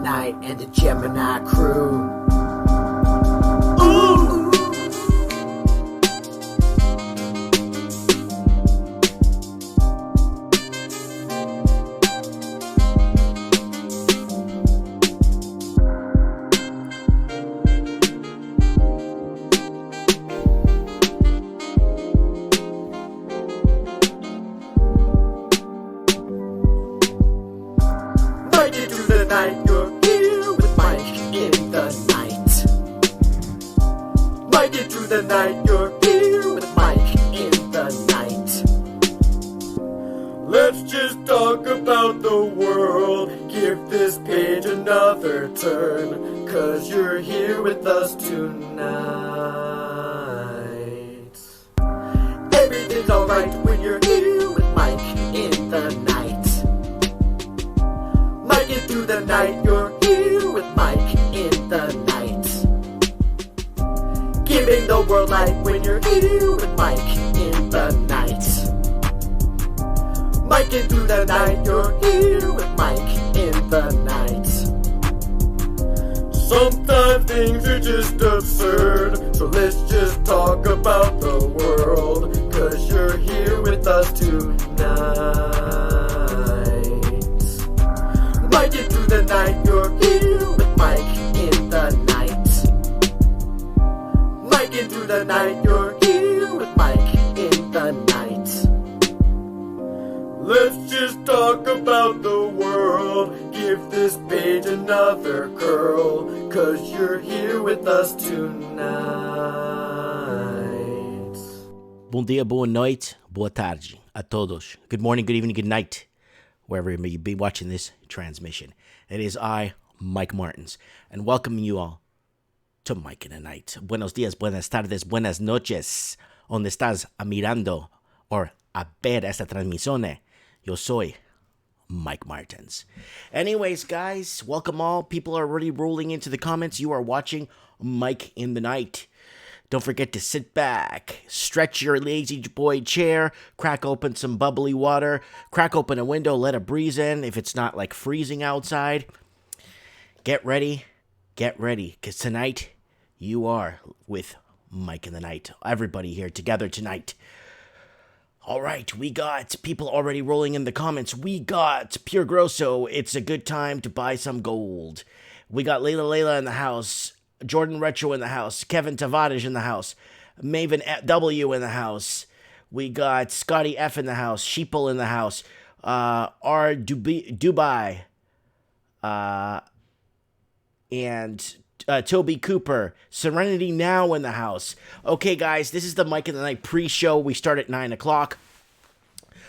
night and the Gemini crew. Ooh. Night, you're here with Mike in the night. Mike it through the night, you're here with Mike in the night. Let's just talk about the world, give this page another turn, 'cause you're here with us tonight. Everything's alright when you're here with Mike in the night. Mike it through the night, you're here with Mike in the night. Giving the world light when you're here with Mike in the night. Mike it through the night, you're here with Mike in the night. Sometimes things are just absurd, so let's just talk about the world, 'cause you're here with us tonight. Mike it through the night, you're here with Mike in the night. Mike it through the night, you're here with Mike in the night. Let's just talk about the world, give this page another curl, 'cause you're here with us tonight. Bom dia, boa noite, boa tarde a todos. Good morning, good evening, good night, wherever you may be watching this transmission. It is I, Mike Martins, and welcoming you all to Mike in the Night. Buenos dias, buenas tardes, buenas noches. ¿Dónde estás mirando or a ver esta transmisión? Yo soy Mike Martins. Anyways, guys, welcome all. People are already rolling into the comments. You are watching Mike in the Night. Don't forget to sit back, stretch your lazy boy chair, crack open some bubbly water, crack open a window, let a breeze in if it's not like freezing outside. Get ready, because tonight you are with Mike in the Night. Everybody here together tonight. All right, we got people already rolling in the comments. We got Pure Grosso, it's a good time to buy some gold. We got Layla in the house. Jordan Retro in the house, Kevin Tavares in the house, Maven W in the house, we got Scotty F in the house, Sheeple in the house, R. Dubai, and Toby Cooper, Serenity Now in the house. Okay, guys, this is the Mike in the Night pre-show. We start at 9 o'clock.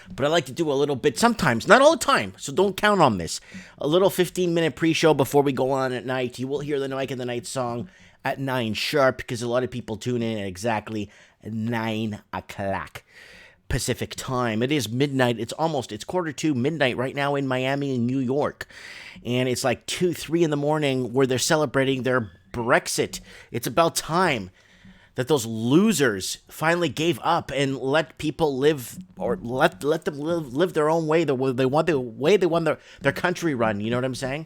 But I like to do a little bit sometimes, not all the time, so don't count on this. A little 15-minute pre-show before we go on at night. You will hear the Mike in the Night song at 9 sharp, because a lot of people tune in at exactly 9 o'clock Pacific time. It is midnight. It's 1:45 midnight right now in Miami and New York. And it's like 2, 3 in the morning where they're celebrating their Brexit. It's about time that those losers finally gave up and let people live, or let them live their own way, the way they want their country run. You know what I'm saying?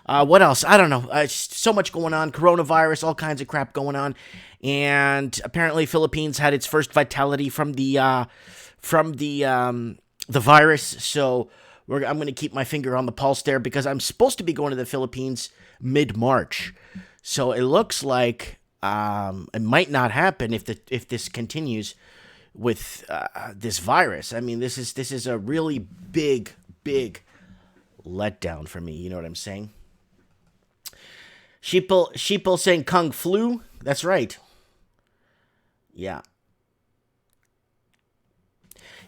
What else? I don't know. So much going on. Coronavirus, all kinds of crap going on, and apparently Philippines had its first fatality from the virus. So I'm going to keep my finger on the pulse there, because I'm supposed to be going to the Philippines mid-March. So it looks like it might not happen if this continues with this virus. I mean, this is a really big letdown for me. You know what I'm saying? Sheeple saying Kung Flu. That's right. Yeah.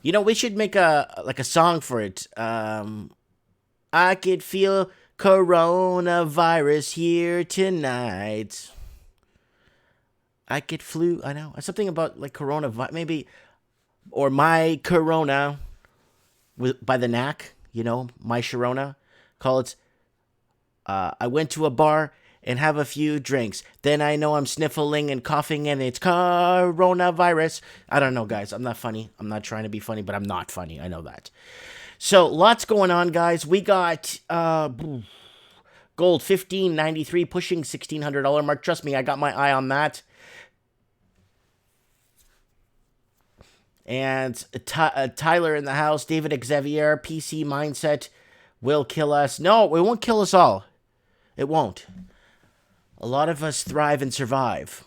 You know, we should make a song for it. I could feel coronavirus here tonight. I get flu. I know. Something about like coronavirus, maybe, or My Corona, by the Knack. You know, My Sharona. Call it. I went to a bar and have a few drinks. Then I know I'm sniffling and coughing, and it's coronavirus. I don't know, guys. I'm not funny. I'm not trying to be funny, but I'm not funny. I know that. So lots going on, guys. We got Gold, $15.93, pushing $1,600 mark. Trust me, I got my eye on that. And Tyler in the house, David Xavier, PC mindset will kill us. No, it won't kill us all. It won't. A lot of us thrive and survive.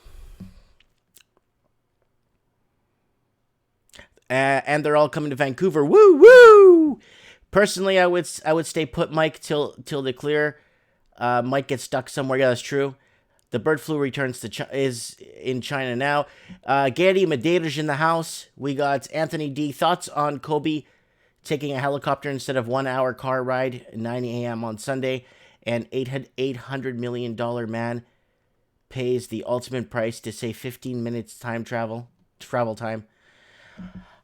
And they're all coming to Vancouver. Woo woo! Personally, I would stay put, Mike, till they clear. Mike gets stuck somewhere. Yeah, that's true. The bird flu returns to is in China now. Gary Medeiros in the house. We got Anthony D. Thoughts on Kobe taking a helicopter instead of 1 hour car ride at 9 a.m. on Sunday, and $800 million man pays the ultimate price to save 15 minutes travel time.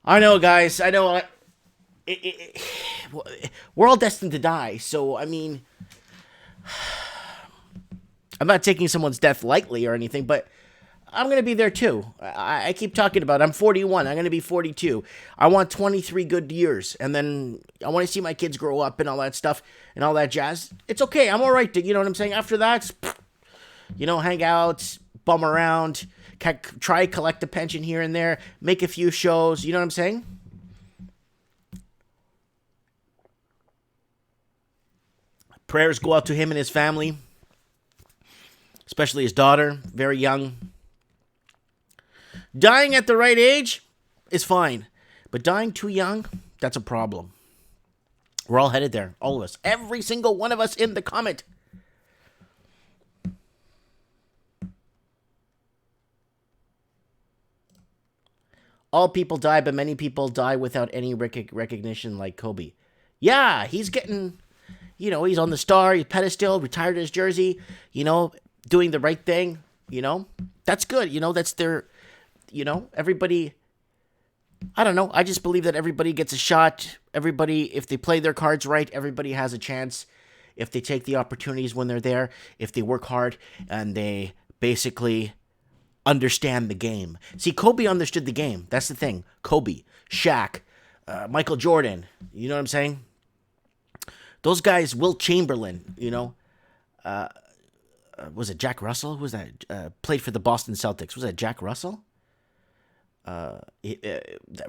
I know, guys. I know. We're all destined to die. So, I mean, I'm not taking someone's death lightly or anything, but I'm going to be there too. I keep talking about it. I'm 41. I'm going to be 42. I want 23 good years. And then I want to see my kids grow up and all that stuff and all that jazz. It's okay. I'm all right. You know what I'm saying? After that, hang out, bum around, try collect a pension here and there, make a few shows. You know what I'm saying? Prayers go out to him and his family, especially his daughter, very young. Dying at the right age is fine, but dying too young, that's a problem. We're all headed there, all of us. Every single one of us in the comment. All people die, but many people die without any recognition like Kobe. Yeah, he's getting, he's on the star, he's pedestal, retired his jersey, doing the right thing, That's good, that's their, everybody, I don't know, I just believe that everybody gets a shot. Everybody, if they play their cards right, everybody has a chance. If they take the opportunities when they're there, if they work hard, and they basically understand the game. See, Kobe understood the game. That's the thing. Kobe, Shaq, Michael Jordan. You know what I'm saying? Those guys, Will Chamberlain, was it Jack Russell? Who was that? Played for the Boston Celtics. Was that Jack Russell? That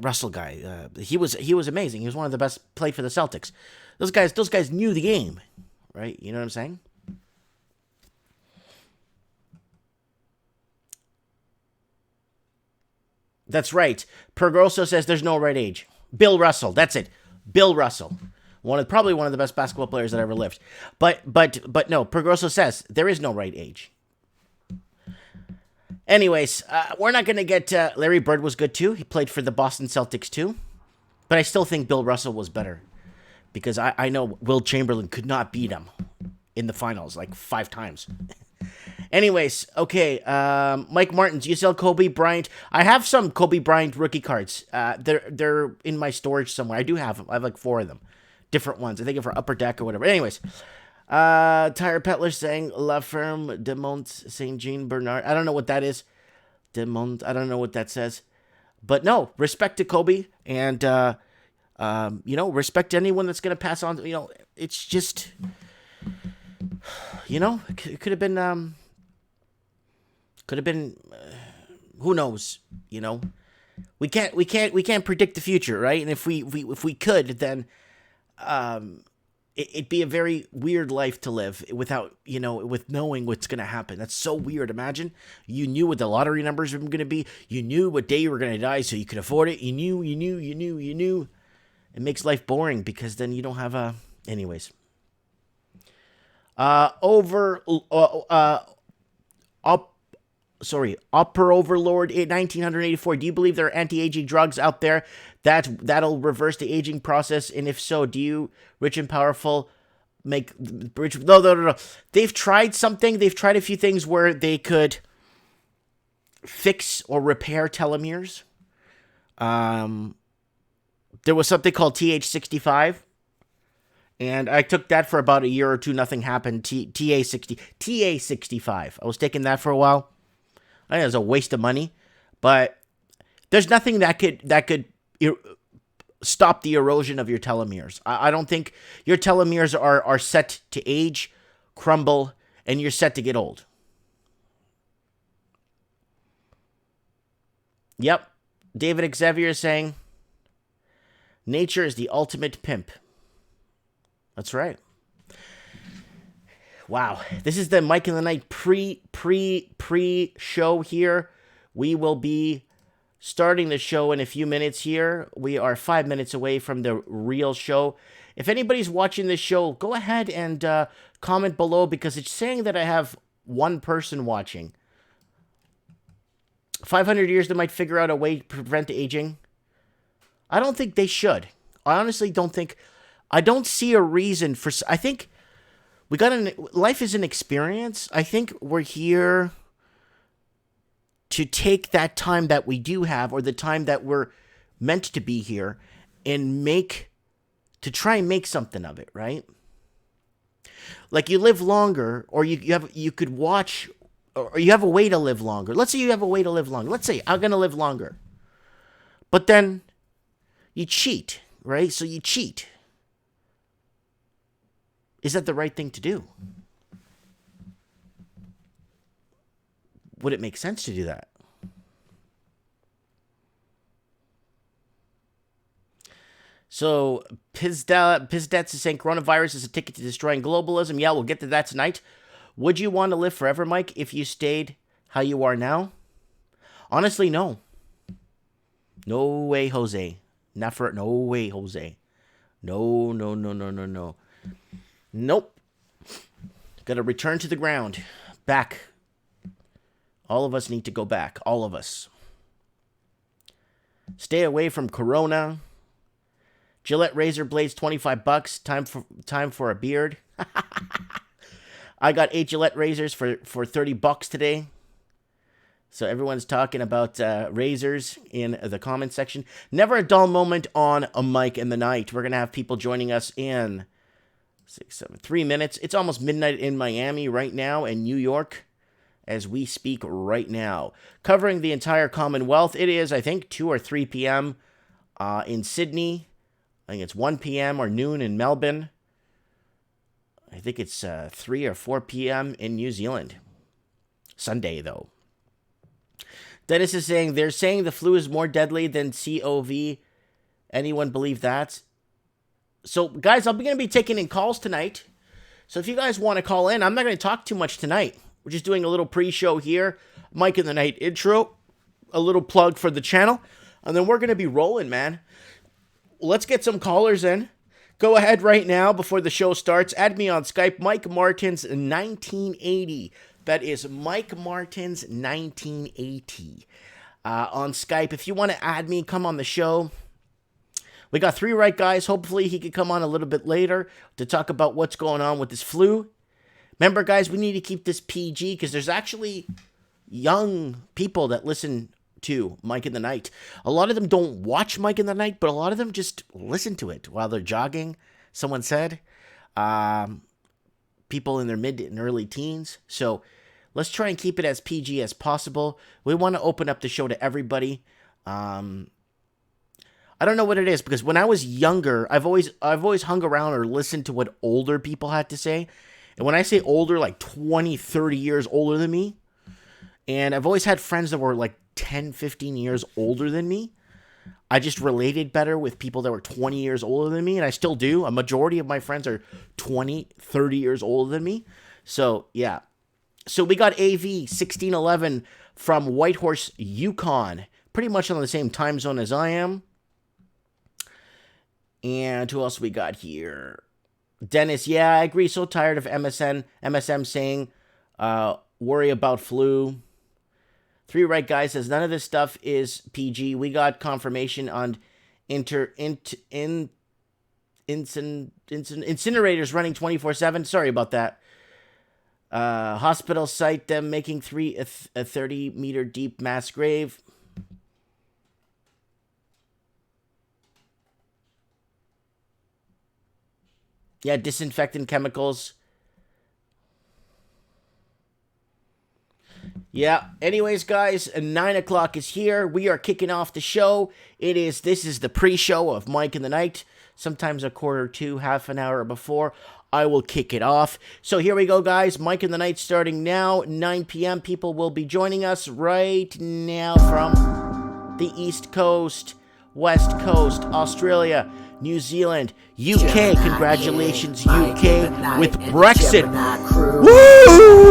Russell guy. He was amazing. He was one of the best. Played for the Celtics. Those guys knew the game, right? You know what I'm saying? That's right. Pergroso says there's no right age. Bill Russell. That's it. Bill Russell. Probably one of the best basketball players that ever lived. But no, Pergroso says there is no right age. Anyways, we're not going to get... Larry Bird was good too. He played for the Boston Celtics too. But I still think Bill Russell was better. Because I know Will Chamberlain could not beat him in the finals like 5 times. Anyways, okay, Mike Martins, you sell Kobe Bryant. I have some Kobe Bryant rookie cards. They're in my storage somewhere. I do have them. I have like 4 of them. Different ones. I think for Upper Deck or whatever. Anyways, Tyre Petler saying La Ferme de Mont Saint Jean Bernard. I don't know what that is. De Mont. I don't know what that says. But no, respect to Kobe and respect to anyone that's gonna pass on. It's just, it could have been. Who knows? We can't predict the future, right? And if we could, then it'd be a very weird life to live without, with knowing what's going to happen. That's so weird. Imagine you knew what the lottery numbers were going to be. You knew what day you were going to die so you could afford it. You knew. It makes life boring because then you don't have anyways. Upper Overlord 1984. Do you believe there are anti-aging drugs out there that'll reverse the aging process? And if so, do you, rich and powerful, make rich? No. They've tried something. They've tried a few things where they could fix or repair telomeres. There was something called TH65. And I took that for about a year or two. Nothing happened. TA65. I was taking that for a while. I think it was a waste of money, but there's nothing that could stop the erosion of your telomeres. I don't think your telomeres are set to age crumble, and you're set to get old. Yep. David Xavier is saying, nature is the ultimate pimp. That's right. Wow. This is the Mike in the Night pre-show here. We will be starting the show in a few minutes here. We are 5 minutes away from the real show. If anybody's watching this show, go ahead and comment below, because it's saying that I have one person watching. 500 years, they might figure out a way to prevent aging. I don't think they should. I honestly don't think. I don't see a reason for. I think life is an experience. I think we're here to take that time that we do have, or the time that we're meant to be here, and try and make something of it, right? Like, you live longer, or you could watch, or you have a way to live longer. Let's say you have a way to live longer. Let's say I'm going to live longer. But then you cheat, right? So you cheat. Is that the right thing to do? Would it make sense to do that? So, Pizdets is saying coronavirus is a ticket to destroying globalism. Yeah, we'll get to that tonight. Would you want to live forever, Mike, if you stayed how you are now? Honestly, no. No way, Jose. No way, Jose. No. Nope. Gotta return to the ground. Back. All of us need to go back. All of us. Stay away from Corona. Gillette razor blades, $25. Time for a beard. I got 8 Gillette razors for $30 today. So everyone's talking about razors in the comment section. Never a dull moment on a Mike in the Night. We're going to have people joining us in 3 minutes. It's almost midnight in Miami right now, and New York as we speak right now. Covering the entire Commonwealth. It is, I think, 2 or 3 p.m. In Sydney. I think it's 1 p.m. or noon in Melbourne. I think it's 3 or 4 p.m. in New Zealand. Sunday, though. Dennis is saying, they're saying the flu is more deadly than COVID. Anyone believe that? So, guys, I'm going to be taking in calls tonight. So if you guys want to call in, I'm not going to talk too much tonight. We're just doing a little pre-show here. Mike in the Night intro. A little plug for the channel. And then we're going to be rolling, man. Let's get some callers in. Go ahead right now before the show starts. Add me on Skype, Mike Martins 1980. That is Mike Martins 1980 on Skype. If you want to add me, come on the show. We got 3 right guys. Hopefully he could come on a little bit later to talk about what's going on with this flu. Remember, guys, we need to keep this PG because there's actually young people that listen to Mike in the Night. A lot of them don't watch Mike in the Night, but a lot of them just listen to it while they're jogging. Someone said, people in their mid and early teens. So let's try and keep it as PG as possible. We want to open up the show to everybody. I don't know what it is, because when I was younger, I've always hung around or listened to what older people had to say. And when I say older, like 20, 30 years older than me, and I've always had friends that were like 10, 15 years older than me. I just related better with people that were 20 years older than me, and I still do. A majority of my friends are 20, 30 years older than me. So, yeah. So we got AV 1611 from Whitehorse, Yukon. Pretty much on the same time zone as I am. And who else we got here? Dennis, yeah, I agree. So tired of MSM saying, worry about flu. 3 right guys says, none of this stuff is PG. We got confirmation on incinerators running 24/7. Sorry about that. Hospitals cite them making a 30-meter deep mass grave. Yeah, disinfectant chemicals. Yeah, anyways, guys, 9 o'clock is here. We are kicking off the show. This is the pre-show of Mike in the Night. sometimes a quarter to, half an hour before, I will kick it off. So here we go, guys. Mike in the Night starting now, 9 p.m. People will be joining us right now from the East Coast, West Coast, Australia, New Zealand, UK. Congratulations, UK, with Brexit. Woo!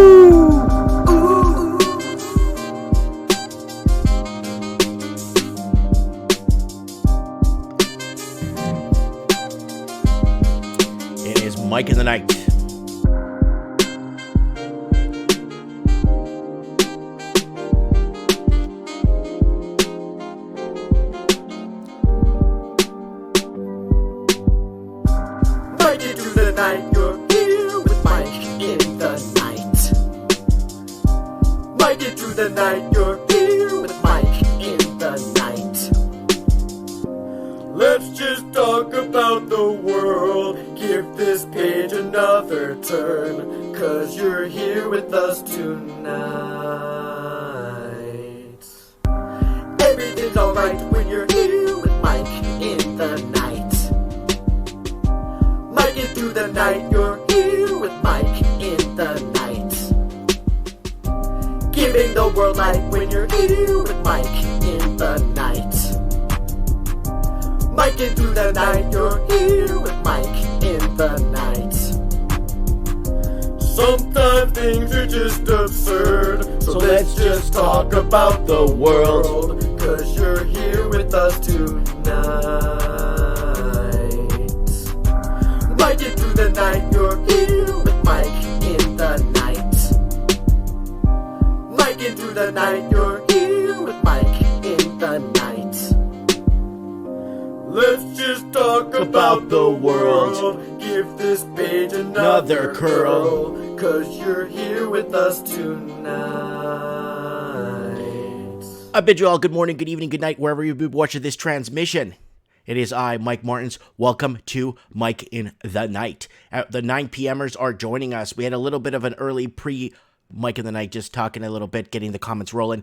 It is Mike in the Night. Mike into the night, you're here with Mike in the night. Mike into the night, you're here with Mike in the night. Let's just talk about the world, give this page another turn, 'cause you're here with us tonight. Everything's alright when you're here with Mike in the night. Mike into the night, you're here with Mike in the night. Giving the world light when you're here with Mike in the night. Mike into the night, you're here with Mike in the night. Sometimes things are just absurd, so let's just talk about the world, 'cause you're here with us tonight. Mike into the night, you're here with Mike in the night. Mike into the night, you're here with Mike in the night. Let's just talk about the world, give this page another curl, 'cause you're here with us tonight. I bid you all good morning, good evening, good night, wherever you be watching this transmission. It is I, Mike Martins. Welcome to Mike in the Night. The 9 p.m.ers are joining us. We had a little bit of an early pre-Mike in the Night, just talking a little bit, getting the comments rolling.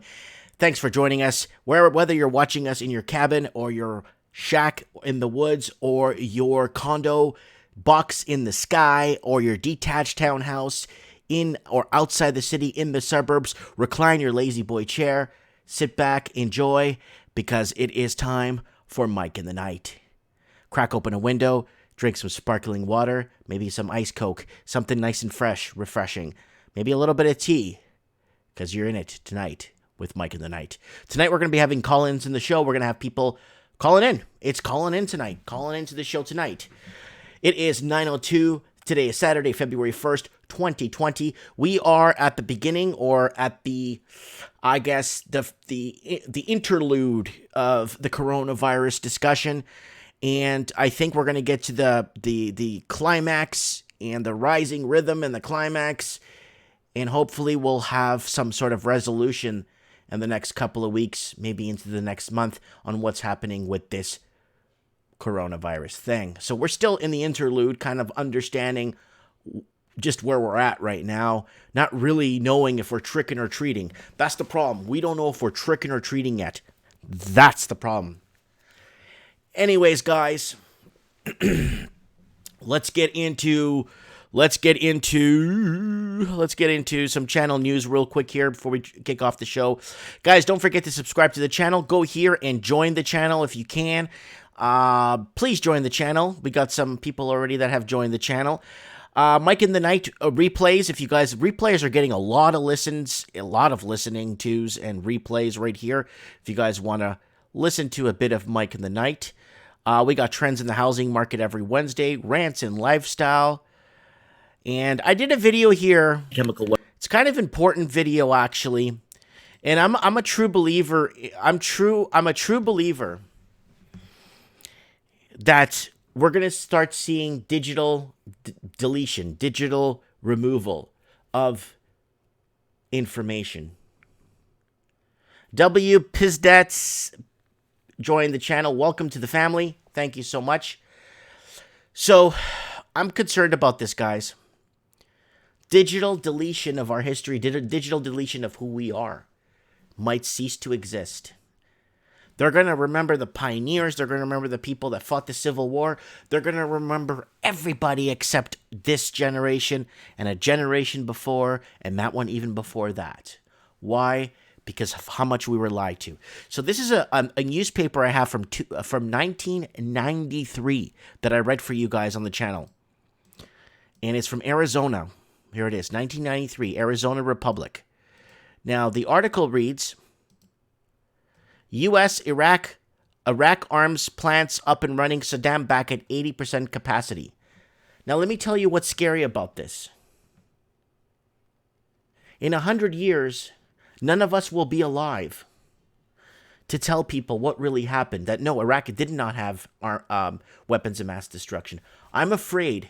Thanks for joining us. Whether you're watching us in your cabin or your shack in the woods or your condo box in the sky or your detached townhouse in or outside the city in the suburbs, recline your lazy boy chair, sit back, enjoy, because it is time for Mike in the Night. Crack open a window, drink some sparkling water, maybe some ice Coke, something nice and fresh, refreshing, maybe a little bit of tea, because you're in it tonight with Mike in the Night. Tonight we're going to be having call-ins in the show. We're going to have people calling in. It's calling in tonight. Calling into the show tonight. It is 9:02. Today is Saturday, February 1st, 2020. We are at the beginning, or at the, I guess, the interlude of the coronavirus discussion. And I think we're going to get to the climax and the rising rhythm and the climax. And hopefully we'll have some sort of resolution in the next couple of weeks, maybe into the next month, on what's happening with this coronavirus thing. So we're still in the interlude, kind of understanding just where we're at right now, not really knowing if we're tricking or treating. That's the problem. We don't know if we're tricking or treating yet. That's the problem. Anyways, guys, let's get into some channel news real quick here before we kick off the show. Guys, don't forget to subscribe to the channel. Go here and join the channel if you can. Please join the channel. We got some people already that have joined the channel. Mike in the Night replays. If you guys, replays are getting a lot of listens, a lot of listening tos and replays right here. If you guys want to listen to a bit of Mike in the Night. We got trends in the housing market every Wednesday, rants and lifestyle. And I did a video here. It's kind of important video, actually. And I'm a true believer. I'm a true believer that we're going to start seeing digital deletion, digital removal of information. W. Pizdats joined the channel. Welcome to the family. Thank you so much. So, I'm concerned about this, guys. Digital deletion of our history, digital deletion of who we are, might cease to exist. They're going to remember the pioneers. They're going to remember the people that fought the Civil War. They're going to remember everybody except this generation and a generation before and that one even before that. Why? Because of how much we were lied to. So this is a newspaper I have from 1993 that I read for you guys on the channel. And it's from Arizona. Here it is, 1993, Arizona Republic. Now, the article reads, U.S. Iraq arms plants up and running, Saddam back at 80% capacity. Now, let me tell you what's scary about this. In 100 years, none of us will be alive to tell people what really happened. That no, Iraq did not have weapons of mass destruction. I'm afraid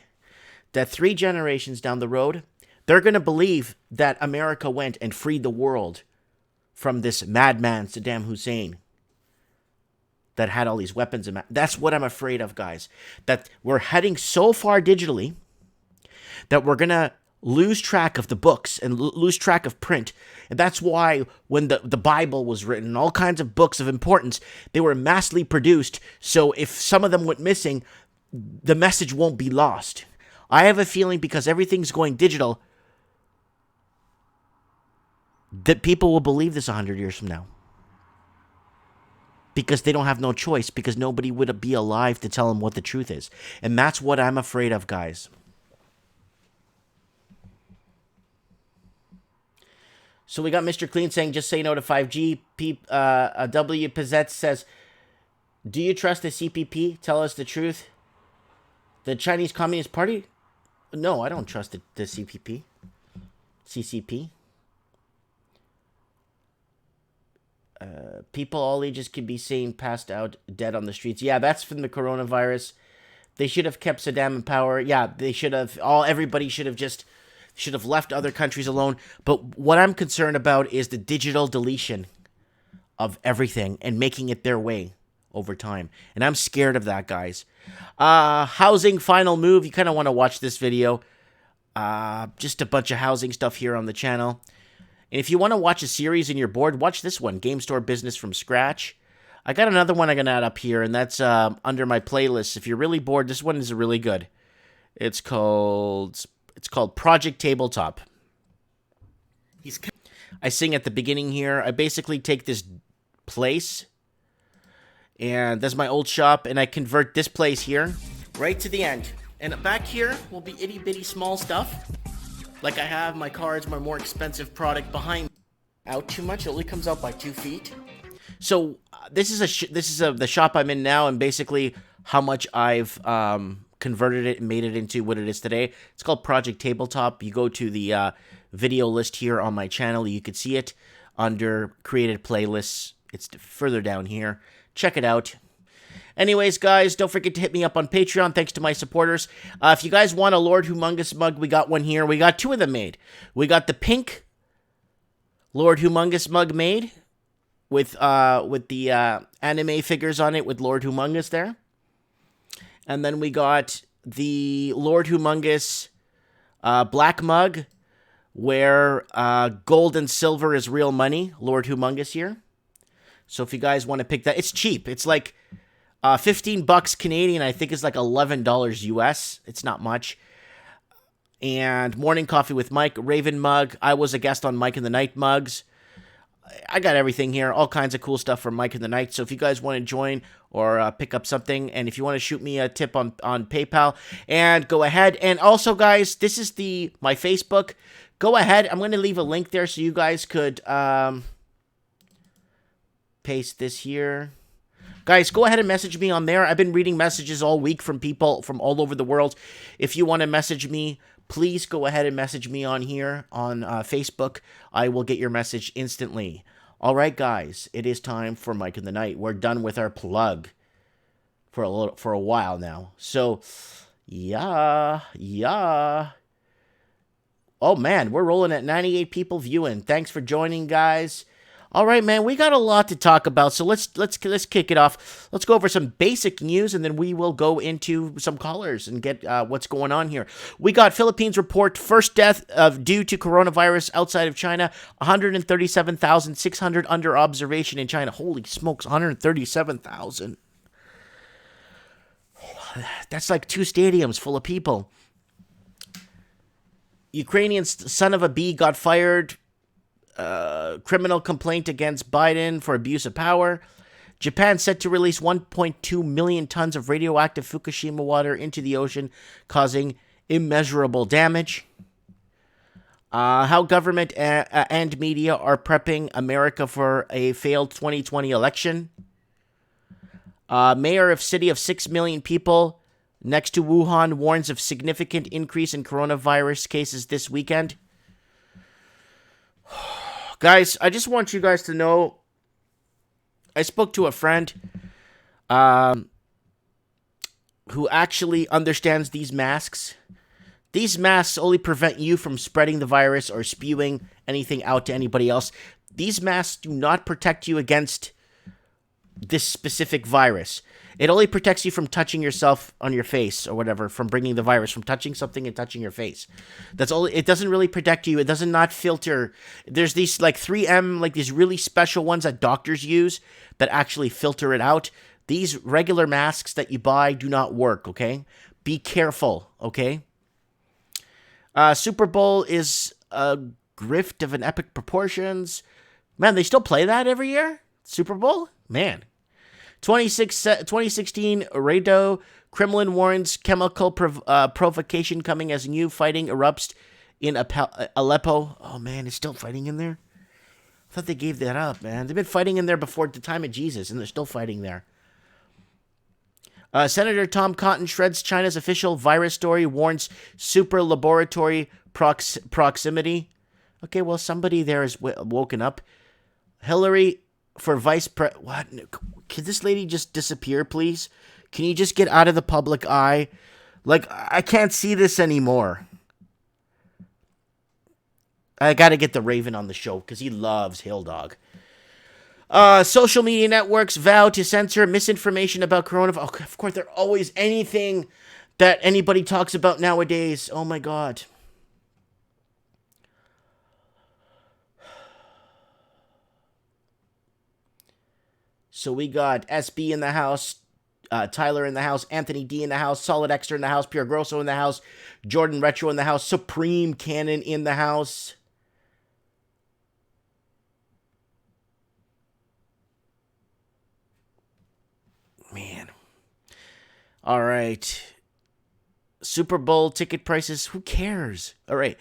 that 3 generations down the road, they're going to believe that America went and freed the world from this madman Saddam Hussein that had all these weapons. That's what I'm afraid of, guys. That we're heading so far digitally that we're going to lose track of the books and lose track of print. And that's why when the Bible was written, all kinds of books of importance, they were massively produced. So if some of them went missing, the message won't be lost. I have a feeling because everything's going digital that people will believe this 100 years from now. Because they don't have no choice, because nobody would be alive to tell them what the truth is. And that's what I'm afraid of, guys. So we got Mr. Clean saying, just say no to 5G. W. Pizzette says, do you trust the CPP? Tell us the truth. The Chinese Communist Party? No, I don't trust the CPP. CCP. People all ages could be seen passed out dead on the streets. Yeah, that's from the coronavirus. They should have kept Saddam in power. Yeah, they should have. Everybody should have left other countries alone. But what I'm concerned about is the digital deletion of everything and making it their way over time. And I'm scared of that, guys. Housing final move. You kind of want to watch this video. Just a bunch of housing stuff here on the channel. And if you want to watch a series and you're bored, watch this one, Game Store Business from Scratch. I got another one I'm going to add up here, and that's under my playlist. If you're really bored, this one is really good. It's called Project Tabletop. I sing at the beginning here. I basically take this place, and that's my old shop, and I convert this place here right to the end. And back here will be itty-bitty small stuff. Like I have my cards, my more expensive product behind me. Out too much, it only comes out by 2 feet. So this is the shop I'm in now, and basically how much I've converted it and made it into what it is today. It's called Project Tabletop. You go to the video list here on my channel. You can see it under created playlists. It's further down here. Check it out. Anyways, guys, don't forget to hit me up on Patreon. Thanks to my supporters. If you guys want a Lord Humongous mug, we got one here. We got 2 of them made. We got the pink Lord Humongous mug made with the anime figures on it with Lord Humongous there. And then we got the Lord Humongous black mug where gold and silver is real money. Lord Humongous here. So if you guys want to pick that, it's cheap. It's like $15 Canadian. I think it's like $11 US. It's not much. And Morning Coffee with Mike, Raven mug. I was a guest on Mike in the Night mugs. I got everything here, all kinds of cool stuff from Mike in the Night. So if you guys want to join or pick up something, and if you want to shoot me a tip on PayPal, and go ahead. And also, guys, this is my Facebook. Go ahead. I'm going to leave a link there so you guys could paste this here. Guys, go ahead and message me on there. I've been reading messages all week from people from all over the world. If you want to message me, please go ahead and message me on here on Facebook. I will get your message instantly. All right, guys, it is time for Mike in the Night. We're done with our plug for a while now. So, yeah. Oh, man, we're rolling at 98 people viewing. Thanks for joining, guys. All right, man, we got a lot to talk about, so let's kick it off. Let's go over some basic news, and then we will go into some callers and get what's going on here. We got Philippines report first death due to coronavirus outside of China. 137,600 under observation in China. Holy smokes, 137,000. That's like 2 stadiums full of people. Ukrainian son of a bee got fired. Criminal complaint against Biden for abuse of power. Japan set to release 1.2 million tons of radioactive Fukushima water into the ocean, causing immeasurable damage. How government and media are prepping America for a failed 2020 election. Mayor of city of 6 million people next to Wuhan warns of significant increase in coronavirus cases this weekend. Guys, I just want you guys to know, I spoke to a friend who actually understands these masks. These masks only prevent you from spreading the virus or spewing anything out to anybody else. These masks do not protect you against this specific virus. It only protects you from touching yourself on your face or whatever, from bringing the virus, from touching something and touching your face. That's all. It doesn't really protect you. It doesn't not filter. There's these like 3M, like these really special ones that doctors use that actually filter it out. These regular masks that you buy do not work, okay? Be careful, okay? Super Bowl is a grift of an epic proportions. Man, they still play that every year? Super Bowl? Man. 2016, Rado, Kremlin warns chemical provocation coming as new fighting erupts in Aleppo. Oh, man, it's still fighting in there? I thought they gave that up, man. They've been fighting in there before the time of Jesus, and they're still fighting there. Senator Tom Cotton shreds China's official virus story, warns super laboratory proximity. Okay, well, somebody there is woken up. Hillary for vice what? Can this lady just disappear, please? Can you just get out of the public eye? Like, I can't see this anymore. I gotta get the Raven on the show, because he loves Hill Dog. Social media networks vow to censor misinformation about coronavirus. Oh, of course, there's always anything that anybody talks about nowadays. Oh my God. So we got SB in the house, Tyler in the house, Anthony D in the house, Solid Extra in the house, Pure Grosso in the house, Jordan Retro in the house, Supreme Cannon in the house. Man. All right. Super Bowl ticket prices, who cares? All right.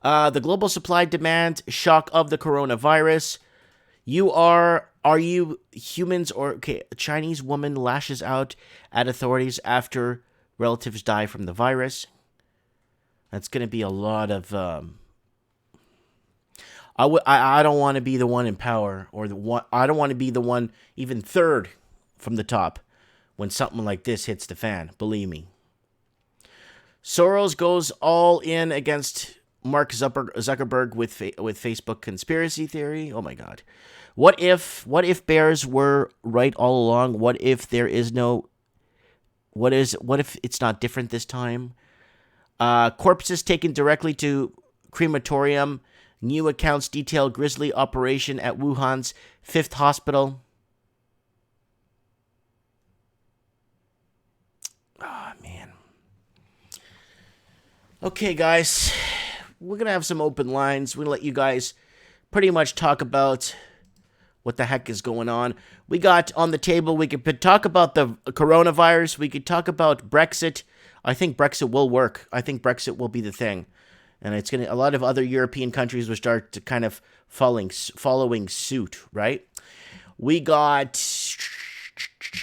The global supply demand shock of the coronavirus. Are you humans or, okay, a Chinese woman lashes out at authorities after relatives die from the virus. That's going to be a lot of, I don't want to be the one in power, or I don't want to be the one even third from the top when something like this hits the fan, believe me. Soros goes all in against Mark Zuckerberg with Facebook conspiracy theory. Oh my God. What if bears were right all along? What if there is no what if it's not different this time? Corpses taken directly to crematorium. New accounts detail grisly operation at Wuhan's 5th hospital. Oh, man. Okay, guys. We're going to have some open lines. We're going to let you guys pretty much talk about what the heck is going on. We got on the table, we could talk about the coronavirus. We could talk about Brexit. I think Brexit will work. I think Brexit will be the thing. And it's a lot of other European countries will start to kind of following suit, right? We got,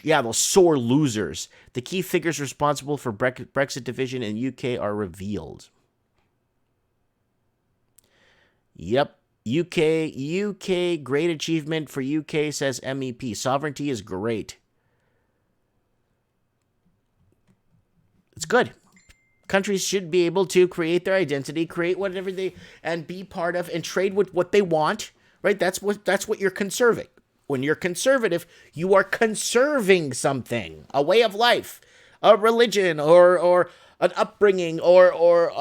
those sore losers. The key figures responsible for Brexit division in UK are revealed. Yep. UK, great achievement for UK, says MEP. Sovereignty is great. It's good. Countries should be able to create their identity, create whatever and be part of, and trade with what they want, right? That's what you're conserving. When you're conservative, you are conserving something, a way of life, a religion, or an upbringing, or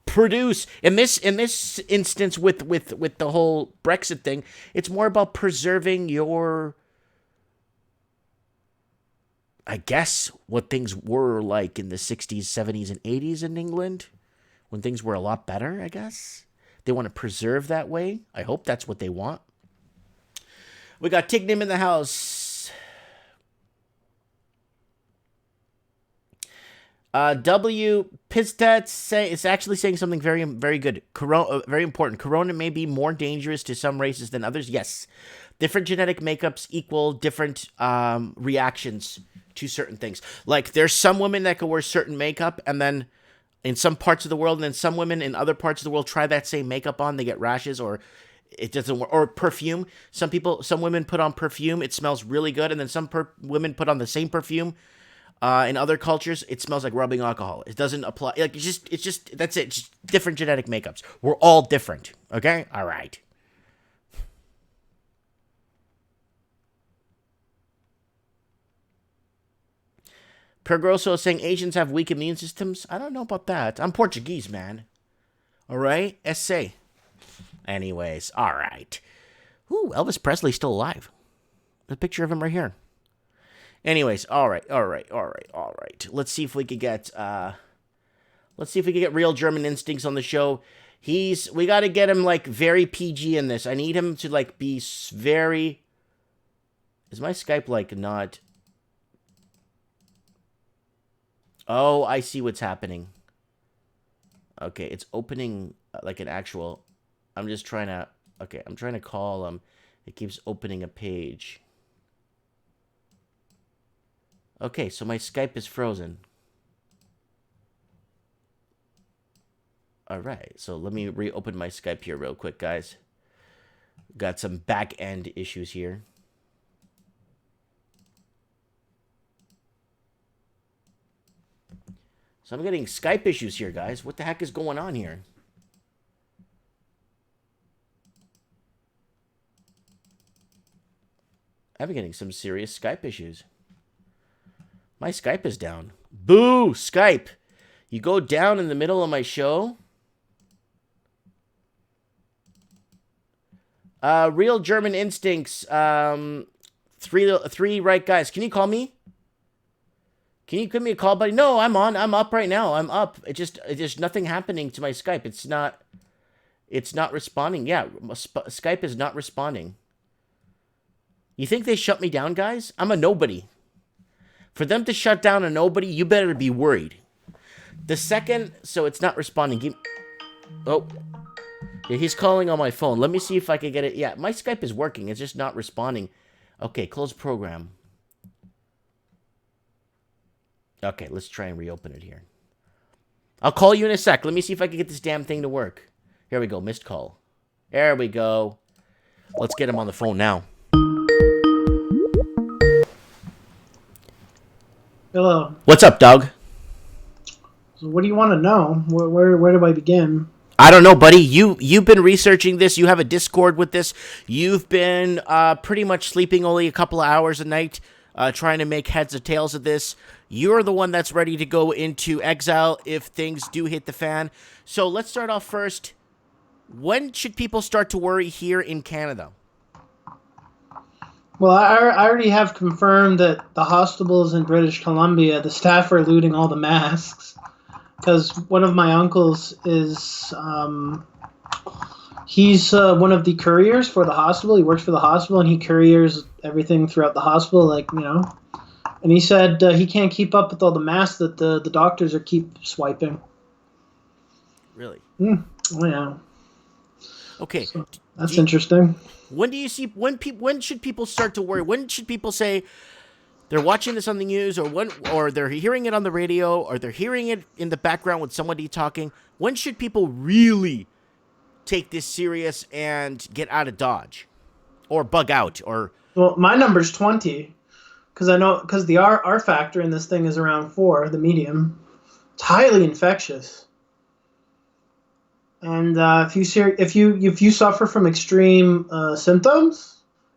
produce. In this instance, with the whole Brexit thing, it's more about preserving your, I guess, what things were like in the 60s, 70s, and 80s in England, when things were a lot better, I guess. They want to preserve that way. I hope that's what they want. We got Tignim in the house. W. Pistat is actually saying something very, very good. Very important. Corona may be more dangerous to some races than others. Yes. Different genetic makeups equal different reactions to certain things. Like, there's some women that can wear certain makeup, and then in some parts of the world, and then some women in other parts of the world try that same makeup on, they get rashes, or it doesn't work. Or perfume. Some women put on perfume, it smells really good, and then some women put on the same perfume. In other cultures, it smells like rubbing alcohol. It doesn't apply. Like, it's just that's it. Just different genetic makeups. We're all different. Okay? All right. Pergroso is saying Asians have weak immune systems. I don't know about that. I'm Portuguese, man. All right? Essay. Anyways, all right. Ooh, Elvis Presley's still alive. There's a picture of him right here. Anyways, all right. Let's see if we could get real German instincts on the show. We got to get him like very PG in this. I need him to like be very. Is my Skype like not? Oh, I see what's happening. Okay, it's opening like an actual. I'm trying to call him. It keeps opening a page. Okay, so my Skype is frozen. All right, so let me reopen my Skype here real quick, guys. Got some back-end issues here. So I'm getting Skype issues here, guys. What the heck is going on here? I'm getting some serious Skype issues. My Skype is down. Boo, Skype. You go down in the middle of my show. Real German Instincts. Three right guys. Can you call me? Can you give me a call, buddy? No, I'm on. I'm up right now. I'm up. There's nothing happening to my Skype. It's not responding. Yeah, Skype is not responding. You think they shut me down, guys? I'm a nobody. For them to shut down a nobody, you better be worried. The second, so it's not responding. Oh, yeah, he's calling on my phone. Let me see if I can get it. Yeah, my Skype is working. It's just not responding. Okay, close program. Okay, let's try and reopen it here. I'll call you in a sec. Let me see if I can get this damn thing to work. Here we go, missed call. There we go. Let's get him on the phone now. Hello. What's up, Doug? So what do you want to know? Where do I begin? I don't know, buddy. You've been researching this. You have a Discord with this. You've been pretty much sleeping only a couple of hours a night, trying to make heads or tails of this. You're the one that's ready to go into exile if things do hit the fan. So let's start off first. When should people start to worry here in Canada? Well, I already have confirmed that the hospitals in British Columbia, the staff are looting all the masks. Because one of my uncles is, he's one of the couriers for the hospital. He works for the hospital, and he couriers everything throughout the hospital, And he said he can't keep up with all the masks that the doctors keep swiping. Really? Oh, yeah. Okay. So that's interesting. When do you see when should people start to worry? When should people say they're watching this on the news, or they're hearing it on the radio, or they're hearing it in the background with somebody talking? When should people really take this serious and get out of Dodge, or bug out, or? Well, my number's 20, because the R factor in this thing is around 4, the medium. It's highly infectious. And if you suffer from extreme symptoms,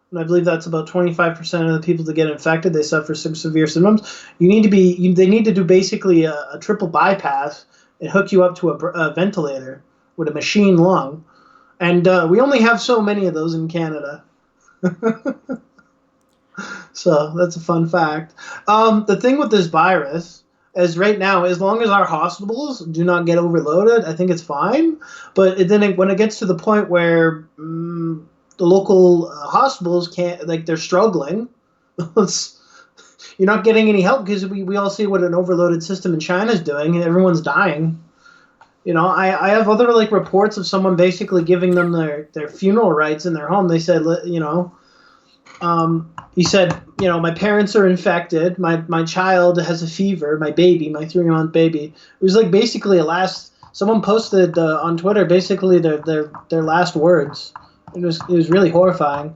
and I believe that's about 25% of the people that get infected, they suffer some severe symptoms. They need to do basically a triple bypass and hook you up to a ventilator with a machine lung. And we only have so many of those in Canada. So that's a fun fact. The thing with this virus is right now, as long as our hospitals do not get overloaded, I think it's fine. But when it gets to the point where the local hospitals can't, like, they're struggling, you're not getting any help because we all see what an overloaded system in China is doing, and everyone's dying. I have other reports of someone basically giving them their funeral rites in their home. They said, he said, my parents are infected. My child has a fever. My 3-month baby. It was basically someone posted on Twitter basically their last words. It was really horrifying.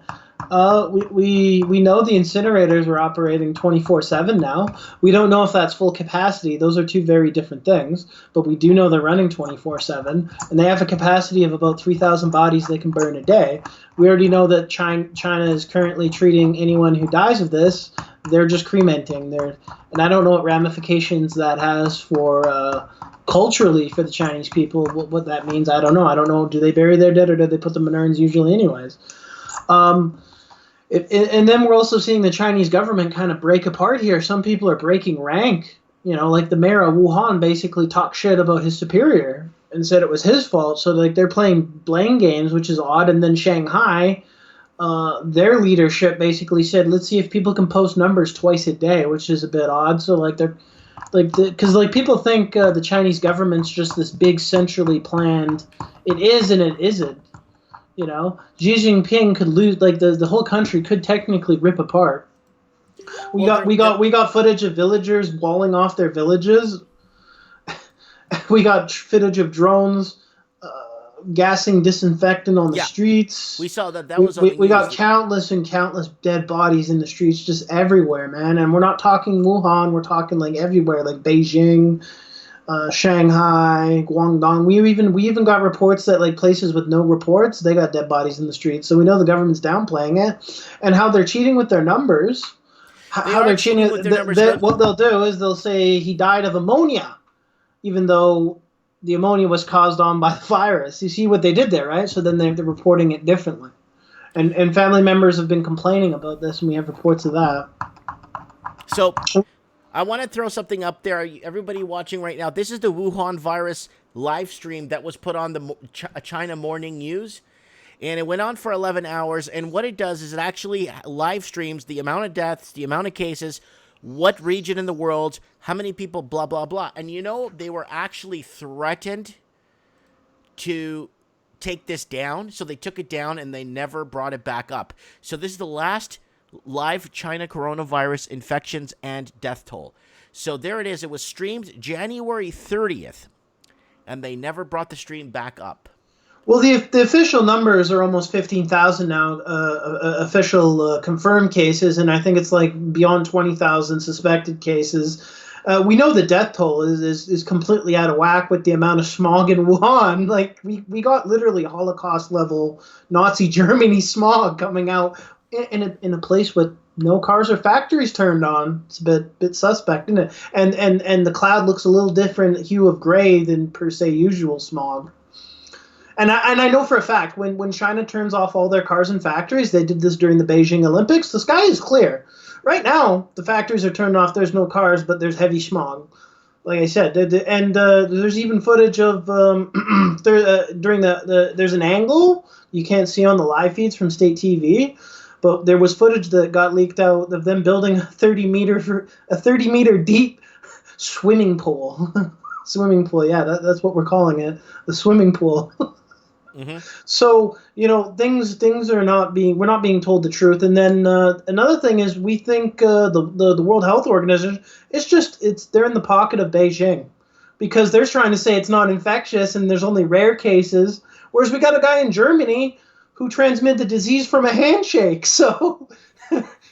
We know the incinerators were operating 24/7 now. We don't know if that's full capacity. Those are two very different things. But we do know they're running 24/7, and they have a capacity of about 3,000 bodies they can burn a day. We already know that China is currently treating anyone who dies of this. They're just cremating. And I don't know what ramifications that has for culturally for the Chinese people. What that means, I don't know. I don't know. Do they bury their dead or do they put them in urns usually, anyways? And then we're also seeing the Chinese government kind of break apart here. Some people are breaking rank. Like the mayor of Wuhan basically talked shit about his superior and said it was his fault. So they're playing blame games, which is odd. And then Shanghai, their leadership basically said, let's see if people can post numbers twice a day, which is a bit odd. So because people think the Chinese government's just this big centrally planned. It is and it isn't. Xi Jinping could lose. The whole country could technically rip apart. We got footage of villagers walling off their villages. We got footage of drones gassing disinfectant on the streets. We saw that was on the we got news. countless and countless dead bodies in the streets just everywhere, man. And we're not talking Wuhan, we're talking everywhere, like Beijing, Shanghai, Guangdong. We even got reports that places with no reports, they got dead bodies in the streets. So we know the government's downplaying it, and how they're cheating with their numbers. How they're cheating with their numbers. What they'll do is they'll say he died of ammonia, even though the ammonia was caused on by the virus. You see what they did there, right? So then they're reporting it differently, and family members have been complaining about this, and we have reports of that. So I want to throw something up there. Everybody watching right now, this is the Wuhan virus live stream that was put on the China Morning News. And it went on for 11 hours. And what it does is it actually live streams the amount of deaths, the amount of cases, what region in the world, how many people, blah, blah, blah. And they were actually threatened to take this down. So they took it down and they never brought it back up. So this is the last live China coronavirus infections and death toll. So there it is. It was streamed January 30th, and they never brought the stream back up. Well, the official numbers are almost 15,000 now, official confirmed cases, and I think it's beyond 20,000 suspected cases. We know the death toll is completely out of whack with the amount of smog in Wuhan. We got literally Holocaust level Nazi Germany smog coming out in a place with no cars or factories turned on. It's a bit suspect, isn't it? And the cloud looks a little different hue of gray than per se usual smog. And I know for a fact when China turns off all their cars and factories, they did this during the Beijing Olympics, the sky is clear. Right now, the factories are turned off. There's no cars, but there's heavy smog. Like I said, and there's even footage of there's an angle you can't see on the live feeds from state TV. But there was footage that got leaked out of them building a 30 meter deep swimming pool. Swimming pool, yeah, that's what we're calling it, the swimming pool. Mm-hmm. So things are we're not being told the truth. And then another thing is we think the World Health Organization they're in the pocket of Beijing, because they're trying to say it's not infectious and there's only rare cases, whereas we got a guy in Germany who transmitted the disease from a handshake. So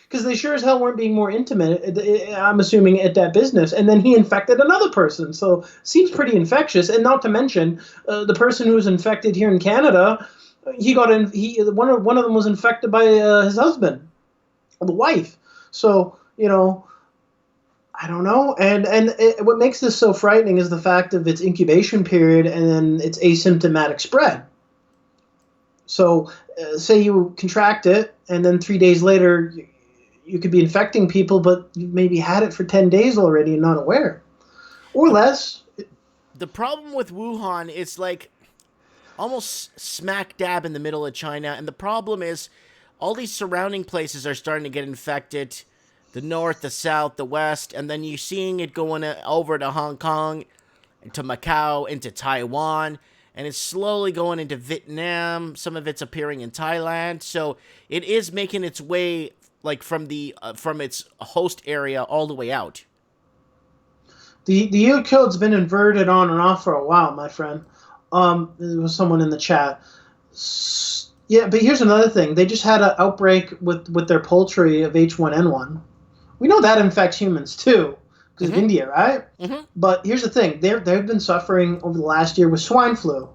because they sure as hell weren't being more intimate, I'm assuming, at that business. And then he infected another person. So seems pretty infectious. And not to mention, the person who was infected here in Canada, one of them was infected by his husband, the wife. So, I don't know. And what makes this so frightening is the fact of its incubation period and then its asymptomatic spread. So say you contract it, and then 3 days later you could be infecting people, but you maybe had it for 10 days already and not aware. Or less. The problem with Wuhan is like almost smack dab in the middle of China, and the problem is all these surrounding places are starting to get infected. The north, the south, the west, and then you're seeing it going over to Hong Kong, to Macau, into Taiwan, and it's slowly going into Vietnam. Some of it's appearing in Thailand, so it is making its way like from its host area all the way out. The U code's been inverted on and off for a while, my friend. There was someone in the chat. Yeah, but here's another thing. They just had an outbreak with their poultry of H1N1. We know that infects humans too, because of India, right? Mm-hmm. But here's the thing. They've been suffering over the last year with swine flu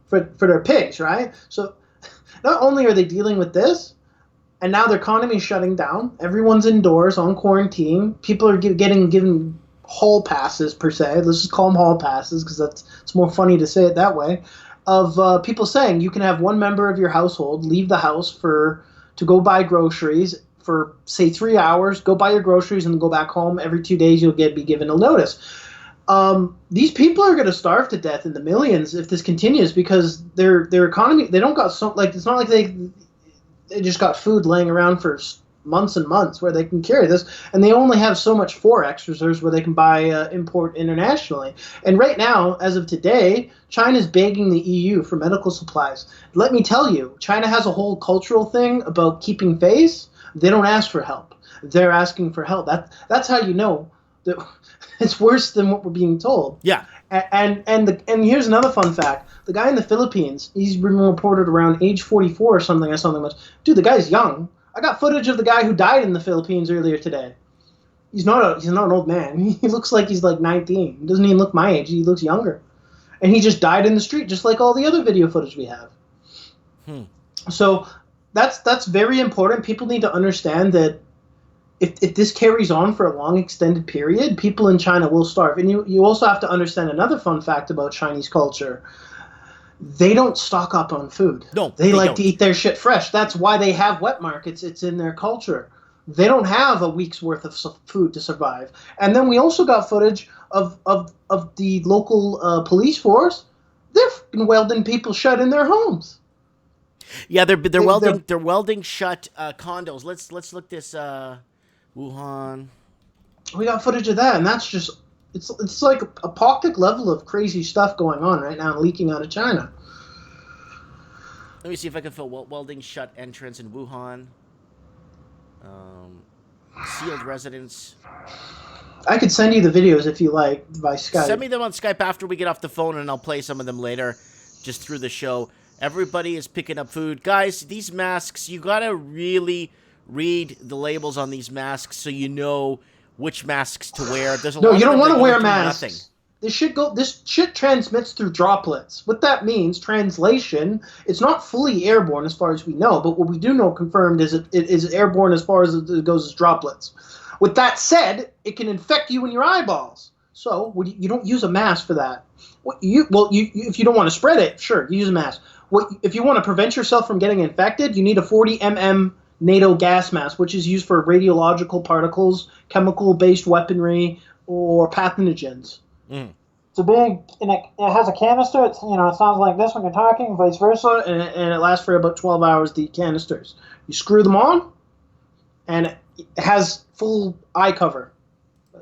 for their pigs, right? So not only are they dealing with this, and now their economy is shutting down. Everyone's indoors on quarantine. People are getting given hall passes, per se. Let's just call them hall passes because it's more funny to say it that way. Of people saying you can have one member of your household leave the house to go buy groceries for, say, 3 hours, go buy your groceries, and go back home. Every 2 days you'll be given a notice. These people are going to starve to death in the millions if this continues because their economy, they don't got it's not like they just got food laying around for months and months where they can carry this, and they only have so much Forex reserves where they can buy import internationally. And right now, as of today, China's begging the EU for medical supplies. Let me tell you, China has a whole cultural thing about keeping face. They don't ask for help. They're asking for help. That's how you know that it's worse than what we're being told. Yeah. And here's another fun fact. The guy in the Philippines, he's been reported around age 44 or something. I saw something much. Dude, the guy's young. I got footage of the guy who died in the Philippines earlier today. He's not an old man. He looks like he's like 19. He doesn't even look my age. He looks younger. And he just died in the street, just like all the other video footage we have. So that's very important. People need to understand that if this carries on for a long extended period, people in China will starve. And you also have to understand another fun fact about Chinese culture. They don't stock up on food. No, they like to eat their shit fresh. That's why they have wet markets. It's in their culture. They don't have a week's worth of food to survive. And then we also got footage of the local police force. They're fucking welding people shut in their homes. Yeah, they're welding shut condos. Let's look this Wuhan. We got footage of that, and that's just. It's like a apocalyptic level of crazy stuff going on right now, leaking out of China. Let me see if I can fill welding shut entrance in Wuhan. Sealed residence. I could send you the videos if you like by Skype. Send me them on Skype after we get off the phone, and I'll play some of them later, just through the show. Everybody is picking up food. Guys, these masks, you gotta really read the labels on these masks so you know which masks to wear. There's a lot you don't want to wear masks. Nothing. This shit transmits through droplets. What that means, translation, it's not fully airborne as far as we know, but what we do know confirmed is it is airborne as far as it goes as droplets. With that said, it can infect you in your eyeballs. So you don't use a mask for that. If you don't want to spread it, sure, you use a mask. If you want to prevent yourself from getting infected, you need a 40 mm NATO gas mask, which is used for radiological particles, chemical-based weaponry, or pathogens. It's a big, and it has a canister. It sounds like this when you're talking, vice versa, and it lasts for about 12 hours. The canisters, you screw them on, and it has full eye cover.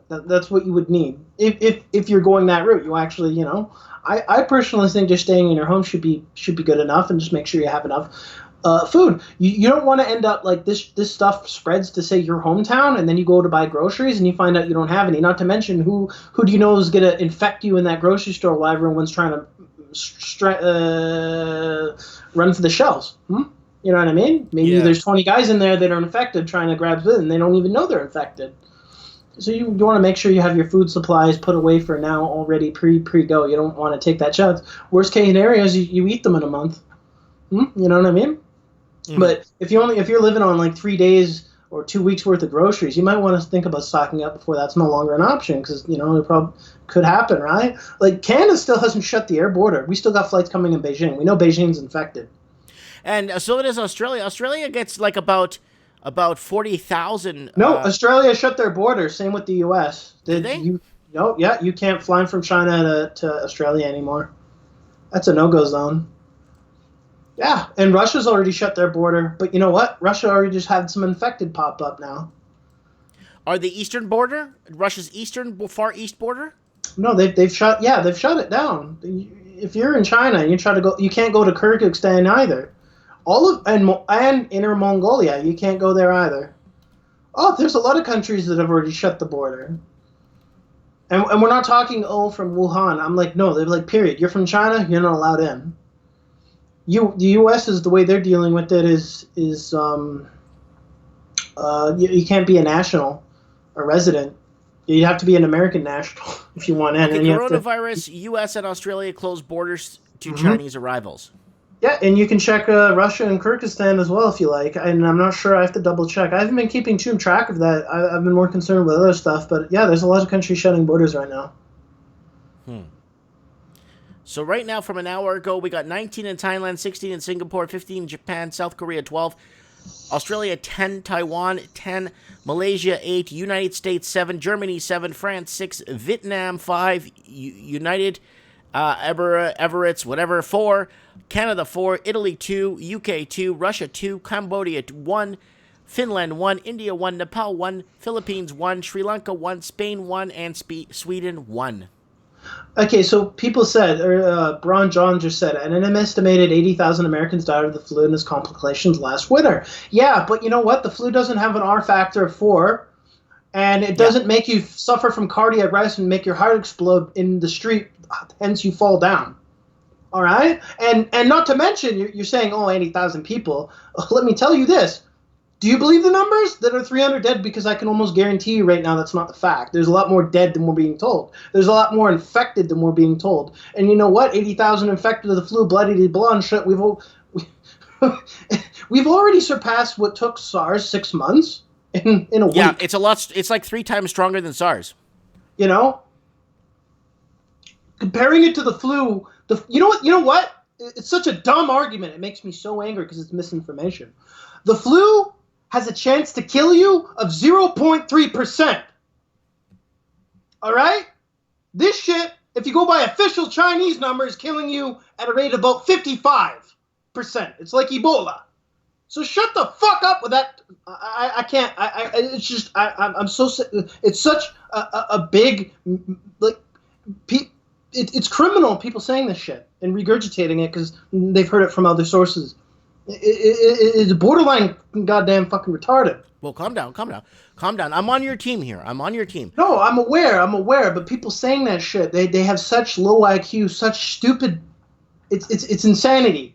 That's what you would need if you're going that route. You actually, I personally think just staying in your home should be good enough, and just make sure you have enough. Food. You don't want to end up like this stuff spreads to, say, your hometown, and then you go to buy groceries and you find out you don't have any. Not to mention who do you know is going to infect you in that grocery store while everyone's trying to run for the shelves? You know what I mean? Maybe Yeah. there's 20 guys in there that are infected trying to grab food, and they don't even know they're infected. So you want to make sure you have your food supplies put away for now already pre-go. You don't want to take that chance. Worst case scenario is you eat them in a month. You know what I mean? Mm-hmm. But if you're living on like 3 days or 2 weeks worth of groceries, you might want to think about stocking up before that's no longer an option, because it probably could happen, right? Like Canada still hasn't shut the air border. We still got flights coming in Beijing. We know Beijing's infected. And so it is Australia. Australia gets like about 40,000. No, Australia shut their border. Same with the U.S. Did they? You can't fly from China to Australia anymore. That's a no-go zone. Yeah, and Russia's already shut their border. But you know what? Russia already just had some infected pop up now. Are the eastern border, Russia's far east border? No, they've shut it down. If you're in China and you try to go, you can't go to Kyrgyzstan either. And Inner Mongolia, you can't go there either. Oh, there's a lot of countries that have already shut the border. And we're not talking from Wuhan. I'm like, no, they're like, period. You're from China, you're not allowed in. The U.S. is the way they're dealing with it is you can't be a national, a resident. You have to be an American national if you want in. The and coronavirus, U.S. and Australia close borders to Chinese arrivals. Yeah, and you can check Russia and Kyrgyzstan as well if you like. And I'm not sure. I have to double check. I haven't been keeping too track of that. I've been more concerned with other stuff. But yeah, there's a lot of countries shutting borders right now. So right now, from an hour ago, we got 19 in Thailand, 16 in Singapore, 15 in Japan, South Korea 12, Australia 10, Taiwan 10, Malaysia 8, United States 7, Germany 7, France 6, Vietnam 5, United Emirates, whatever, 4, Canada 4, Italy 2, UK 2, Russia 2, Cambodia 1, Finland 1, India 1, Nepal 1, Philippines 1, Sri Lanka 1, Spain 1, and Sweden 1. Okay, so people said, or Bron John just said, and an estimated 80,000 Americans died of the flu and its complications last winter. Yeah, but you know what? The flu doesn't have an R factor of 4, and it doesn't make you suffer from cardiac arrest and make your heart explode in the street, hence you fall down. All right? And not to mention, you're saying, 80,000 people. Let me tell you this. Do you believe the numbers that are 300 dead? Because I can almost guarantee you right now that's not the fact. There's a lot more dead than we're being told. There's a lot more infected than we're being told. And you know what? 80,000 infected of the flu, bloody blonde shit. We've already surpassed what took SARS 6 months in a week. Yeah, it's a lot. It's like 3 times stronger than SARS. You know, comparing it to the flu. You know what? It's such a dumb argument. It makes me so angry because it's misinformation. The flu has a chance to kill you of 0.3%. All right? This shit, if you go by official Chinese numbers, killing you at a rate of about 55%. It's like Ebola. So shut the fuck up with that. I can't. It's just, I'm so sick. It's such a big, like, it's criminal, people saying this shit and regurgitating it because they've heard it from other sources. It's borderline goddamn fucking retarded. Well, calm down. I'm on your team here. No, I'm aware, but people saying that shit, they have such low IQ, such stupid, it's insanity.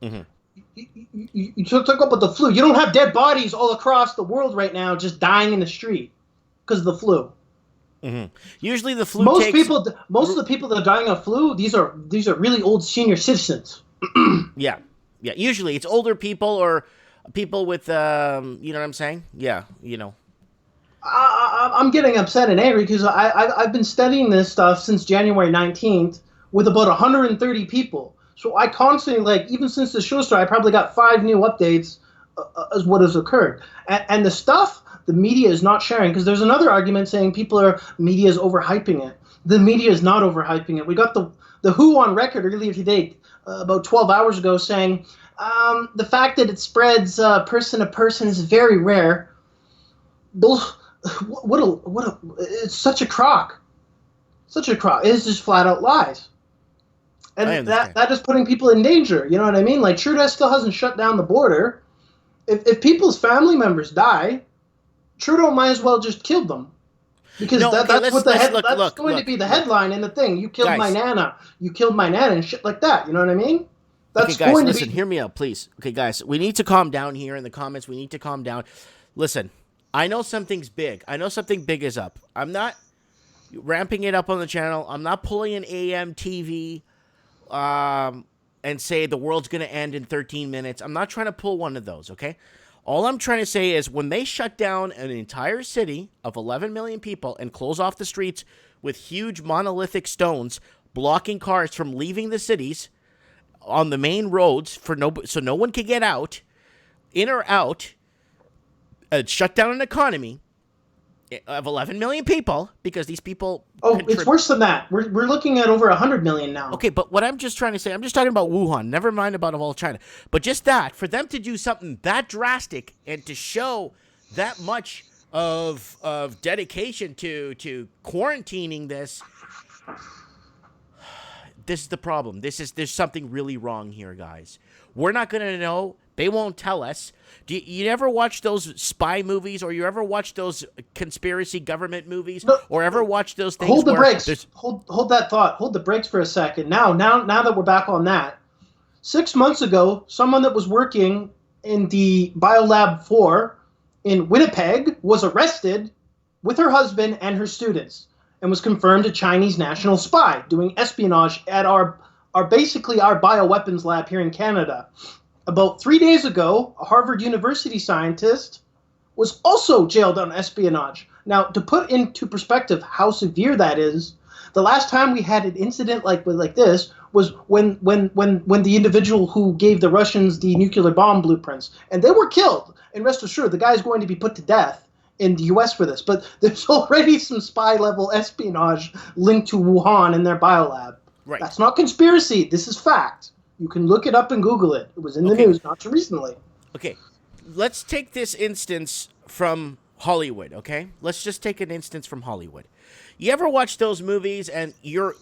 Mm-hmm. You talk about the flu. You don't have dead bodies all across the world right now just dying in the street because of the flu. Mm-hmm. Usually the flu most of the people that are dying of flu, these are really old senior citizens. Yeah. Yeah, usually it's older people or people with, you know what I'm saying? Yeah, you know. I'm getting upset and angry because I've been studying this stuff since January 19th with about 130 people. So I constantly, even since the show started, I probably got 5 new updates as what has occurred. And the stuff the media is not sharing, because there's another argument saying media is overhyping it. The media is not overhyping it. We got the WHO on record earlier today, about 12 hours ago, saying the fact that it spreads person to person is very rare. It's such a crock. It's just flat out lies. And that is putting people in danger. You know what I mean? Like, Trudeau still hasn't shut down the border. If people's family members die, Trudeau might as well just kill them. Because that's going to be the headline in the thing. You killed my nana. You killed my nana and shit like that. You know what I mean? That's okay, guys, going listen, to be. hear me out, please. Okay, guys, we need to calm down here in the comments. We need to calm down. Listen, I know something's big. I know something big is up. I'm not ramping it up on the channel. I'm not pulling an AM TV and say the world's going to end in 13 minutes. I'm not trying to pull one of those, okay? All I'm trying to say is when they shut down an entire city of 11 million people and close off the streets with huge monolithic stones blocking cars from leaving the cities on the main roads so no one can get out, in or out, shut down an economy of 11 million people because these people... Oh, it's worse than that. We're looking at over 100 million now. Okay, but what I'm just trying to say, I'm just talking about Wuhan. Never mind about all China. But just that, for them to do something that drastic and to show that much of dedication to quarantining this is the problem. There's something really wrong here, guys. We're not going to know. They won't tell us. Do you ever watch those spy movies, or you ever watch those conspiracy government movies, or ever watch those things? Hold the brakes. Hold that thought. Hold the brakes for a second. Now that we're back on that, 6 months ago, someone that was working in the Biolab 4 in Winnipeg was arrested with her husband and her students, and was confirmed a Chinese national spy doing espionage at our bioweapons lab here in Canada. About 3 days ago, a Harvard University scientist was also jailed on espionage. Now, to put into perspective how severe that is, the last time we had an incident like this was when the individual who gave the Russians the nuclear bomb blueprints, and they were killed. And rest assured, the guy's going to be put to death in the U.S. for this. But there's already some spy-level espionage linked to Wuhan and their biolab. Right. That's not conspiracy. This is fact. You can look it up and Google it. It was in the news not too recently. Okay, let's take this instance from Hollywood, okay? Let's just take an instance from Hollywood. You ever watch those movies and you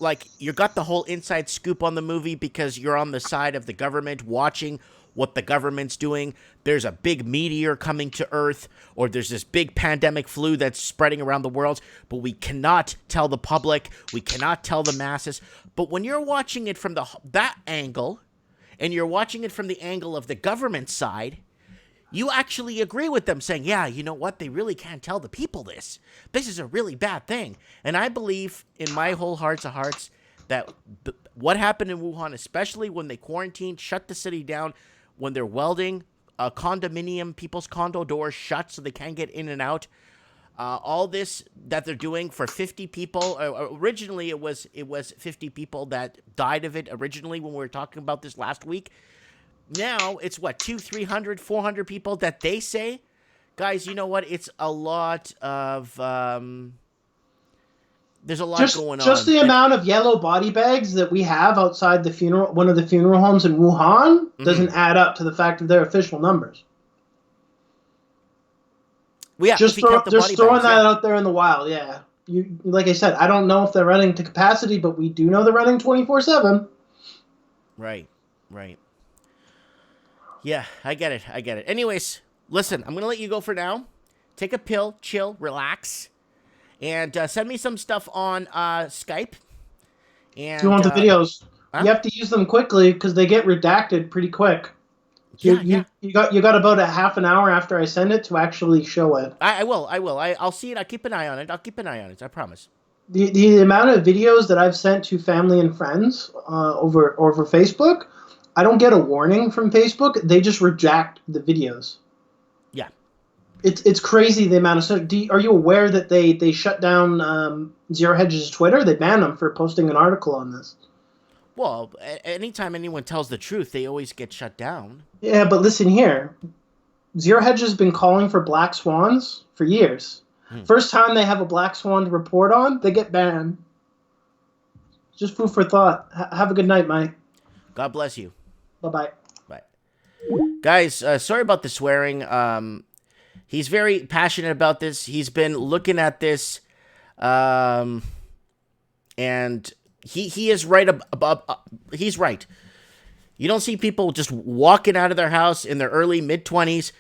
got the whole inside scoop on the movie because you're on the side of the government watching what the government's doing? There's a big meteor coming to Earth, or there's this big pandemic flu that's spreading around the world, but we cannot tell the public, we cannot tell the masses. But when you're watching it from that angle, and you're watching it from the angle of the government side, you actually agree with them saying, yeah, you know what? They really can't tell the people this. This is a really bad thing. And I believe in my whole hearts of hearts that what happened in Wuhan, especially when they quarantined, shut the city down, when they're welding a condominium, people's condo doors shut so they can't get in and out, all this that they're doing for 50 people. Originally, it was 50 people that died of it originally when we were talking about this last week. Now, it's what, 200, 300, 400 people that they say? Guys, you know what? It's a lot of... there's a lot going on. Just the amount of yellow body bags that we have outside one of the funeral homes in Wuhan doesn't add up to the fact of their official numbers. Well, yeah, just throwing that out there in the wild, yeah. Like I said, I don't know if they're running to capacity, but we do know they're running 24/7. Right. Yeah, I get it. Anyways, listen, I'm going to let you go for now. Take a pill, chill, relax, and send me some stuff on Skype. And, do you want the videos? Huh? You have to use them quickly because they get redacted pretty quick. You got about a half an hour after I send it to actually show it. I will. I'll see it. I'll keep an eye on it. I promise. The amount of videos that I've sent to family and friends over Facebook, I don't get a warning from Facebook. They just reject the videos. Yeah. It's crazy the amount of... Are you aware that they shut down Zero Hedge's Twitter? They banned them for posting an article on this. Well, anytime anyone tells the truth, they always get shut down. Yeah, but listen here. Zero Hedge has been calling for black swans for years. First time they have a black swan to report on, they get banned. Just food for thought. Have a good night, Mike. God bless you. Bye-bye. Bye. Guys, sorry about the swearing. He's very passionate about this. He's been looking at this, and... He is right he's right. You don't see people just walking out of their house in their early mid-20s,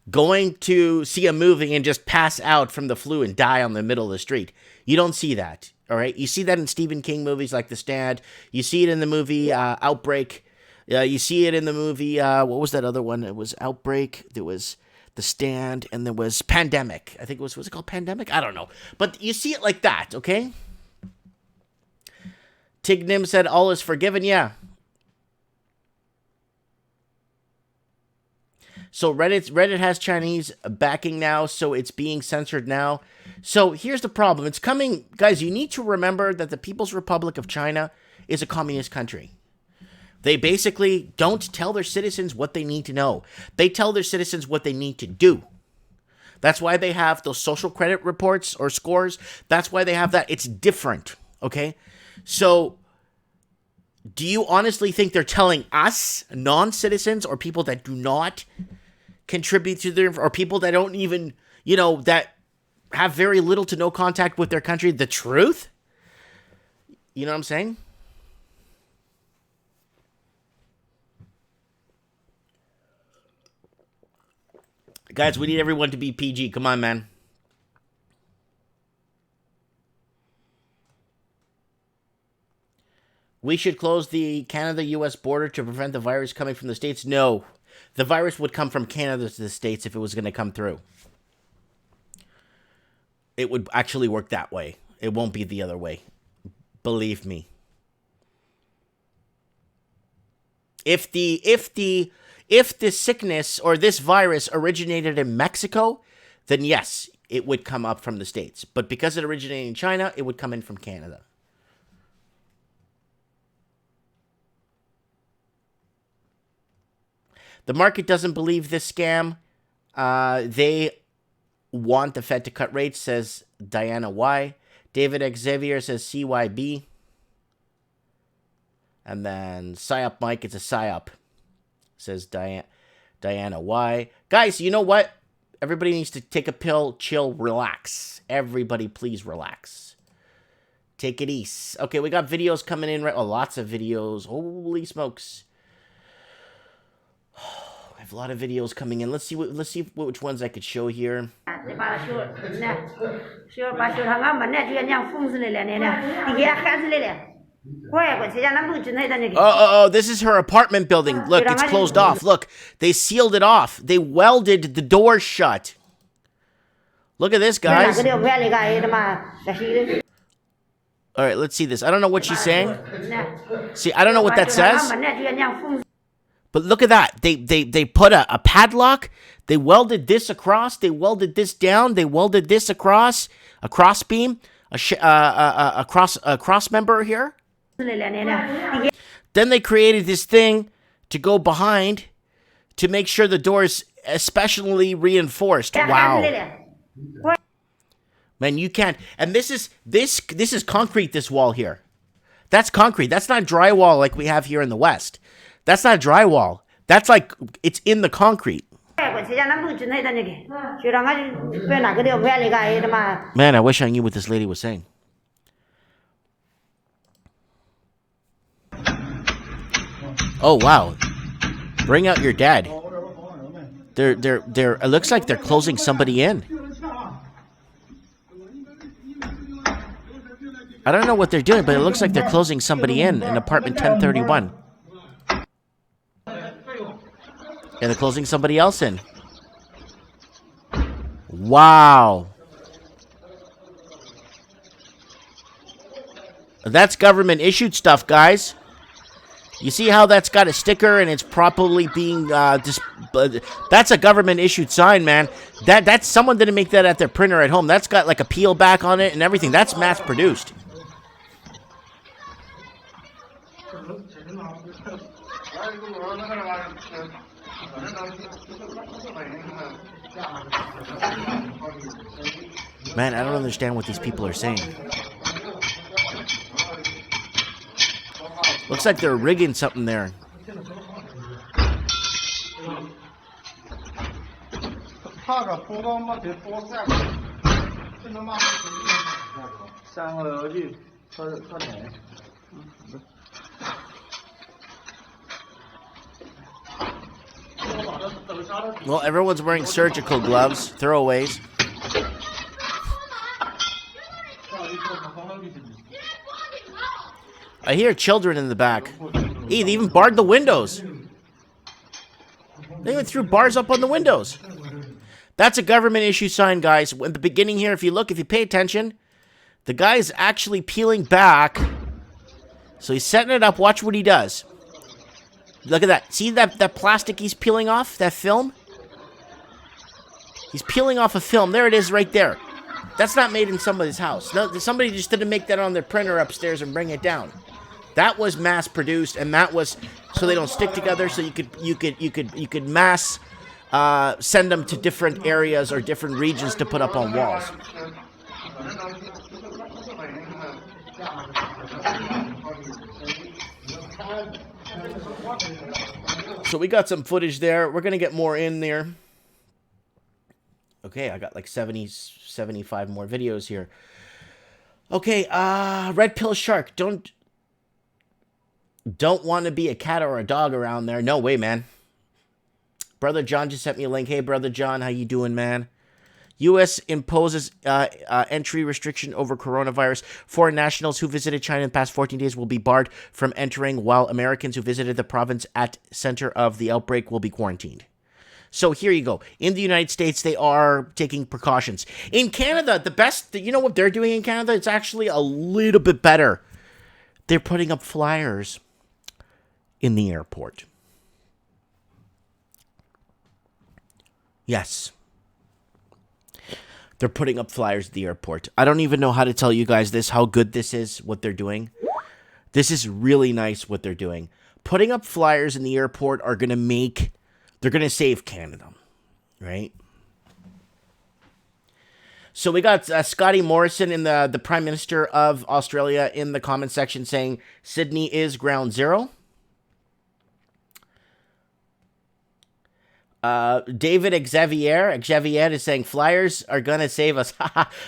going to see a movie and just pass out from the flu and die on the middle of the street. You don't see that, all right? You see that in Stephen King movies like The Stand. You see it in the movie Outbreak. You see it in the movie. What was that other one? It was Outbreak. There was The Stand, and there was Pandemic. I think it was it called Pandemic? I don't know. But you see it like that, okay? Tignim said all is forgiven. Yeah. So Reddit has Chinese backing now, so it's being censored now. So here's the problem. It's coming, guys, you need to remember that the People's Republic of China is a communist country. They basically don't tell their citizens what they need to know. They tell their citizens what they need to do. That's why they have those social credit reports or scores. That's why they have that. It's different, okay? So do you honestly think they're telling us, non-citizens, or people that do not contribute to their, or people that don't even, that have very little to no contact with their country, the truth? You know what I'm saying? Guys, we need everyone to be PG. Come on, man. We should close the Canada-U.S. border to prevent the virus coming from the States. No. The virus would come from Canada to the States if it was going to come through. It would actually work that way. It won't be the other way. Believe me. If the sickness or this virus originated in Mexico, then yes, it would come up from the States. But because it originated in China, it would come in from Canada. The market doesn't believe this scam. They want the Fed to cut rates, says Diana Y. David Xavier says CYB. And then PsyOp Mike, it's a PsyOp, says Diana Y. Guys, you know what? Everybody needs to take a pill, chill, relax. Everybody, please relax. Take it easy. Okay, we got videos coming in, right? Oh, lots of videos. Holy smokes. I have a lot of videos coming in. Let's see which ones I could show here. Oh, this is her apartment building. Look, it's closed off. Look, they sealed it off. They welded the door shut. Look at this, guys. All right, let's see this. I don't know what she's saying. See, I don't know what that says. But look at that. They put a padlock. They welded this across. They welded this down. They welded this across. A cross beam. A cross member here. Then they created this thing to go behind to make sure the door is especially reinforced. Wow. Man, you can't. And this is concrete, this wall here. That's concrete. That's not drywall like we have here in the West. That's not drywall. That's like, it's in the concrete. Man, I wish I knew what this lady was saying. Oh, wow. Bring out your dad. It looks like they're closing somebody in. I don't know what they're doing, but it looks like they're closing somebody in apartment 1031. And they're closing somebody else in. Wow. That's government issued stuff, guys. You see how that's got a sticker and it's probably being that's a government issued sign, man. That's someone didn't make that at their printer at home. That's got like a peel back on it and everything. That's mass produced. Man, I don't understand what these people are saying. Looks like they're rigging something there. Well, everyone's wearing surgical gloves, throwaways. I hear children in the back. Hey, they even barred the windows. They even threw bars up on the windows. That's a government issue sign, guys. In the beginning here, if you pay attention, the guy's actually peeling back. So he's setting it up. Watch what he does. Look at that. See that plastic he's peeling off? That film? He's peeling off a film. There it is right there. That's not made in somebody's house. No, somebody just didn't make that on their printer upstairs and bring it down. That was mass produced, and that was so they don't stick together. So you could mass send them to different areas or different regions to put up on walls. So we got some footage there. We're gonna get more in there. Okay, I got like 75 more videos here. Okay, red pill shark. Don't want to be a cat or a dog around there. No way, man. Brother John just sent me a link. Hey, Brother John, how you doing, man? U.S. imposes entry restriction over coronavirus. Foreign nationals who visited China in the past 14 days will be barred from entering, while Americans who visited the province at center of the outbreak will be quarantined. So here you go. In the United States, they are taking precautions. In Canada, you know what they're doing in Canada? It's actually a little bit better. They're putting up flyers in the airport. Yes. They're putting up flyers at the airport. I don't even know how to tell you guys this, how good this is, what they're doing. This is really nice what they're doing. Putting up flyers in the airport are going to they're going to save Canada, right? So we got Scotty Morrison, in the Prime Minister of Australia, in the comment section saying Sydney is ground zero. David Xavier is saying flyers are gonna save us.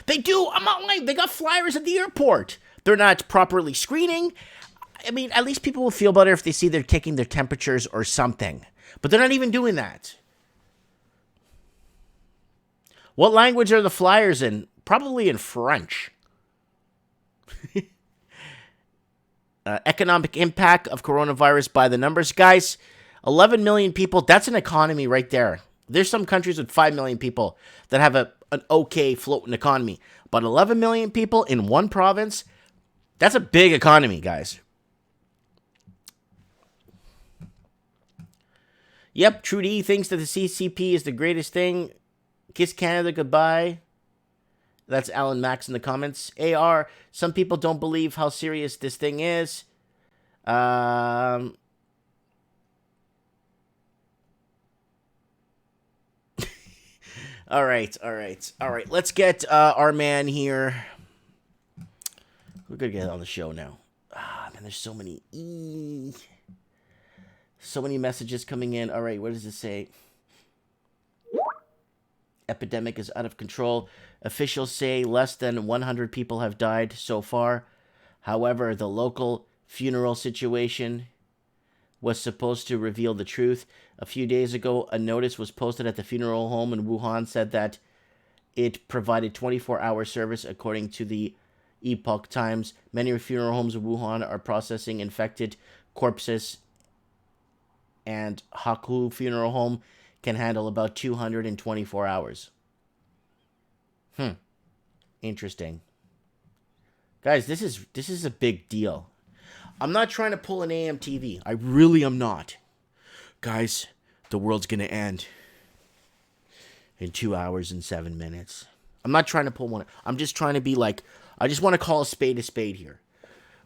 They do. I'm not lying. They got flyers at the airport. They're not properly screening. I mean, at least people will feel better if they see they're taking their temperatures or something. But they're not even doing that. What language are the flyers in? Probably in French. Economic impact of coronavirus by the numbers. Guys, 11 million people, that's an economy right there. There's some countries with 5 million people that have an okay floating economy. But 11 million people in one province, that's a big economy, guys. Yep, Trudy thinks that the CCP is the greatest thing. Kiss Canada goodbye. That's Alan Max in the comments. AR, some people don't believe how serious this thing is. All right. Let's get our man here. We're gonna get on the show now. Man, there's so many messages coming in. All right, what does it say? Epidemic is out of control. Officials say less than 100 people have died so far. However, the local funeral situation was supposed to reveal the truth. A few days ago, a notice was posted at the funeral home in Wuhan said that it provided 24-hour service according to the Epoch Times. Many funeral homes in Wuhan are processing infected corpses, and Haku Funeral Home can handle about 224 hours. Interesting. Guys, this is a big deal. I'm not trying to pull an AMTV. I really am not. Guys, the world's going to end in 2 hours and 7 minutes. I'm not trying to pull one. I'm just trying to be like, I just want to call a spade here.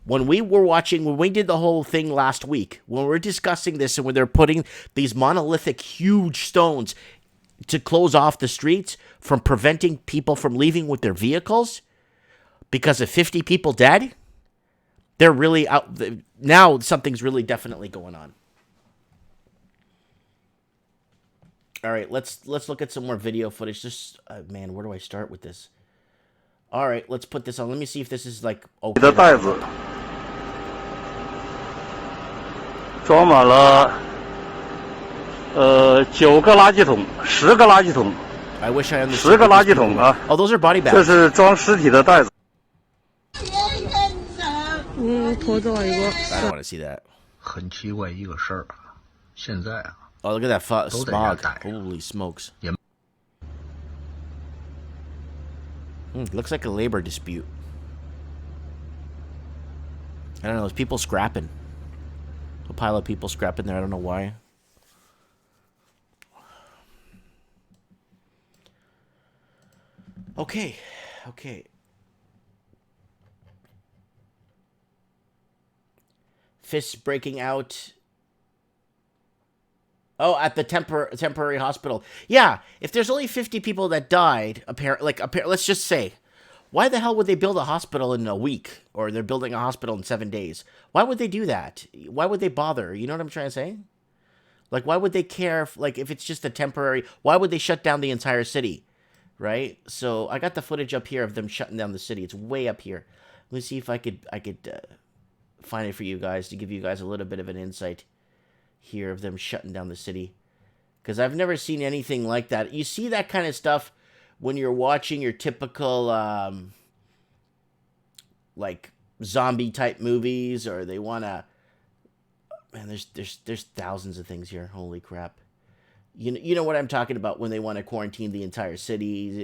When we did the whole thing last week, when we're discussing this and when they're putting these monolithic huge stones to close off the streets from preventing people from leaving with their vehicles because of 50 people dead, they're really out. Now something's really definitely going on. All right, let's look at some more video footage. Just man, where do I start with this? All right, let's put this on. Let me see if this is like okay. 的袋子装满了9个垃圾桶，10个垃圾桶 I wish I understood. ，10个垃圾桶啊。 Oh, those are body bags. 这是装尸体的袋子。I don't want to see that. 很奇怪一个事儿啊，现在啊， Oh, look at that都在家 smog. 待着。 Holy smokes. 也 Looks like a labor dispute. I don't know. There's people scrapping. A pile of people scrapping there. I don't know why. Okay. Fists breaking out. Oh, at the temporary hospital. Yeah, if there's only 50 people that died, let's just say, why the hell would they build a hospital in a week? Or they're building a hospital in 7 days? Why would they do that? Why would they bother? You know what I'm trying to say? Like, why would they care if it's just a temporary... Why would they shut down the entire city? Right? So, I got the footage up here of them shutting down the city. It's way up here. Let me see if I could find it for you guys to give you guys a little bit of an insight here of them shutting down the city, because I've never seen anything like that. You see that kind of stuff when you're watching your typical like zombie type movies, or they want to, man, there's thousands of things here. Holy crap. You know what I'm talking about, when they want to quarantine the entire city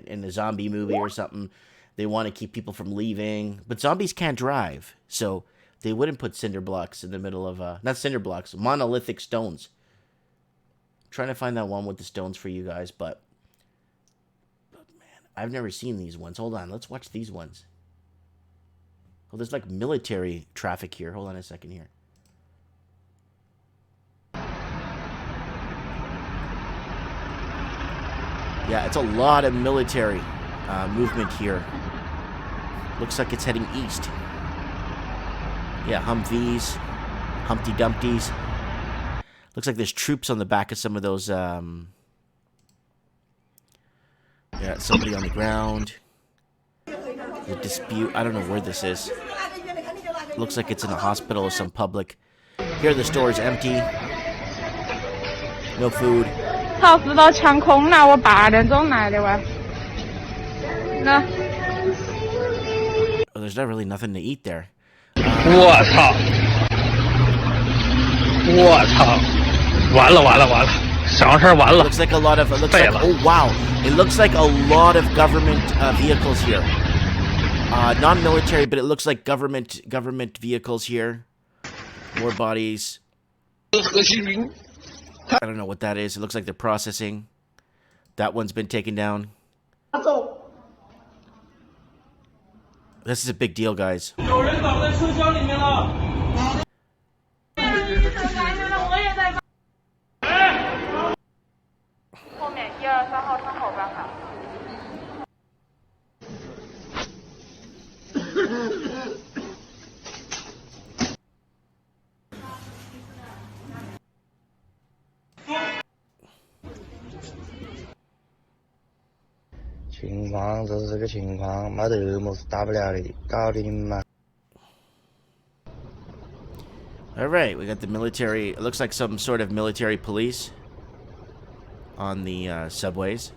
in a zombie movie or something. They want to keep people from leaving, but zombies can't drive, so they wouldn't put cinder blocks in the middle of, not cinder blocks, monolithic stones. I'm trying to find that one with the stones for you guys, but man, I've never seen these ones. Hold on, let's watch these ones. Oh, there's like military traffic here. Hold on a second here. Yeah, it's a lot of military movement here. Looks like it's heading east. Yeah, Humvees, Humpty Dumpties. Looks like there's troops on the back of some of those. Yeah, somebody on the ground. The dispute. I don't know where this is. Looks like it's in a hospital or some public. Here the store is empty. No food. 超市都抢空了，我8点钟来的哇。那。 Oh, there's not really nothing to eat there. 我操！我操！完了！什么事儿完了？ Looks like a lot of. It looks like, oh wow! It looks like a lot of government vehicles here. Non-military, but it looks like government vehicles here. More bodies. I don't know what that is. It looks like they're processing. That one's been taken down. This is a big deal, guys. All right, we got the military. It looks like some sort of military police on the subways.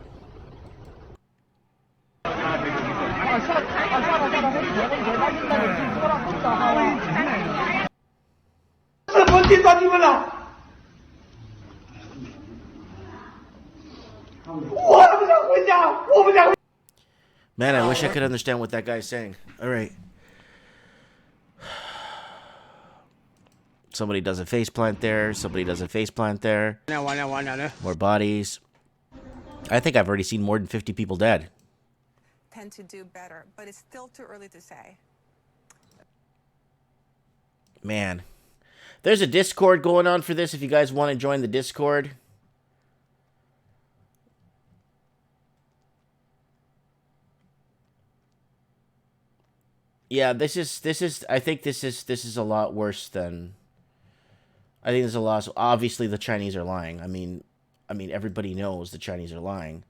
Man, I wish I could understand what that guy's saying. All right. Somebody does a faceplant there. Somebody does a faceplant there. More bodies. I think I've already seen more than 50 people dead. Tend to do better, but it's still too early to say. Man. There's a Discord going on for this if you guys want to join the Discord. Yeah, I think this is a lot worse than, I think there's a lot. Obviously the Chinese are lying. I mean everybody knows the Chinese are lying.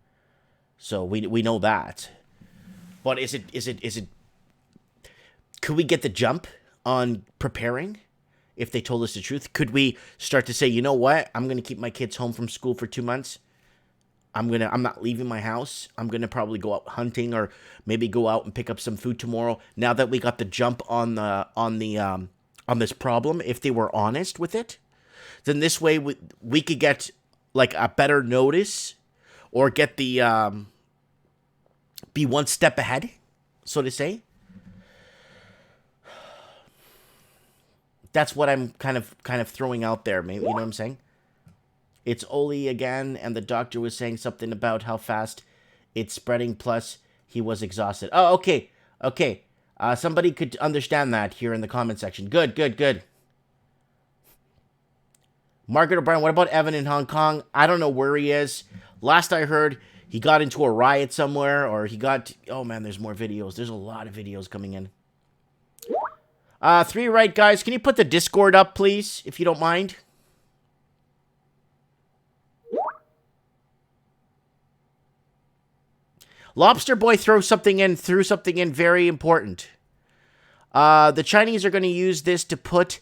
So we know that. But is it could we get the jump on preparing if they told us the truth? Could we start to say, you know what? I'm going to keep my kids home from school for 2 months. I'm not leaving my house. I'm going to probably go out hunting, or maybe go out and pick up some food tomorrow. Now that we got the jump on the on this problem if they were honest with it. Then this way we could get like a better notice or get the be one step ahead, so to say. That's what I'm kind of throwing out there, maybe, you know what I'm saying? It's Oli again, and the doctor was saying something about how fast it's spreading, plus he was exhausted. Oh, okay. Okay. Somebody could understand that here in the comment section. Good, good, good. Margaret O'Brien, what about Evan in Hong Kong? I don't know where he is. Last I heard, he got into a riot somewhere, or he got... Oh, man, there's more videos. There's a lot of videos coming in. 3 right, guys. Can you put the Discord up, please, if you don't mind? Lobster Boy threw something in very important. The Chinese are going to use this to put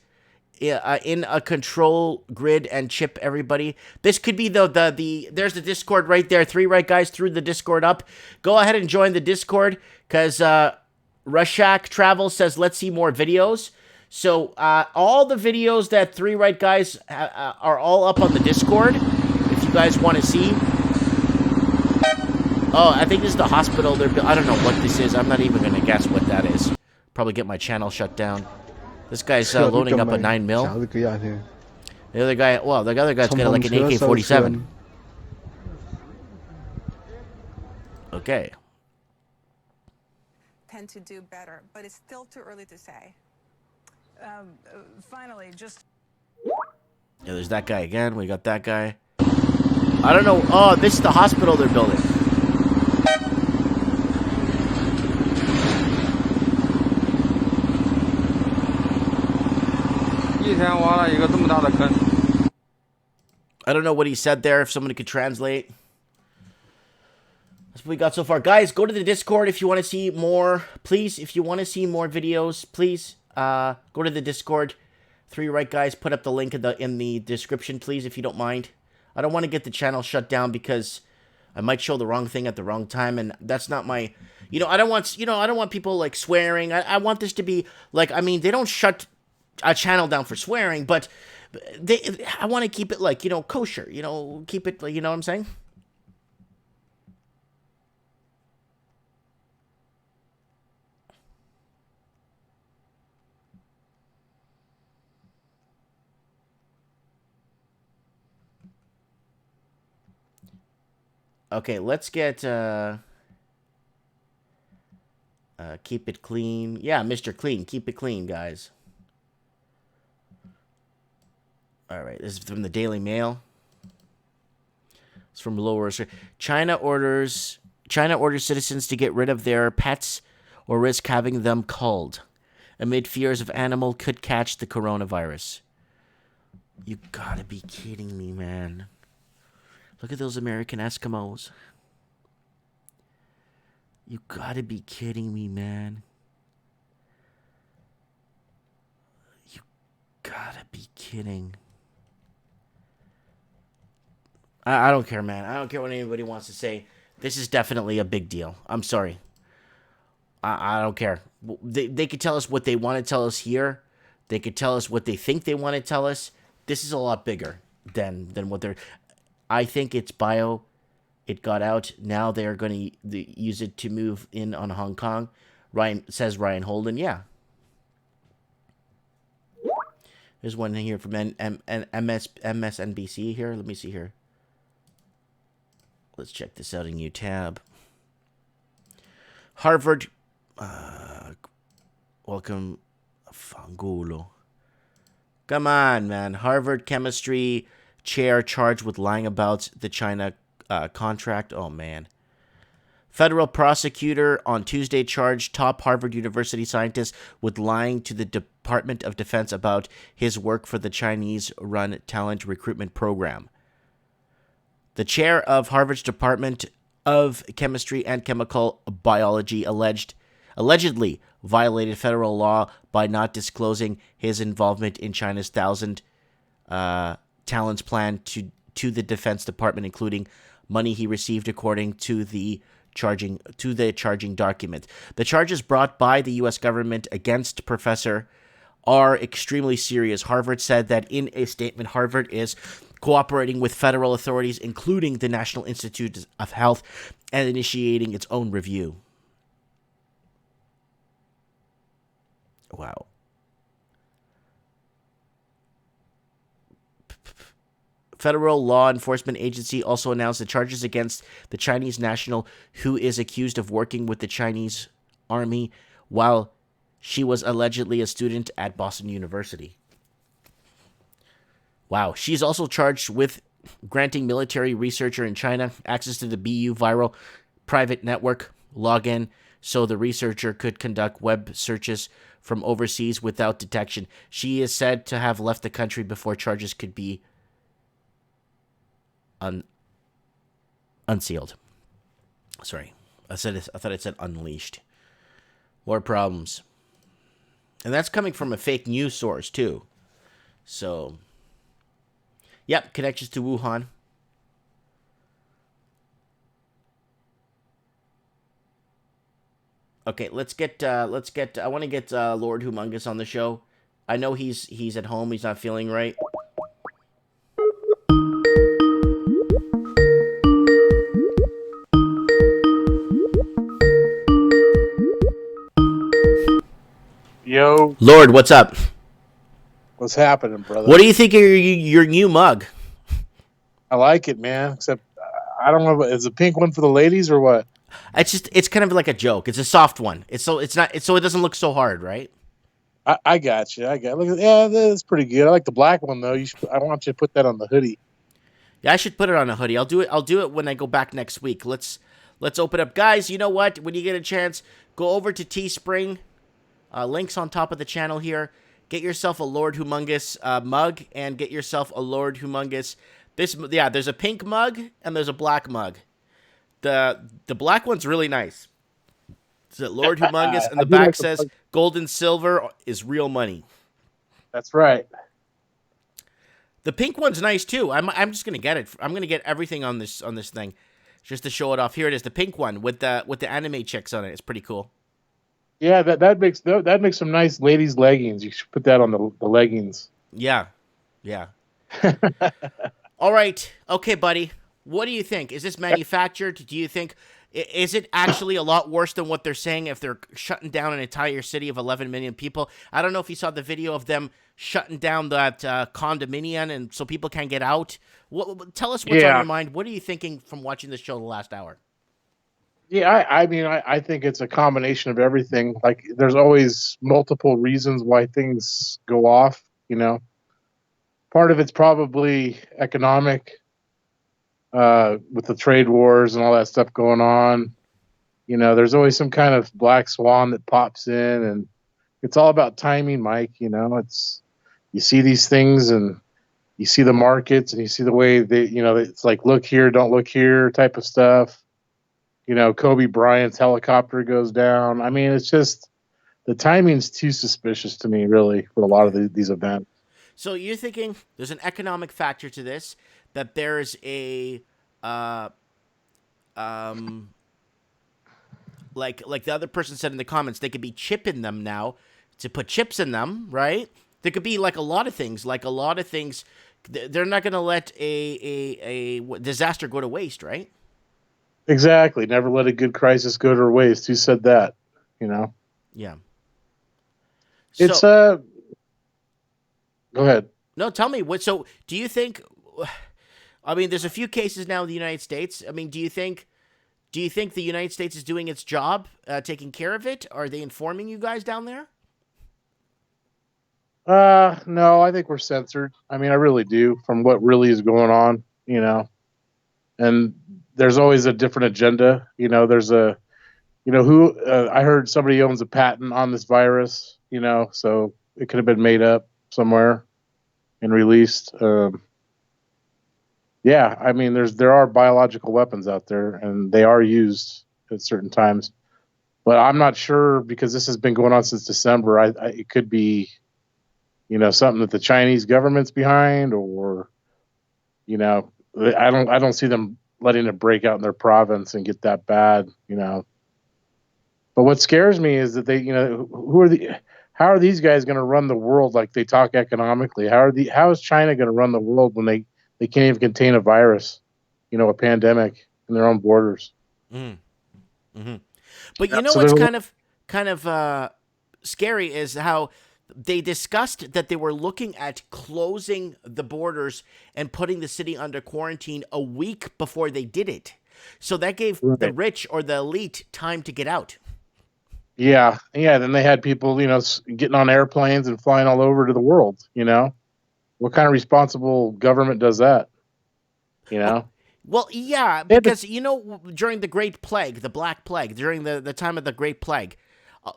in a control grid and chip everybody. This could be there's the Discord right there. 3 right, guys, threw the Discord up. Go ahead and join the Discord, because Rashak Travel says, let's see more videos. So, all the videos that 3 right, guys, are all up on the Discord, if you guys want to see. Oh, I think this is the hospital. I don't know what this is. I'm not even going to guess what that is. Probably get my channel shut down. This guy's loading up a 9mm. The other guy, well, the other guy's got like an AK-47. Okay. Tend to do better, but it's still too early to say. Finally, just... Yeah, there's that guy again. We got that guy. I don't know. Oh, this is the hospital they're building. I don't know what he said there. If somebody could translate. That's what we got so far. Guys, go to the Discord if you want to see more. Please, if you want to see more videos, please go to the Discord. 3 right, guys. Put up the link in the description, please, if you don't mind. I don't want to get the channel shut down because I might show the wrong thing at the wrong time, and that's not my... I don't want people, like, swearing. I want this to be, like, I mean, they don't shut a channel down for swearing, but I want to keep it, like, kosher. Keep it, like, you know what I'm saying? Okay, let's get, keep it clean. Yeah, Mr. Clean. Keep it clean, guys. All right, this is from the Daily Mail. It's from Lower. China orders citizens to get rid of their pets or risk having them culled amid fears of animal could catch the coronavirus. You gotta be kidding me, man. Look at those American Eskimos. You gotta be kidding me, man. You gotta be kidding. I don't care, man. I don't care what anybody wants to say. This is definitely a big deal. I'm sorry. I don't care. They could tell us what they want to tell us here. They could tell us what they think they want to tell us. This is a lot bigger than what they're... I think it's bio. It got out. Now they're going to use it to move in on Hong Kong. Ryan Holden. Yeah. There's one here from MSNBC here. Let me see here. Let's check this out in new tab. Harvard. Welcome. Fangulo. Come on, man. Harvard chemistry chair charged with lying about the China contract. Oh, man. Federal prosecutor on Tuesday charged top Harvard University scientist with lying to the Department of Defense about his work for the Chinese-run talent recruitment program. The chair of Harvard's Department of Chemistry and Chemical Biology allegedly violated federal law by not disclosing his involvement in China's 1,000 talents plan to the Defense Department, including money he received, according to the charging document. The charges brought by the U.S. government against Professor are extremely serious. Harvard said that in a statement. Harvard is cooperating with federal authorities, including the National Institute of Health, and initiating its own review. Wow. Federal law enforcement agency also announced the charges against the Chinese national who is accused of working with the Chinese army while she was allegedly a student at Boston University. Wow. She's also charged with granting military researcher in China access to the BU viral private network login so the researcher could conduct web searches from overseas without detection. She is said to have left the country before charges could be unsealed. Sorry. I thought it said unleashed. More problems. And that's coming from a fake news source too. So, yep, connections to Wuhan. Okay, let's get I want to get Lord Humongous on the show. I know he's at home, he's not feeling right. Yo, Lord, what's up? what's happening, brother? What do you think of your new mug? I like it, man. Except I don't know, is the pink one for the ladies or what? It's kind of like a joke. It's a soft one. It's so it doesn't look so hard, right? I got you. Look, yeah, that's pretty good. I like the black one though. I want you to put that on the hoodie. Yeah, I should put it on a hoodie. I'll do it when I go back next week. Let's open up, guys. You know what? When you get a chance, go over to Teespring. Links on top of the channel here. Get yourself a Lord Humongous mug and get yourself a Lord Humongous. There's a pink mug and there's a black mug. The black one's really nice. It's a Lord Humongous, and the back like says gold and silver is real money. That's right. The pink one's nice too. I'm just gonna get it. I'm gonna get everything on this thing, just to show it off. Here it is, the pink one with the anime chicks on it. It's pretty cool. Yeah, that makes some nice ladies' leggings. You should put that on the leggings. Yeah. All right. Okay, buddy. What do you think? Is this manufactured? Do you think is it actually a lot worse than what they're saying if they're shutting down an entire city of 11 million people? I don't know if you saw the video of them shutting down that condominium and so people can't get out. Tell us what's on your mind. What are you thinking from watching this show the last hour? Yeah, I think it's a combination of everything. Like, there's always multiple reasons why things go off, you know. Part of it's probably economic, with the trade wars and all that stuff going on. You know, there's always some kind of black swan that pops in, and it's all about timing, Mike. You know, you see these things and you see the markets and you see the way they, you know, it's like, look here, don't look here type of stuff. You know, Kobe Bryant's helicopter goes down. I mean, it's just the timing's too suspicious to me, really, for a lot of these events. So you're thinking there's an economic factor to this, that there's a like the other person said in the comments, they could be chipping them now to put chips in them, right? There could be like a lot of things. They're not going to let a disaster go to waste, right? Exactly. Never let a good crisis go to waste. Who said that? You know? Yeah. It's go ahead. No, tell me so do you think, I mean, there's a few cases now in the United States. I mean, do you think the United States is doing its job, taking care of it? Are they informing you guys down there? No, I think we're censored. I mean, I really do, from what really is going on, you know. And there's always a different agenda. You know, I heard somebody owns a patent on this virus, you know, so it could have been made up somewhere and released. Yeah, I mean, there are biological weapons out there, and they are used at certain times. But I'm not sure, because this has been going on since December. It could be, you know, something that the Chinese government's behind, or, you know, I don't see them letting it break out in their province and get that bad, you know. But what scares me is that they, you know, how are these guys going to run the world like they talk economically? How is China going to run the world when they can't even contain a virus, a pandemic in their own borders? Mm. Mm-hmm. But Yeah, you know so what's they're- kind of scary is how they discussed that they were looking at closing the borders and putting the city under quarantine a week before they did it. So that gave the Right. rich or the elite time to get out. Yeah. Then they had people, getting on airplanes and flying all over to the world. What kind of responsible government does that? Well, yeah, They had to- because during the Great Plague, the Black Plague, during the time of the Great Plague,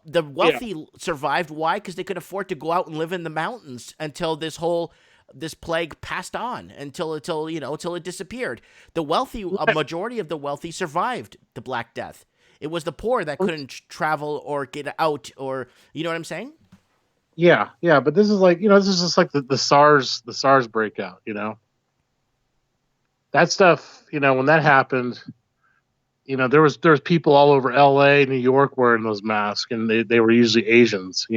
the wealthy survived. Why? Because they could afford to go out and live in the mountains until this plague passed on, until it disappeared. The wealthy, a majority of the wealthy survived the Black Death. It was the poor that couldn't travel or get out, or you know what I'm saying? Yeah. But this is like, this is just like the SARS breakout. That stuff. When that happened, there was people all over L.A., New York wearing those masks, and they were usually Asians.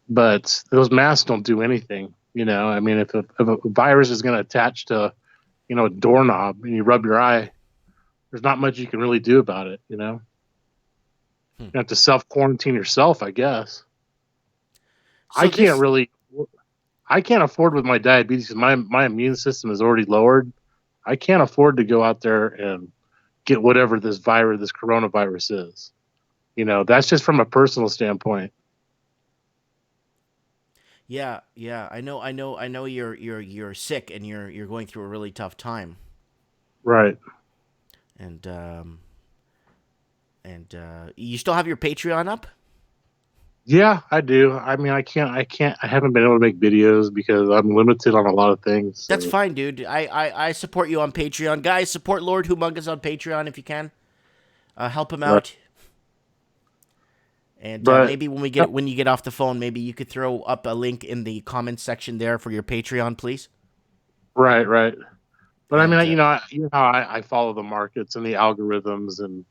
But those masks don't do anything. I mean, if a virus is going to attach to, a doorknob and you rub your eye, there's not much you can really do about it. You have to self quarantine yourself, I guess. So I can't afford with my diabetes. My immune system is already lowered. I can't afford to go out there and get whatever this coronavirus is. That's just from a personal standpoint. Yeah, I know you're sick and you're going through a really tough time. Right. And you still have your Patreon up? Yeah, I do. I mean, I haven't been able to make videos because I'm limited on a lot of things. So. That's fine, dude. I support you on Patreon. Guys, support Lord Humongous on Patreon if you can. Help him out. Right. And But- maybe when you get off the phone, maybe you could throw up a link in the comments section there for your Patreon, please. Right. But I mean, And, I follow the markets and the algorithms and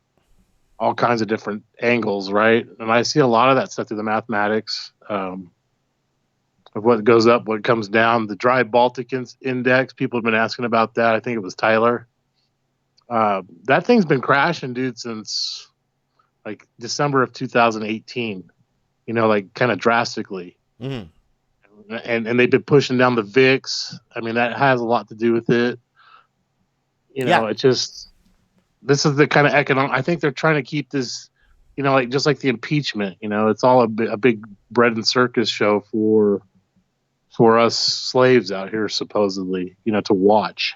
all kinds of different angles, right? And I see a lot of that stuff through the mathematics of what goes up, what comes down. The dry Baltic index, people have been asking about that. I think it was Tyler. That thing's been crashing, dude, since like December of 2018. Like kind of drastically. mhm. And they've been pushing down the VIX. I mean, that has a lot to do with it. Yeah. It just, this is the kind of economic, I think they're trying to keep this, like just like the impeachment, it's all a big bread and circus show for us slaves out here, supposedly, to watch.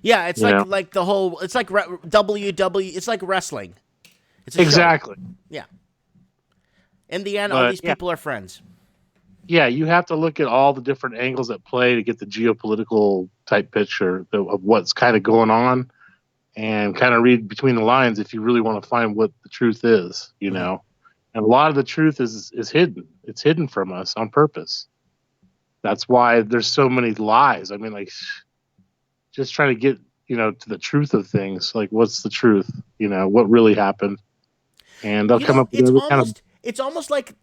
Yeah, it's Yeah. like the whole. It's like WW. It's like wrestling. It's a show. Exactly. Yeah. In the end, all But, these yeah. people are friends. Yeah, you have to look at all the different angles at play to get the geopolitical type picture of what's kind of going on, and kind of read between the lines if you really want to find what the truth is, And a lot of the truth is hidden. It's hidden from us on purpose. That's why there's so many lies. I mean, like, just trying to get, to the truth of things. Like, what's the truth? What really happened? And they'll come up with every kind of. It's almost like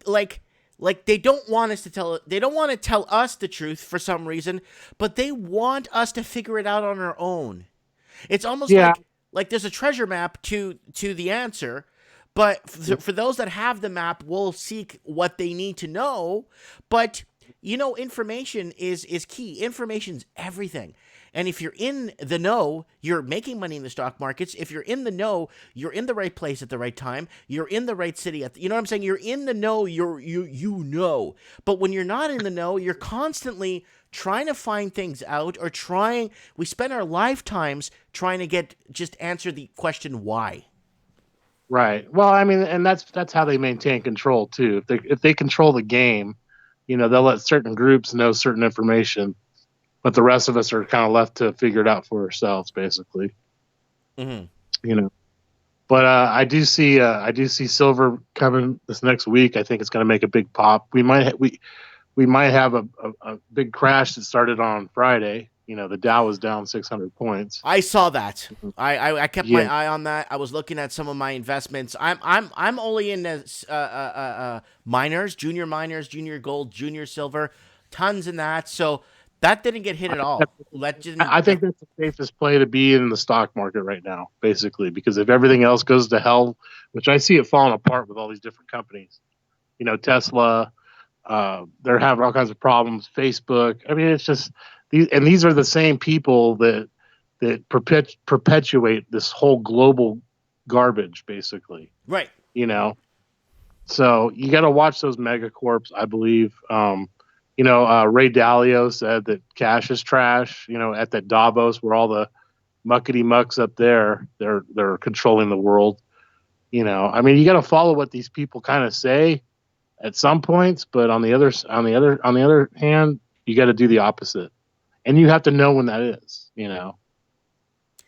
they don't want us to tell. They don't want to tell us the truth for some reason, but they want us to figure it out on our own. It's almost like there's a treasure map to the answer, but for those that have the map, will seek what they need to know. But information is key. Information's everything. And if you're in the know, you're making money in the stock markets. If you're in the know, you're in the right place at the right time. You're in the right city you know what I'm saying? You're in the know, you know. But when you're not in the know, you're constantly trying to find things out we spend our lifetimes trying to just answer the question why. Right. Well, I mean, and that's how they maintain control too. If they control the game, they'll let certain groups know certain information, but the rest of us are kind of left to figure it out for ourselves, basically. Mm-hmm. But I do see silver coming this next week. I think it's going to make a big pop. We might have a big crash that started on Friday, The Dow was down 600 points. I saw that. I kept my Yeah. eye on that. I was looking at some of my investments. I'm only in miners, junior gold, junior silver, tons in that. So that didn't get hit at all. That didn't. I think that's the safest play to be in the stock market right now, basically, because if everything else goes to hell, which I see it falling apart with all these different companies, Tesla, they're having all kinds of problems. Facebook. I mean, it's just these are the same people that perpetuate this whole global garbage, basically. Right. So you got to watch those megacorps, I believe. Ray Dalio said that cash is trash. At that Davos where all the muckety mucks up there, they're controlling the world. I mean, you got to follow what these people kind of say at some points, but on the other hand, you got to do the opposite, and you have to know when that is.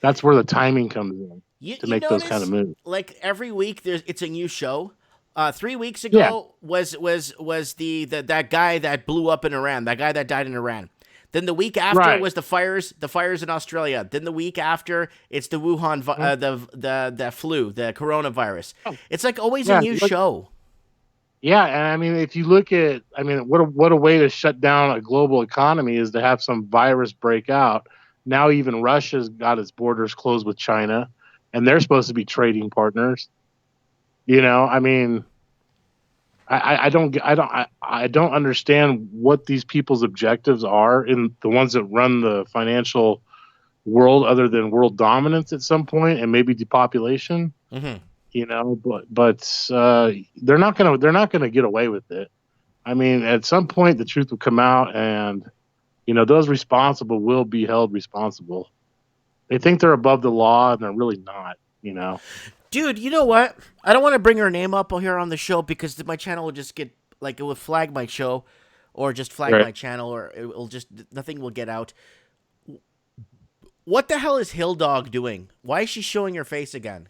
That's where the timing comes in to make those kind of moves. Like every week, it's a new show. 3 weeks ago was that guy that blew up in Iran, that guy that died in Iran. Then the week after was the fires in Australia. Then the week after, it's the Wuhan the flu, the coronavirus. It's like always a new show. Yeah, and I mean, if you look at, what a way to shut down a global economy is to have some virus break out. Now even Russia's got its borders closed with China, and they're supposed to be trading partners. I mean, I don't understand what these people's objectives are in the ones that run the financial world, other than world dominance at some point and maybe depopulation. Mm-hmm. But they're not gonna get away with it. I mean, at some point the truth will come out, and those responsible will be held responsible. They think they're above the law, and they're really not. Dude, you know what? I don't want to bring her name up here on the show because my channel will just get, it will flag my show or just flag my channel, or nothing will get out. What the hell is Hill Dog doing? Why is she showing her face again?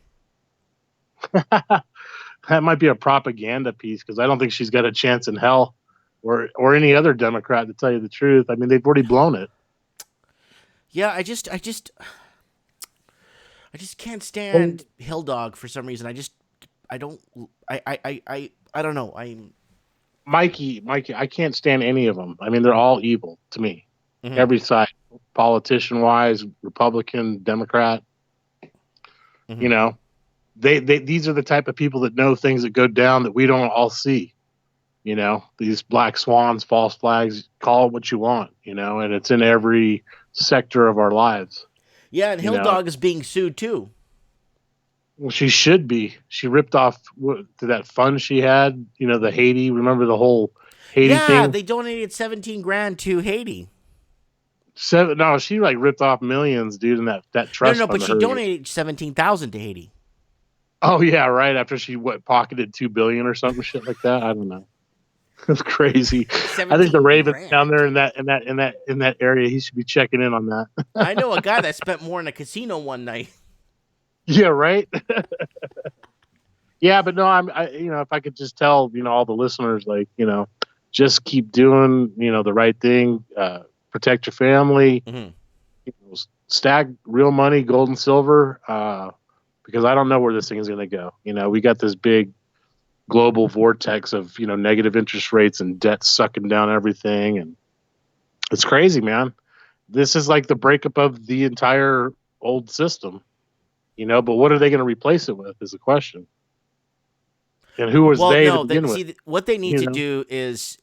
That might be a propaganda piece, because I don't think she's got a chance in hell or any other Democrat, to tell you the truth. I mean, they've already blown it. Yeah, I just can't stand Hill Dog for some reason. I don't know. Mikey, I can't stand any of them. I mean, they're all evil to me. Mm-hmm. Every side, politician-wise, Republican, Democrat. Mm-hmm. These are the type of people that know things that go down that we don't all see. These black swans, false flags, call it what you want, and it's in every sector of our lives. Yeah, and Hill Dog is being sued too. Well, she should be. She ripped off that fund she had, the Haiti. Remember the whole Haiti thing? Yeah, they donated $17,000 to Haiti. No, she ripped off millions, dude, in that trust. No, but she donated $17,000 to Haiti. Oh yeah, right after she pocketed $2 billion or something shit like that. I don't know. That's crazy. I think the Ravens down there in that area, he should be checking in on that. I know a guy that spent more in a casino one night. Yeah, right. Yeah, but no, if I could just tell, all the listeners, just keep doing, the right thing, protect your family, stack real money, gold and silver, because I don't know where this thing is going to go. We got this big global vortex of negative interest rates and debt sucking down everything, and it's crazy, man. This is like the breakup of the entire old system, but what are they going to replace it with is the question. And who was to begin with? What they need to do is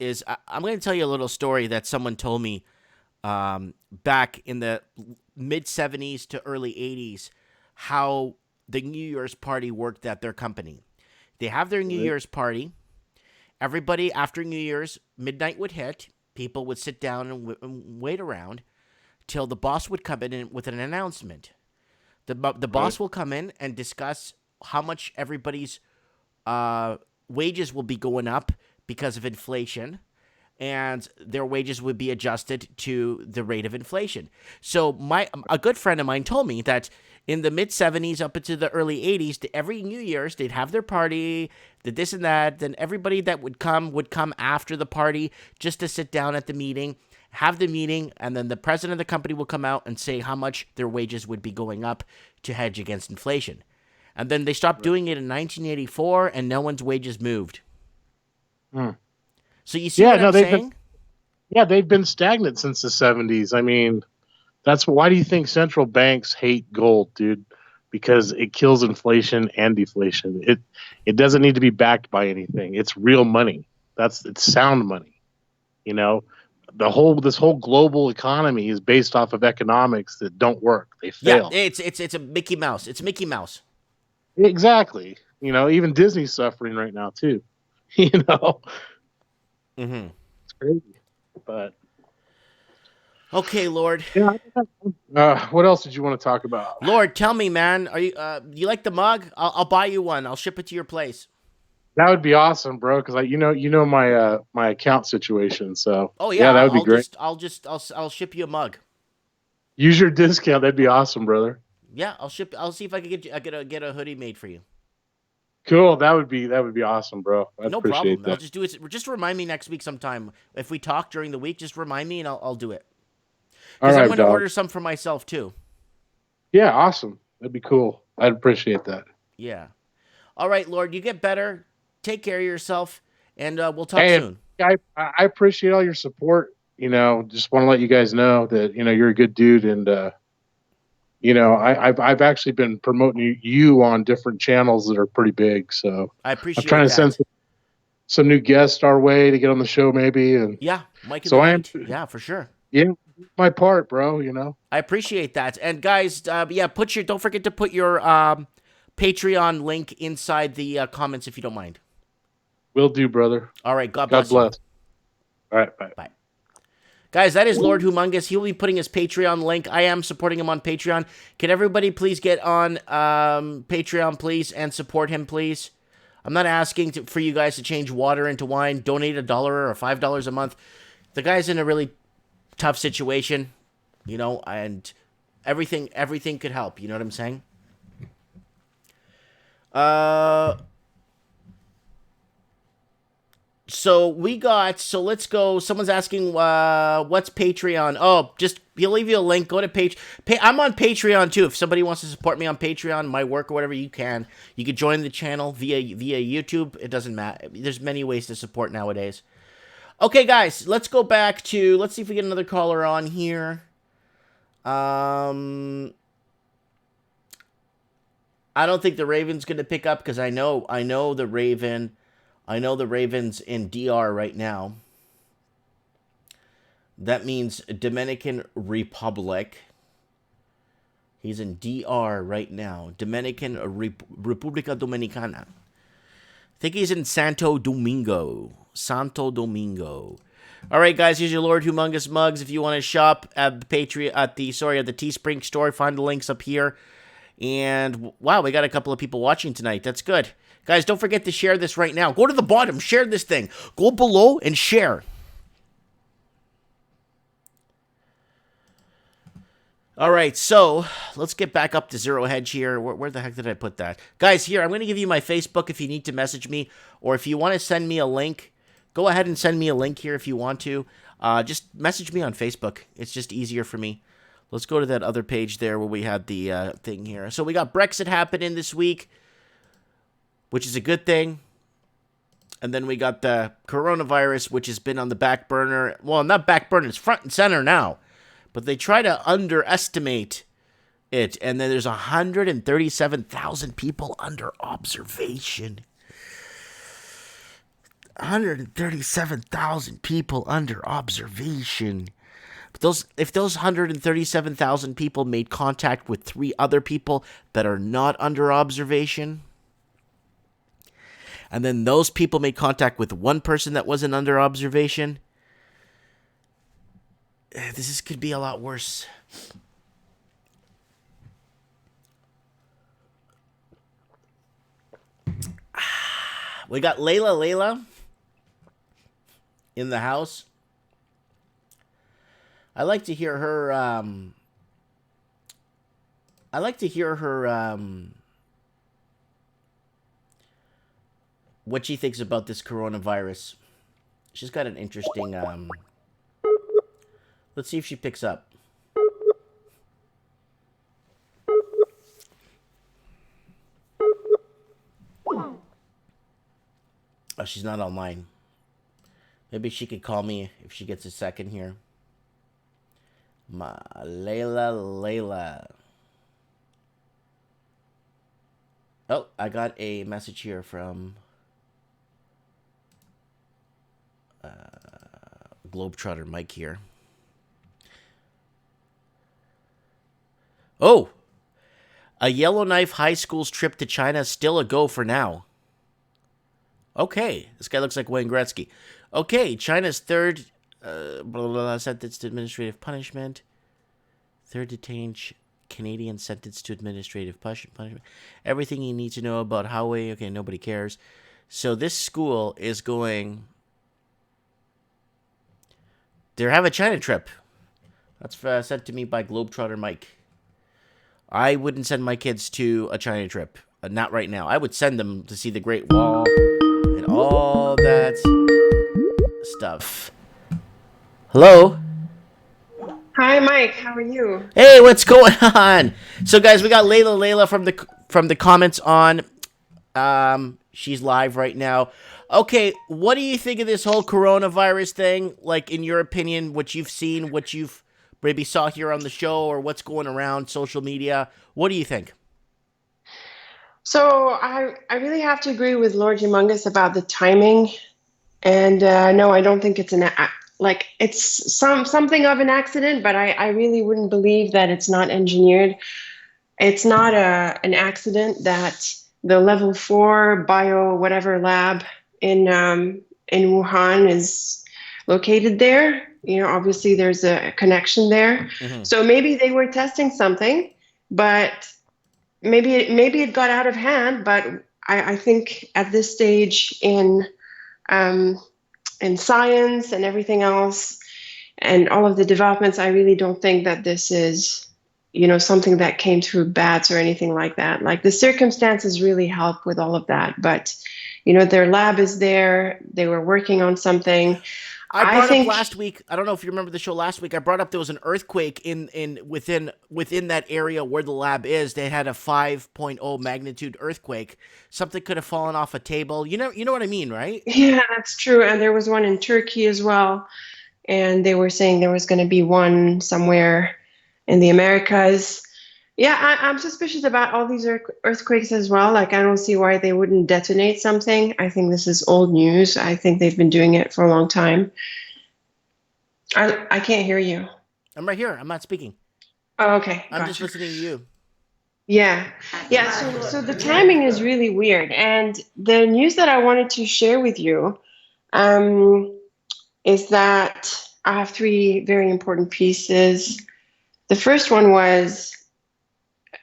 I'm going to tell you a little story that someone told me back in the mid 70s to early 80s, how the New Year's party worked at their company. They have their New Year's party. Everybody, after New Year's, midnight would hit. People would sit down and wait around till the boss would come in with an announcement. The boss will come in and discuss how much everybody's wages will be going up because of inflation, and their wages would be adjusted to the rate of inflation. So a good friend of mine told me that in the mid-70s up into the early 80s, every New Year's, they'd have their party, this and that. Then everybody that would come after the party just to sit down at the meeting, have the meeting, and then the president of the company will come out and say how much their wages would be going up to hedge against inflation. And then they stopped doing it in 1984, and no one's wages moved. So you see what I'm saying? They've been stagnant since the 70s. I mean, why do you think central banks hate gold, dude? Because it kills inflation and deflation. It doesn't need to be backed by anything. It's real money. It's sound money. You know, this whole global economy is based off of economics that don't work. They fail. Yeah, it's a Mickey Mouse. It's Mickey Mouse. Exactly. You know, even Disney's suffering right now too. You know. Mm-hmm. It's crazy. But okay, Lord. Yeah. What else did you want to talk about? Lord, tell me, man. Are you like the mug? I'll buy you one. I'll ship it to your place. That would be awesome, bro. Because you know my my account situation. So that would be great. I'll ship you a mug. Use your discount. That'd be awesome, brother. Yeah, I'll see if I can get a hoodie made for you. Cool. That would be awesome, bro. No problem. That. I'll just do it. Just remind me next week sometime. If we talk during the week, just remind me and I'll do it. Because I'm going to order some for myself too. Yeah, awesome. That'd be cool. I'd appreciate that. Yeah. All right, Lord. You get better. Take care of yourself, and we'll talk soon. I appreciate all your support. You know, just want to let you guys know that you're a good dude, and I've actually been promoting you on different channels that are pretty big. So I appreciate. I'm trying to send some new guests our way to get on the show, maybe. And yeah, Mike. Yeah, for sure. Yeah, my part, bro. I appreciate that. And guys, don't forget to put your Patreon link inside the comments if you don't mind. Will do, brother. All right, God bless. All right, bye. Bye. Guys, that is Lord Humongous. He'll be putting his Patreon link. I am supporting him on Patreon. Can everybody please get on Patreon, please, and support him, please? I'm not asking for you guys to change water into wine. Donate $1 or $5 a month. The guy's in a really tough situation, and everything could help. You know what I'm saying? So let's go. Someone's asking, what's Patreon? Oh, he'll leave you a link. Go to I'm on Patreon too. If somebody wants to support me on Patreon, my work or whatever, you can. You could join the channel via YouTube. It doesn't matter. There's many ways to support nowadays. Okay, guys, let's go back to, let's see if we get another caller on here. I don't think the Raven's going to pick up because I know the Raven's in DR right now. That means Dominican Republic. He's in DR right now. República Dominicana. I think he's in Santo Domingo. All right, guys, here's your Lord Humongous mugs. If you want to shop at the Teespring store, find the links up here. And wow, we got a couple of people watching tonight. That's good. Guys, don't forget to share this right now. Go to the bottom, share this thing. Go below and share. All right, so let's get back up to Zero Hedge here. Where the heck did I put that? Guys, here, I'm going to give you my Facebook if you need to message me, or if you want to send me a link, go ahead and send me a link here if you want to. Just message me on Facebook. It's just easier for me. Let's go to that other page there where we had the thing here. So we got Brexit happening this week, which is a good thing. And then we got the coronavirus, which has been on the back burner. Well, not back burner, it's front and center now. But they try to underestimate it. And then there's 137,000 people under observation. 137,000 people under observation. But if those 137,000 people made contact with 3 other people that are not under observation, and then those people made contact with 1 person that wasn't under observation, this could be a lot worse. We got Layla in the house. I like to hear her what she thinks about this coronavirus. She's got an interesting Let's see if she picks up. Oh, she's not online. Maybe she could call me if she gets a second here. Layla. Oh, I got a message here from Globetrotter Mike here. Oh, a Yellowknife High School's trip to China is still a go for now. Okay, this guy looks like Wayne Gretzky. Okay, China's third sentenced to administrative punishment. Third detained Canadian sentenced to administrative punishment. Everything you need to know about Huawei. Okay, nobody cares. So this school is going... They have a China trip. That's sent to me by Globetrotter Mike. I wouldn't send my kids to a China trip. Not right now. I would send them to see the Great Wall and all that stuff. Hello? Hi, Mike. How are you? Hey, what's going on? So, guys, we got Layla from the comments on. She's live right now. Okay, what do you think of this whole coronavirus thing? Like, in your opinion, what you've seen, what you've maybe saw here on the show, or what's going around social media? What do you think? So I really have to agree with Lord Humongous about the timing. And no, I don't think it's it's something of an accident, but I really wouldn't believe that it's not engineered. It's not an accident that the level 4 bio whatever lab in Wuhan is located there. You know, obviously there's a connection there. Mm-hmm. So maybe they were testing something, but maybe it got out of hand. But I think at this stage in science and everything else and all of the developments, I really don't think that this is, you know, something that came through bats or anything like that. Like, the circumstances really help with all of that. But, you know, their lab is there. They were working on something. I brought up last week. I don't know if you remember the show last week. I brought up there was an earthquake within that area where the lab is. They had a 5.0 magnitude earthquake. Something could have fallen off a table. You know what I mean, right? Yeah, that's true. And there was one in Turkey as well. And they were saying there was going to be one somewhere in the Americas. Yeah, I'm suspicious about all these earthquakes as well. Like, I don't see why they wouldn't detonate something. I think this is old news. I think they've been doing it for a long time. I can't hear you. I'm right here. I'm not speaking. Oh, okay. I'm just listening to you. Yeah. So the timing is really weird. And the news that I wanted to share with you is that I have 3 very important pieces. The first one was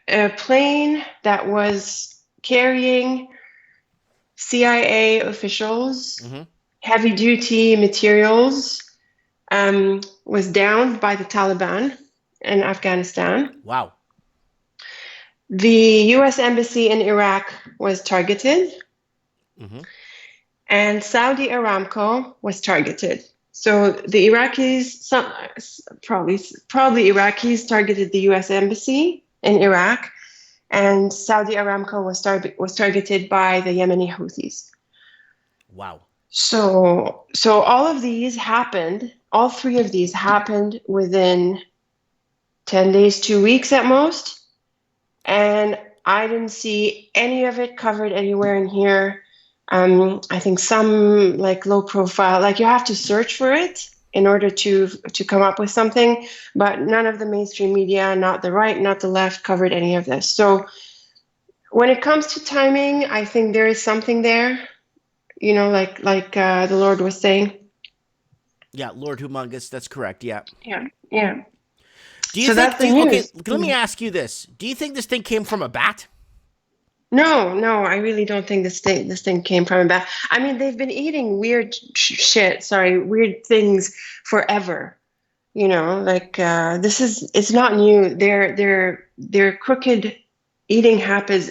a plane that was carrying CIA officials, heavy-duty materials, was downed by the Taliban in Afghanistan. Wow. The U.S. Embassy in Iraq was targeted, and Saudi Aramco was targeted. So the Iraqis, probably Iraqis, targeted the U.S. Embassy in Iraq, and Saudi Aramco was targeted by the Yemeni Houthis. Wow. So all of these happened. All 3 of these happened within 10 days, 2 weeks at most, and I didn't see any of it covered anywhere in here. I think some low profile, you have to search for it in order to come up with something, but none of the mainstream media, not the right, not the left, covered any of this. So when it comes to timing, I think there is something there, you know, like the Lord was saying. Yeah, Lord Humongous, that's correct, yeah. Yeah. Do you think, okay, let me ask you this. Do you think this thing came from a bat? No, I really don't think this thing came from a bat. I mean, they've been eating weird weird things forever. You know, it's not new. Their crooked eating habits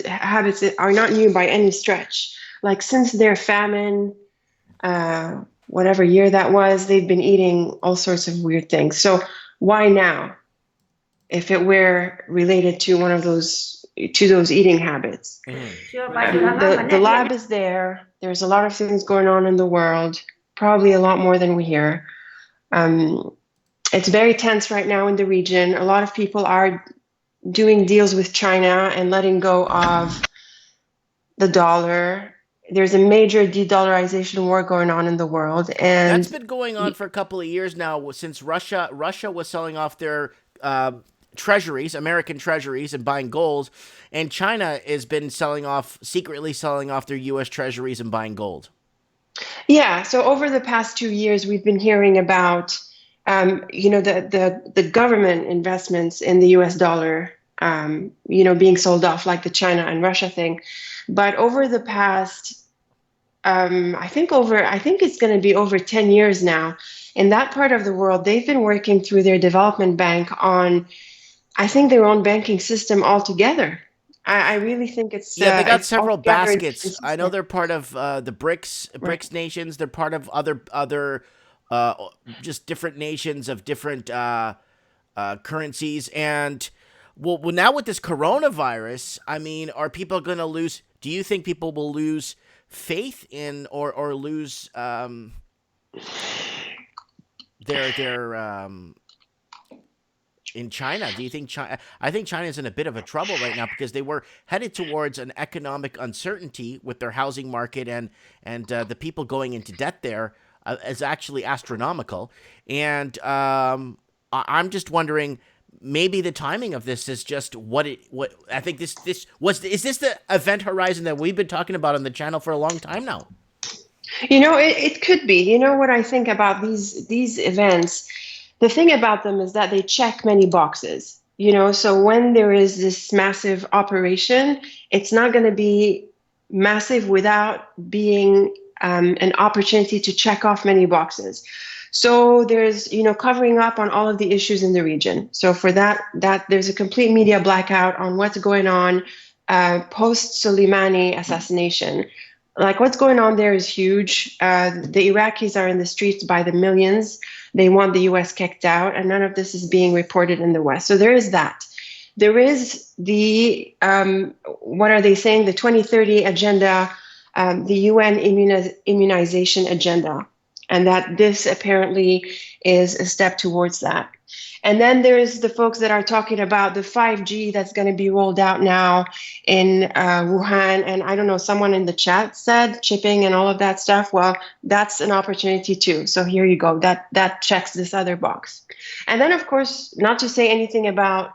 are not new by any stretch. Like, since their famine, whatever year that was, they've been eating all sorts of weird things. So why now? If it were related to one of those eating habits. The lab is there. There's a lot of things going on in the world, probably a lot more than we hear. It's very tense right now in the region. A lot of people are doing deals with China and letting go of the dollar. There's a major de-dollarization war going on in the world, and that's been going on for a couple of years now since Russia was selling off their treasuries, American treasuries, and buying gold, and China has been secretly selling off their U.S. treasuries and buying gold. Yeah. So over the past 2 years, we've been hearing about, the government investments in the U.S. dollar, being sold off, like the China and Russia thing. But over the past, I think it's going to be over 10 years now, in that part of the world, they've been working through their development bank on, I think, their own banking system altogether. I really think it's they got it's several altogether baskets. I know they're part of the BRICS nations. They're part of other just different nations of different currencies. And well, now with this coronavirus, I mean, are people going to lose? Do you think people will lose faith in or lose their in China? Do you think China? I think China's in a bit of a trouble right now because they were headed towards an economic uncertainty with their housing market, and the people going into debt there is actually astronomical. And I'm just wondering, maybe the timing of this is just what I think is this the event horizon that we've been talking about on the channel for a long time now? It could be. You know what I think about these events? The thing about them is that they check many boxes, so when there is this massive operation, it's not going to be massive without being an opportunity to check off many boxes. So there's, covering up on all of the issues in the region. So for that there's a complete media blackout on what's going on post Soleimani assassination. Like, what's going on there is huge. The Iraqis are in the streets by the millions. They want the U.S. kicked out, and none of this is being reported in the West. So there is that. There is the, what are they saying? The 2030 agenda, the UN immunization agenda, and that this apparently is a step towards that. And then there's the folks that are talking about the 5G that's going to be rolled out now in Wuhan. And I don't know, someone in the chat said chipping and all of that stuff. Well, that's an opportunity too. So here you go. That checks this other box. And then, of course, not to say anything about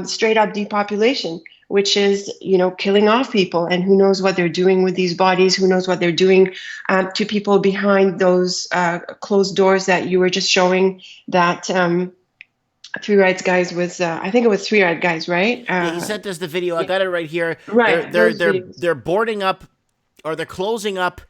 straight up depopulation, which is, killing off people. And who knows what they're doing with these bodies? Who knows what they're doing to people behind those closed doors that you were just showing that Three Rights Guys was, I think it was Three Rights Guys, right? Yeah, he sent us the video. I got it right here. Right. They're boarding up, or they're closing up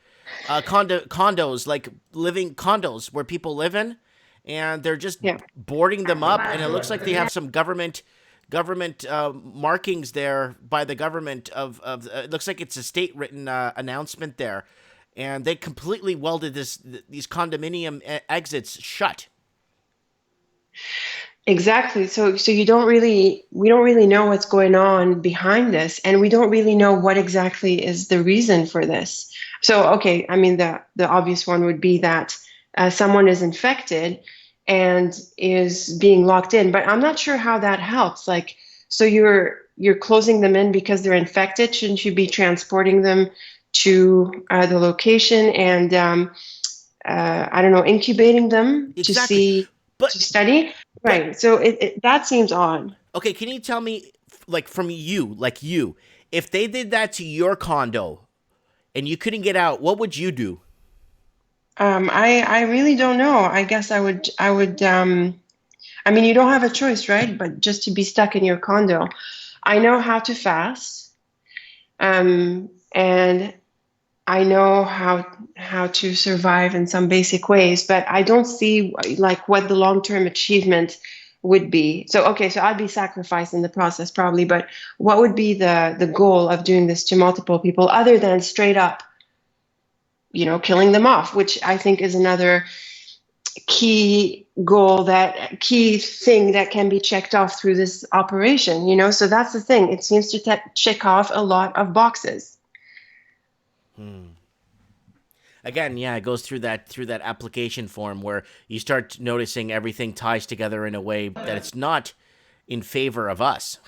condos, like living condos where people live in, and they're just boarding them up. And it looks like they have some government markings there by the government of it looks like it's a state written announcement there, and they completely welded these condominium exits shut. Exactly. So we don't really know what's going on behind this, and we don't really know what exactly is the reason for this. So, okay, I mean, the obvious one would be that someone is infected and is being locked in, but I'm not sure how that helps. Like, so you're closing them in because they're infected. Shouldn't you be transporting them to the location and I don't know, incubating them to study? Right. So that seems odd. Okay, can you tell me, like, from you, if they did that to your condo and you couldn't get out, what would you do? I really don't know. I guess I would I mean, you don't have a choice, right? But just to be stuck in your condo. I know how to fast. And I know how to survive in some basic ways, but I don't see like what the long-term achievement would be. So, okay, so I'd be sacrificed in the process probably, but what would be the goal of doing this to multiple people other than straight up, killing them off, which I think is another key goal, that key thing that can be checked off through this operation, you know? So that's the thing. It seems to check off a lot of boxes. Again, yeah, it goes through that application form where you start noticing everything ties together in a way that it's not in favor of us.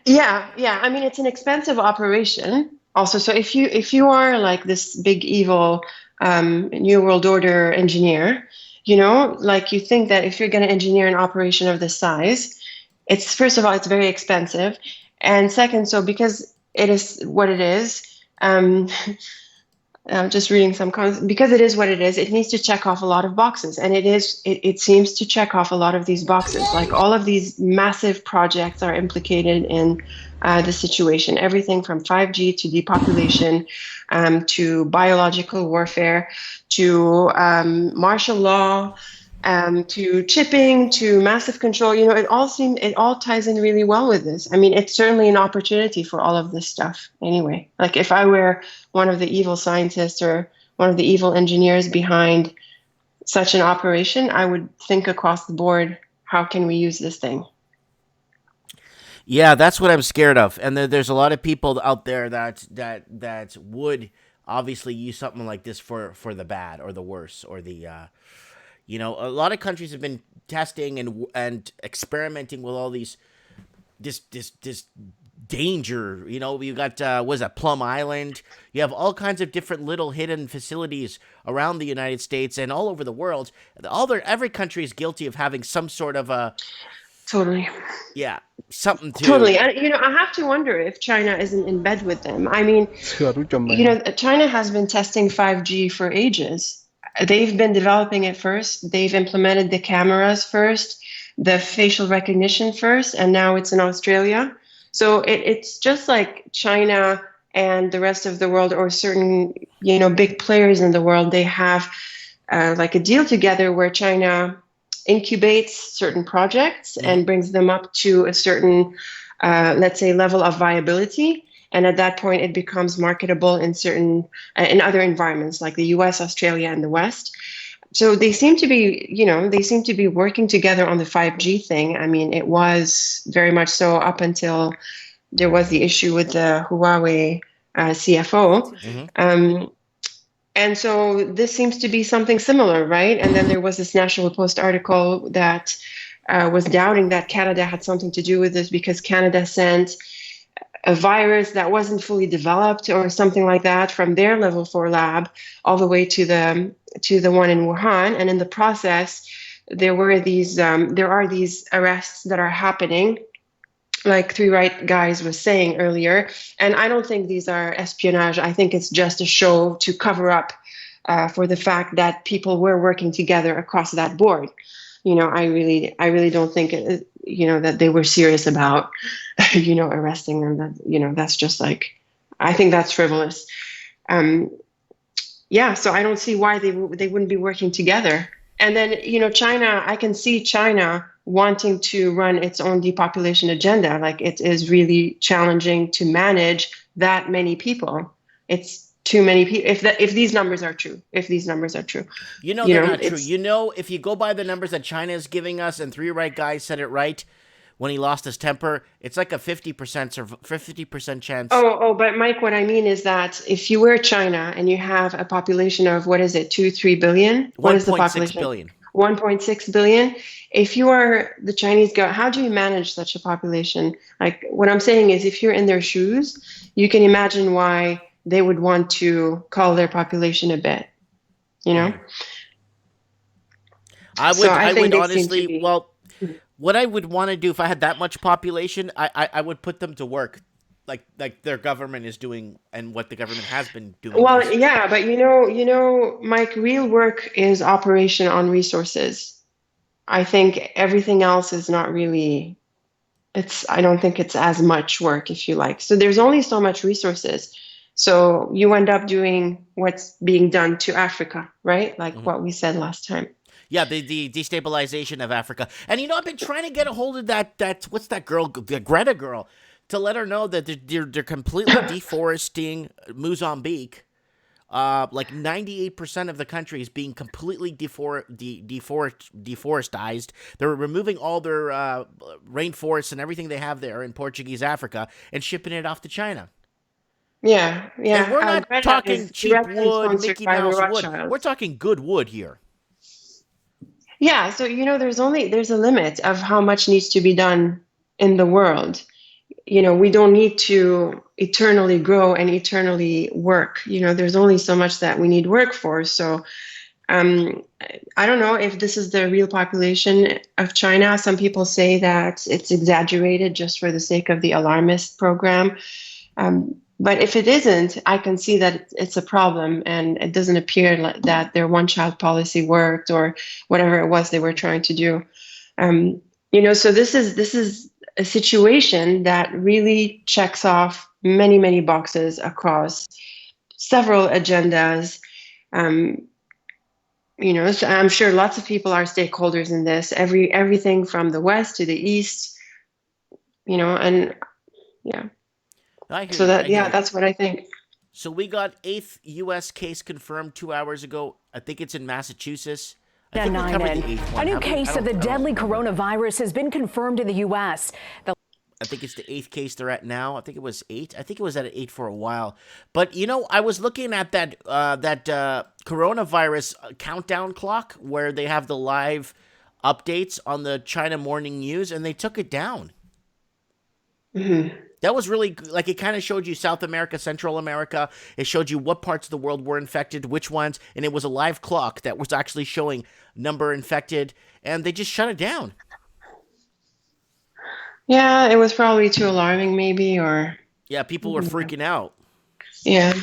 Yeah, yeah. I mean, it's an expensive operation also. So if you are like this big evil New World Order engineer, you know, like you think that if you're going to engineer an operation of this size, it's first of all, it's very expensive. And second, so because it is what it is, just reading some comments, because it is what it is, it needs to check off a lot of boxes. And it seems to check off a lot of these boxes. Like all of these massive projects are implicated in the situation. Everything from 5G to depopulation, to biological warfare, to martial law, to chipping, to massive control. You know, it all ties in really well with this. I mean, it's certainly an opportunity for all of this stuff anyway. Like if I were one of the evil scientists or one of the evil engineers behind such an operation, I would think across the board, how can we use this thing? Yeah, that's what I'm scared of. And there's a lot of people out there that would obviously use something like this for the bad or the worse or the you know, a lot of countries have been testing and experimenting with all this danger. You know, you got what is that, Plum Island? You have all kinds of different little hidden facilities around the United States and all over the world. Every country is guilty of having some sort of a Totally. Yeah, something to Totally. And, you know, I have to wonder if China isn't in bed with them. I mean, you know, China has been testing 5G for ages. They've been developing it first. They've implemented the cameras first, the facial recognition first, and now it's in Australia. So it's just like China and the rest of the world, or certain, you know, big players in the world. They have like a deal together where China incubates certain projects and brings them up to a certain, let's say, level of viability. And at that point, it becomes marketable in in other environments like the US, Australia, and the West. So they seem to be working together on the 5G thing. I mean, it was very much so up until there was the issue with the Huawei CFO. And so this seems to be something similar, right? And then there was this National Post article that was doubting that Canada had something to do with this because Canada sent a virus that wasn't fully developed or something like that from their level 4 lab all the way to the one in Wuhan. And in the process, there are these arrests that are happening, like Three Right Guys was saying earlier. And I don't think these are espionage. I think it's just a show to cover up for the fact that people were working together across that board. You know, I really don't think that they were serious about, arresting them. That, that's just like, I think that's frivolous. So I don't see why they wouldn't be working together. And then, China, I can see China wanting to run its own depopulation agenda. Like, it is really challenging to manage that many people. It's too many people. If these numbers are true, they're not true. If you go by the numbers that China is giving us, and Three Right Guys said it right when he lost his temper, it's like a 50% chance. But Mike, what I mean is that if you were China and you have a population of, what is it, 2-3 billion? What is the population? 1.6 billion. If you are the Chinese government, how do you manage such a population? Like, what I'm saying is, if you're in their shoes, you can imagine why they would want to cull their population a bit, I would honestly, what I would want to do if I had that much population, I would put them to work, like their government is doing and what the government has been doing. Well, yeah, but Mike, real work is operation on resources. I think everything else is not really. I don't think it's as much work, if you like. So there's only so much resources. So you end up doing what's being done to Africa, right? Like what we said last time. Yeah, the destabilization of Africa. And, I've been trying to get a hold of that what's that girl, the Greta girl, to let her know that they're completely deforesting Mozambique like 98% of the country is being completely deforested. They're removing all their rainforests and everything they have there in Portuguese Africa and shipping it off to China. Yeah, yeah. And we're not Greta talking is cheap directly wood, sponsored Mickey by the Mouse wood. Rothschilds. We're talking good wood here. Yeah, so there's a limit of how much needs to be done in the world. We don't need to eternally grow and eternally work. There's only so much that we need work for. So I don't know if this is the real population of China. Some people say that it's exaggerated just for the sake of the alarmist program. But if it isn't, I can see that it's a problem, and it doesn't appear that their one-child policy worked or whatever it was they were trying to do. So this is a situation that really checks off many, many boxes across several agendas. So I'm sure lots of people are stakeholders in this. Everything from the west to the east. And yeah. So that's what I think. So we got 8th U.S. case confirmed 2 hours ago. I think it's in Massachusetts. I think we covered the 8th one. A new case of the deadly coronavirus has been confirmed in the U.S. I think it's the 8th case they're at now. I think it was 8. I think it was at 8 for a while. But, I was looking at that coronavirus countdown clock where they have the live updates on the China Morning News, and they took it down. Mm-hmm. That was really, it kind of showed you South America, Central America. It showed you what parts of the world were infected, which ones, and it was a live clock that was actually showing number infected, and they just shut it down. Yeah, it was probably too alarming, maybe, or... Yeah, people were freaking out. Yeah.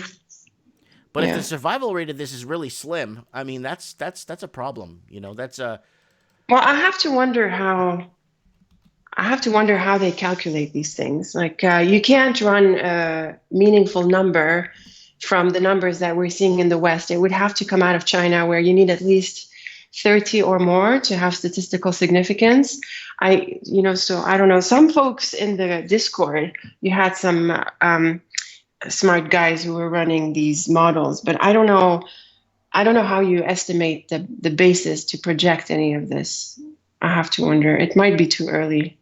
But if the survival rate of this is really slim, I mean, that's a problem. That's a... Well, I have to wonder how they calculate these things. You can't run a meaningful number from the numbers that we're seeing in the West. It would have to come out of China, where you need at least 30 or more to have statistical significance. So I don't know. Some folks in the Discord, you had some smart guys who were running these models, but I don't know how you estimate the basis to project any of this. I have to wonder. It might be too early.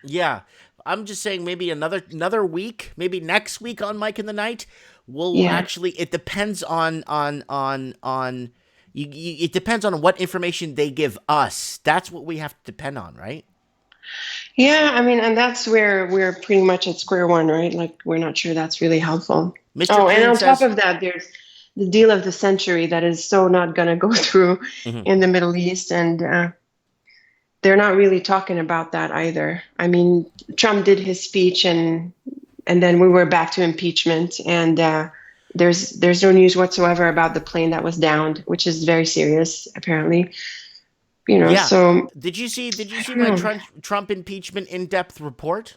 Yeah, I'm just saying maybe another week, maybe next week on Mike in the Night, we'll actually. It depends on it depends on what information they give us. That's what we have to depend on, right? Yeah, I mean, and that's where we're pretty much at square one, right? We're not sure that's really helpful. Mr. And on top of that, there's the deal of the century that is so not going to go through in the Middle East, and they're not really talking about that either. I mean, Trump did his speech, and then we were back to impeachment, and there's no news whatsoever about the plane that was downed, which is very serious, apparently. So did you see my Trump impeachment in-depth report?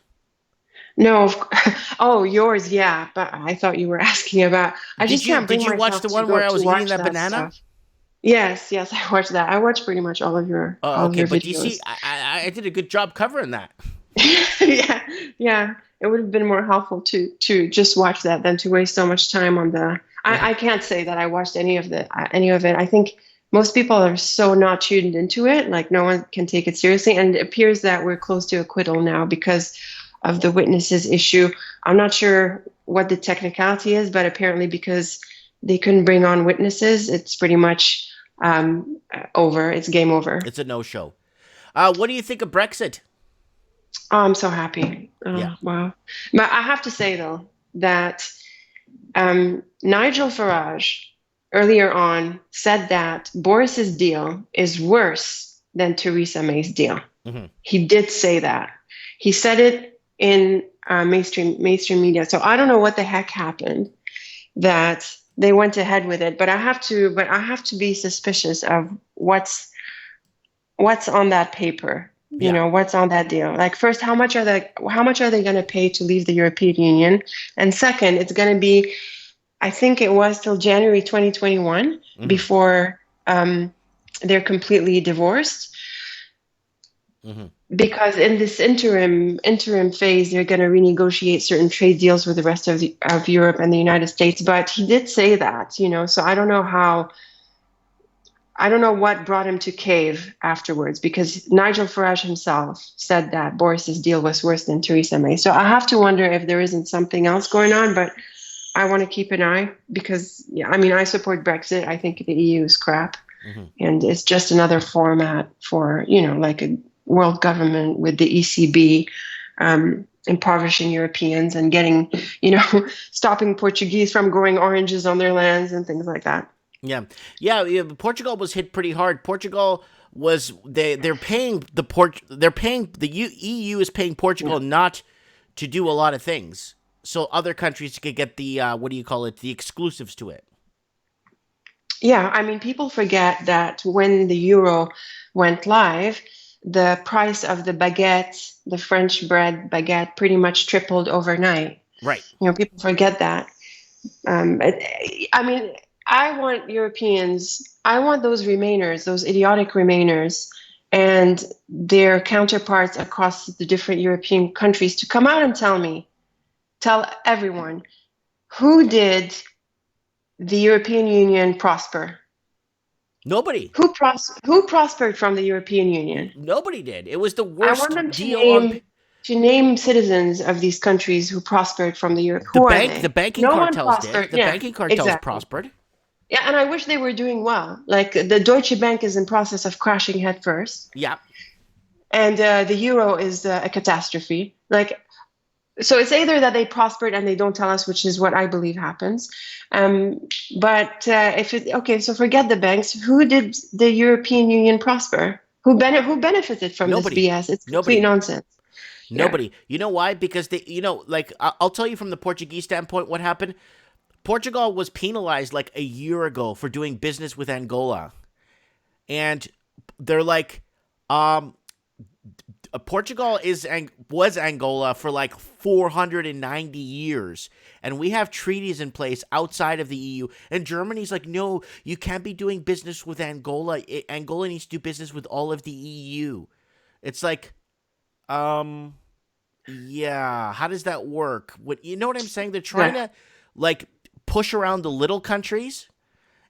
No. Oh, yours, yeah. But I thought you were asking about. Did you watch the one where I was eating that banana? Stuff. Yes, I watched that. I watched pretty much all of your. Oh, okay, but videos. You see, I did a good job covering that. Yeah. It would have been more helpful to just watch that than to waste so much time on the. I can't say that I watched any of it. I think most people are so not tuned into it. No one can take it seriously, and it appears that we're close to acquittal now because of the witnesses issue. I'm not sure what the technicality is, but apparently because they couldn't bring on witnesses, it's pretty much over. It's game over. It's a no-show. What do you think of Brexit? Oh, I'm so happy. Yeah. Wow. But I have to say, though, that Nigel Farage earlier on said that Boris's deal is worse than Theresa May's deal. Mm-hmm. He did say that. He said it in mainstream media. So I don't know what the heck happened that they went ahead with it. But I have to be suspicious of what's on that paper. You know, what's on that deal? First, how much are they going to pay to leave the European Union? And second, it's going to be, I think it was till January 2021 before they're completely divorced. because in this interim phase, they're going to renegotiate certain trade deals with the rest of Europe and the United States. But he did say that, so I don't know what brought him to cave afterwards, because Nigel Farage himself said that Boris's deal was worse than Theresa May. So I have to wonder if there isn't something else going on, but I want to keep an eye because, I support Brexit. I think the EU is crap. And it's just another format for, like a world government with the ECB impoverishing Europeans and getting, stopping Portuguese from growing oranges on their lands and things like that. Yeah. Portugal was hit pretty hard. Portugal was they're paying the EU is paying Portugal not to do a lot of things, so other countries could get the the exclusives to it. Yeah, people forget that when the euro went live, the price of the baguette, the French bread baguette, pretty much tripled overnight. Right. People forget that. I want those Remainers, those idiotic Remainers, and their counterparts across the different European countries to come out and tell everyone, who did the European Union prosper? Nobody. Who prospered from the European Union? Nobody did. It was the worst I want them deal to name citizens of these countries who prospered from the Europe. The banking cartels did. The banking cartels prospered. Yeah, and I wish they were doing well. Like the Deutsche Bank is in process of crashing headfirst. Yeah. And the euro is a catastrophe. So it's either that they prospered and they don't tell us, which is what I believe happens. So forget the banks. Who did the European Union prosper? Who benefited from this BS? It's complete nonsense. Nobody. Yeah. You know why? Because I'll tell you from the Portuguese standpoint what happened. Portugal was penalized like a year ago for doing business with Angola. And they're like, Portugal was Angola for like 490 years. And we have treaties in place outside of the EU. And Germany's like, no, you can't be doing business with Angola. Angola needs to do business with all of the EU. It's like, how does that work? You know what I'm saying? They're trying to push around the little countries,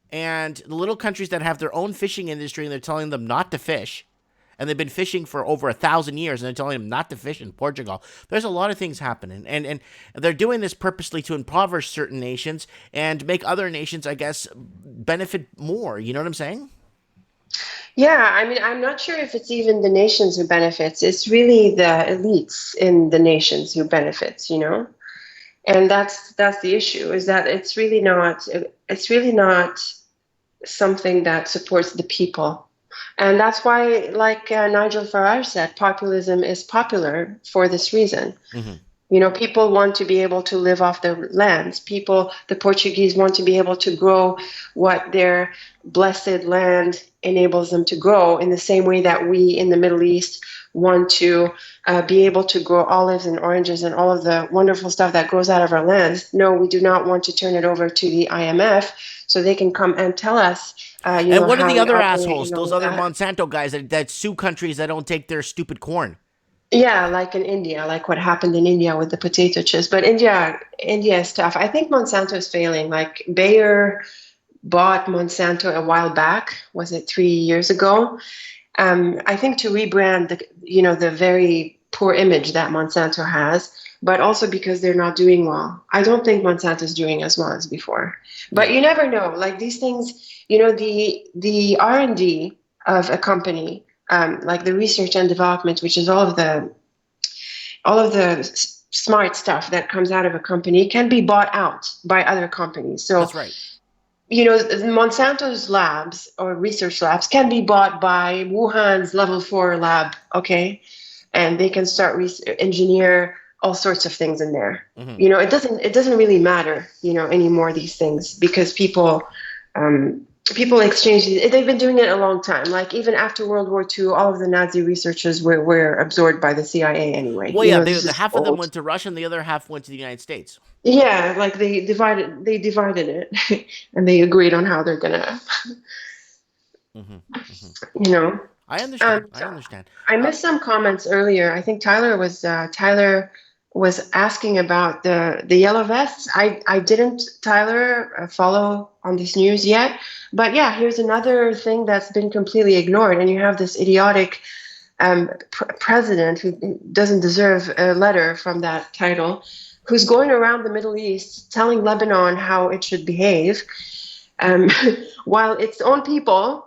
and the little countries that have their own fishing industry, and they're telling them not to fish. And they've been fishing for over 1,000 years, and they're telling them not to fish in Portugal. There's a lot of things happening, and they're doing this purposely to impoverish certain nations and make other nations, I guess, benefit more. You know what I'm saying? Yeah, I'm not sure if it's even the nations who benefits. It's really the elites in the nations who benefits, And that's the issue, is that it's really not something that supports the people. And that's why, like Nigel Farage said, populism is popular for this reason. People want to be able to live off their lands. The Portuguese want to be able to grow what their blessed land enables them to grow, in the same way that we in the Middle East want to be able to grow olives and oranges and all of the wonderful stuff that grows out of our lands. No, we do not want to turn it over to the IMF so they can come and tell us. And what are the other assholes, those other Monsanto guys that sue countries that don't take their stupid corn? Yeah, like in India, like what happened in India with the potato chips. But India is tough. I think Monsanto is failing. Like Bayer bought Monsanto a while back. Was it 3 years ago? I think to rebrand the very poor image that Monsanto has, but also because they're not doing well. I don't think Monsanto's doing as well as before. But you never know. Like these things, the R&D of a company, like the research and development, which is all of the smart stuff that comes out of a company, can be bought out by other companies. So that's right. Monsanto's labs or research labs can be bought by Wuhan's level 4 lab, okay? And they can start engineer all sorts of things in there. It doesn't really matter, anymore, these things, because people exchange. They've been doing it a long time. Like even after World War II, all of the Nazi researchers were absorbed by the CIA anyway. Well, yeah, half of them went to Russia, and the other half went to the United States. Yeah, like they divided it, and they agreed on how they're gonna, I understand. I understand. I missed some comments earlier. I think Tyler was asking about the yellow vests. I didn't, Tyler, follow on this news yet. But yeah, here's another thing that's been completely ignored. And you have this idiotic president who doesn't deserve a letter from that title, who's going around the Middle East telling Lebanon how it should behave, while its own people,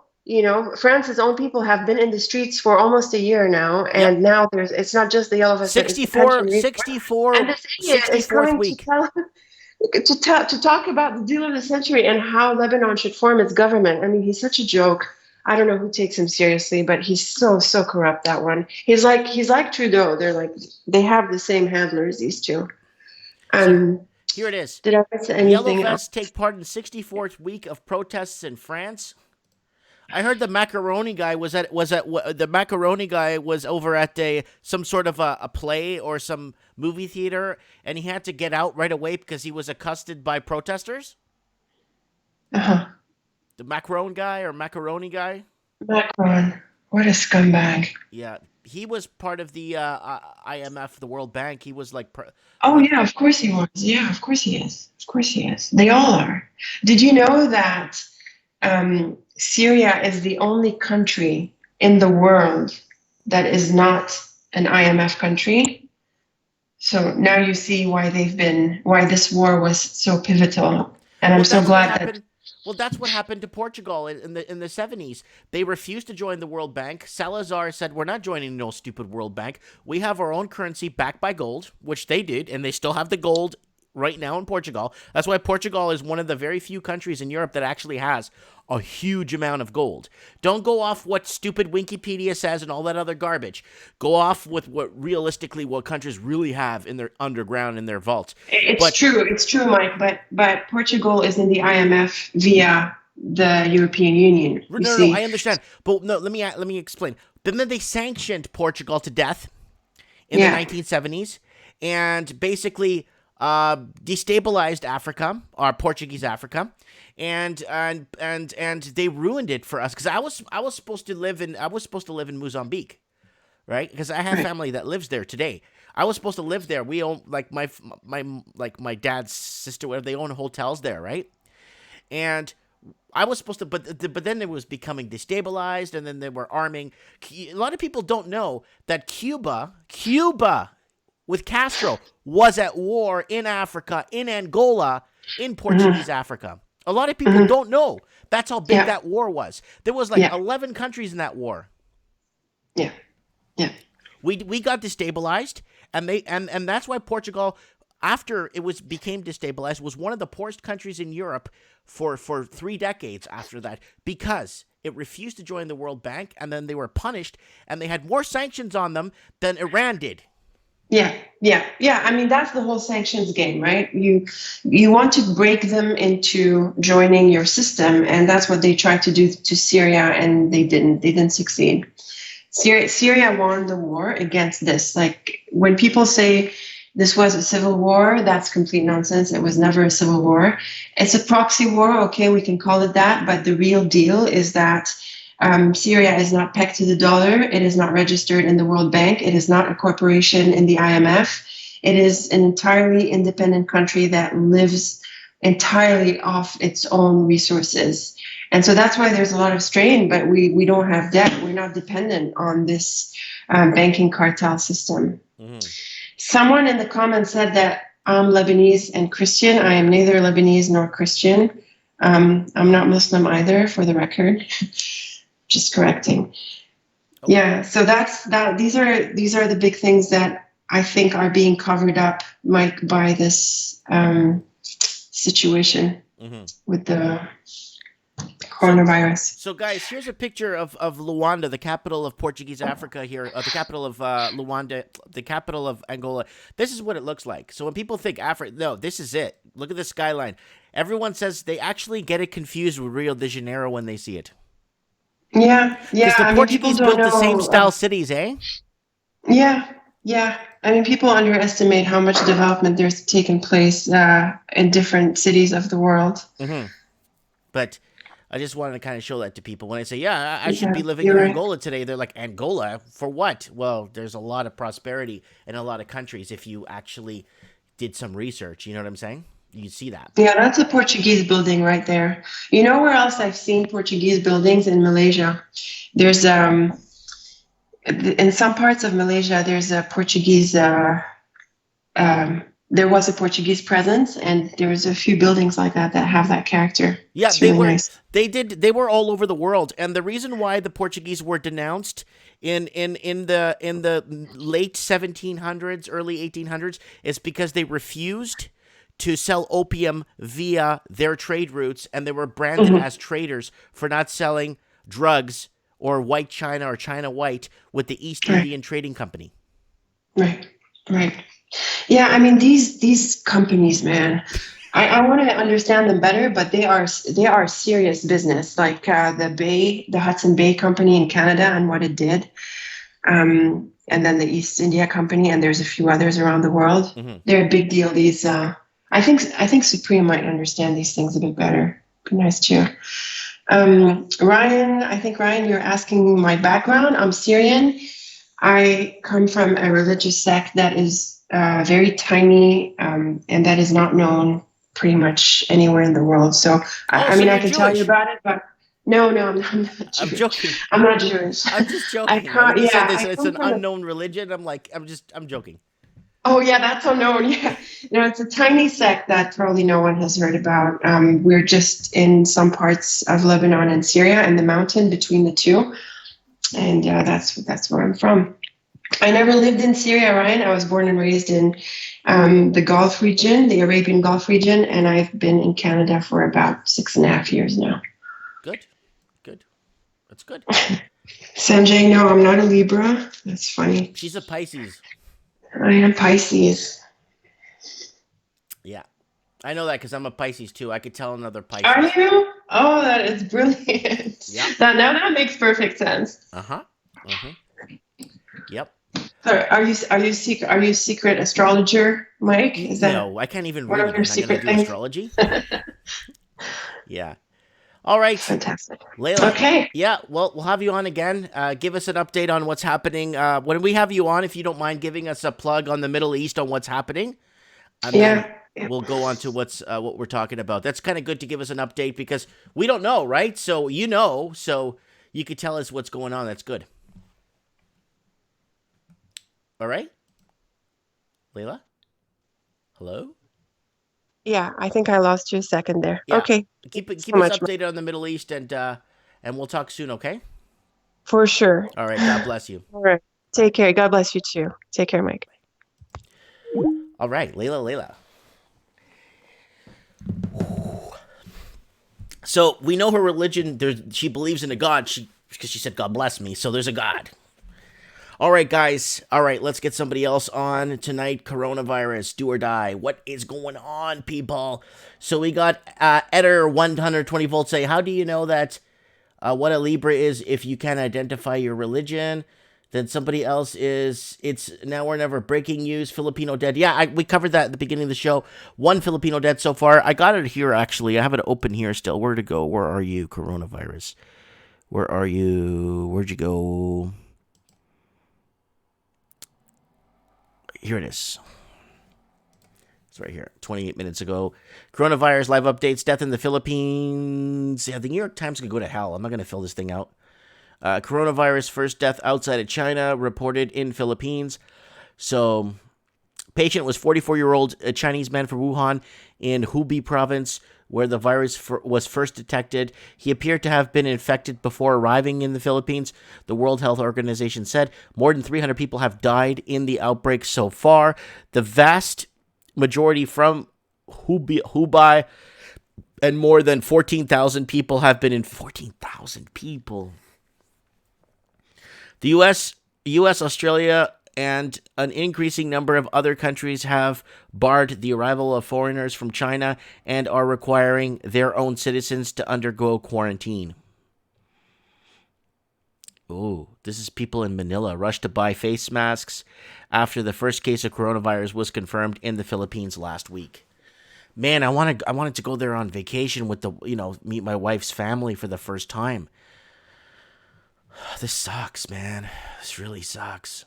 France's own people have been in the streets for almost a year now, and now it's not just the yellow vest. 64 and the thing is coming week. to talk about the deal of the century and how Lebanon should form its government. I mean, he's such a joke. I don't know who takes him seriously, but he's so corrupt, that one. He's like Trudeau. They have the same handlers, these two. Here it is. Did I miss anything? Yellow vests take part in 64th week of protests in France. I heard the macaroni guy was over at some sort of a play or some movie theater, and he had to get out right away because he was accosted by protesters. The macaroni guy. Macron, what a scumbag. Yeah, he was part of the IMF, the World Bank. He was like. Yeah, of course he was. Yeah, of course he is. Of course he is. They all are. Did you know that? Syria is the only country in the world that is not an IMF country. So now you see why this war was so pivotal. And I'm so glad that. Well, that's what happened to Portugal in the 70s. They refused to join the World Bank. Salazar said, "We're not joining no stupid World Bank. We have our own currency backed by gold," which they did, and they still have the gold right now in Portugal. That's why Portugal is one of the very few countries in Europe that actually has a huge amount of gold. Don't go off what stupid Wikipedia says and all that other garbage. Go off with what countries really have in their underground, in their vaults. It's true, Mike, but Portugal is in the IMF via the European Union. No, I understand. But no, let me explain. But then they sanctioned Portugal to death in the 1970s and basically destabilized Africa, or Portuguese Africa, and they ruined it for us, because I was supposed to live in Mozambique, right? Because I have family that lives there today. I was supposed to live there. We own, like, my dad's sister, whatever, they own hotels there, right? And I was supposed to, but then it was becoming destabilized, and then they were arming. A lot of people don't know that Cuba with Castro was at war in Africa, in Angola, in Portuguese Africa. A lot of people don't know. That's how big that war was. There was 11 countries in that war. Yeah. We got destabilized, and that's why Portugal, after it became destabilized, was one of the poorest countries in Europe for 3 decades after that, because it refused to join the World Bank, and then they were punished, and they had more sanctions on them than Iran did. Yeah. I mean, that's the whole sanctions game, right? You want to break them into joining your system, and that's what they tried to do to Syria, and they didn't succeed. Syria won the war against this. Like, when people say this was a civil war, that's complete nonsense. It was never a civil war. It's a proxy war, okay, we can call it that, but the real deal is that Syria is not pegged to the dollar. It is not registered in the World Bank. It is not a corporation in the IMF. It is an entirely independent country that lives entirely off its own resources. And so that's why there's a lot of strain, but we don't have debt. We're not dependent on this banking cartel system. Mm-hmm. Someone in the comments said that I'm Lebanese and Christian. I am neither Lebanese nor Christian. I'm not Muslim either, for the record. Just correcting. Okay. Yeah, so that's that. These are the big things that I think are being covered up, Mike, by this situation with the coronavirus. So guys, here's a picture of Luanda, the capital of Portuguese Africa here, the capital of Luanda, the capital of Angola. This is what it looks like. So when people think Africa, no, this is it. Look at the skyline. Everyone says they actually get it confused with Rio de Janeiro when they see it. Yeah. Because the Portuguese built the same style cities, eh? Yeah. I mean, people underestimate how much development there's taken place in different cities of the world. Mm-hmm. But I just wanted to kind of show that to people. When I say, yeah, I should be living you're in right. Angola today, they're like, Angola? For what? Well, there's a lot of prosperity in a lot of countries if you actually did some research. You know what I'm saying? You see that. Yeah, that's a Portuguese building right there. You know where else I've seen Portuguese buildings? In Malaysia. There's in some parts of Malaysia there's a Portuguese there was a Portuguese presence, and there's a few buildings like that that have that character. Yeah, It's really nice. They were all over the world, and the reason why the Portuguese were denounced in the late 1700s, early 1800s is because they refused to sell opium via their trade routes, and they were branded as traitors for not selling drugs or white China or China white with the East Indian Trading Company. Right, right. Yeah, I mean these companies, man. I want to understand them better, but they are serious business. Like the Hudson Bay Company in Canada and what it did, and then the East India Company, and there's a few others around the world. They're a big deal. These I think Supreme might understand these things a bit better. Be nice too. Ryan, you're asking my background. I'm Syrian. I come from a religious sect that is very tiny, and that is not known pretty much anywhere in the world. So, I mean, I can tell you about it, but no, I'm not Jewish. I'm joking. I'm not Jewish. I'm just joking. When you said this, it's an unknown religion. I'm joking. Oh yeah, that's unknown. Yeah, it's a tiny sect that probably no one has heard about. We're just in some parts of Lebanon and Syria, in the mountain between the two, and that's where I'm from. I never lived in Syria, Ryan. I was born and raised in the Gulf region, the Arabian Gulf region, and I've been in Canada for about 6.5 years now. Good. That's good. Sanjay, no, I'm not a Libra. That's funny. She's a Pisces. I am Pisces. Yeah. I know that because I'm a Pisces too. I could tell another Pisces. Are you? Oh, that is brilliant. Yeah. That makes perfect sense. Yep. So are you secret astrologer, Mike? Is that no, I can't even one read of it. your I'm secret gonna do things? astrology. Yeah. All right. Fantastic. Layla. Okay. Yeah, well, we'll have you on again. Give us an update on what's happening. When we have you on, if you don't mind giving us a plug on the Middle East on what's happening. And then we'll go on to what we're talking about. That's kind of good to give us an update because we don't know, right? So so you could tell us what's going on. That's good. All right? Layla? Hello? Yeah, I think I lost you a second there. Yeah. Okay. Keep us much. updated on the Middle East, and we'll talk soon, okay? For sure. All right. God bless you. All right. Take care. God bless you too. Take care, Mike. All right. Layla. So we know her religion. She believes in a God. Because she said, God bless me. So there's a God. All right, guys. All right, let's get somebody else on tonight. Coronavirus, do or die. What is going on, people? So we got Eder 120 volts say, how do you know that what a Libra is if you can't identify your religion? Then somebody else is, it's now or never, breaking news, Filipino dead. Yeah, we covered that at the beginning of the show. 1 Filipino dead so far. I got it here, actually. I have it open here still. Where to go? Where are you, coronavirus? Where are you? Where'd you go? Here it is. It's right here. 28 minutes ago. Coronavirus live updates. Death in the Philippines. Yeah, the New York Times could go to hell. I'm not going to fill this thing out. Coronavirus first death outside of China reported in Philippines. So, patient was 44-year-old Chinese man from Wuhan in Hubei province, where the virus was first detected. He appeared to have been infected before arriving in the Philippines. The World Health Organization said more than 300 people have died in the outbreak so far. The vast majority from Hubei, and more than 14,000 people have been in 14,000 people. The U.S., Australia, and an increasing number of other countries have barred the arrival of foreigners from China and are requiring their own citizens to undergo quarantine. Oh, this is people in Manila rushed to buy face masks after the first case of coronavirus was confirmed in the Philippines last week. Man, I wanted to go there on vacation with meet my wife's family for the first time. This sucks, man. This really sucks.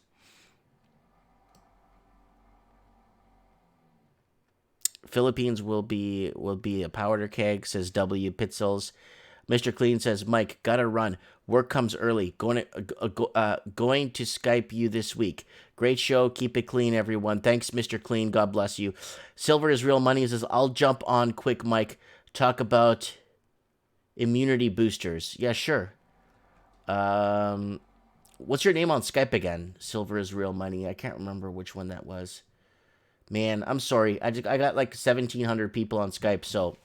Philippines will be a powder keg, says W Pitzels. Mr. Clean says, Mike, gotta run. Work comes early. Going to Skype you this week. Great show. Keep it clean, everyone. Thanks, Mr. Clean. God bless you. Silver is Real Money says, I'll jump on quick, Mike. Talk about immunity boosters. Yeah, sure. What's your name on Skype again? Silver is Real Money. I can't remember which one that was. Man, I'm sorry. I got like 1,700 people on Skype, so...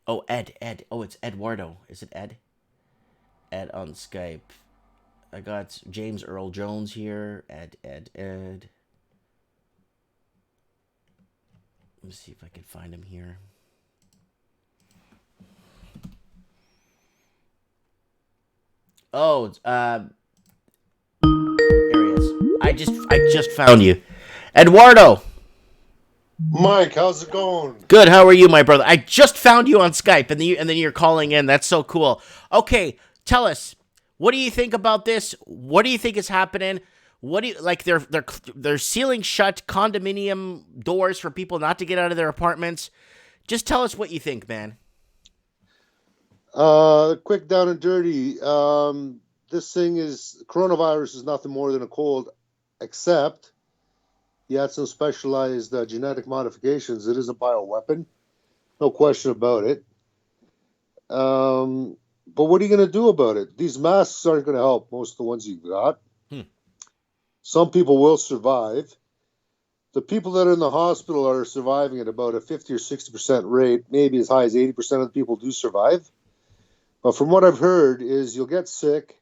Oh, Ed. Oh, it's Eduardo. Is it Ed? Ed on Skype. I got James Earl Jones here. Ed. Let me see if I can find him here. Oh, here he is. I just found you. Eduardo! Mike, how's it going? Good. How are you, my brother? I just found you on Skype, and then you're calling in. That's so cool. Okay, tell us, what do you think about this? What do you think is happening? What do you like? They're sealing shut condominium doors for people not to get out of their apartments. Just tell us what you think, man. Quick, down and dirty. Coronavirus is nothing more than a cold, except. You had some specialized genetic modifications. It is a bioweapon. No question about it. But what are you going to do about it? These masks aren't going to help most of the ones you've got. Some people will survive. The people that are in the hospital are surviving at about a 50 or 60% rate, maybe as high as 80% of the people do survive. But from what I've heard is you'll get sick,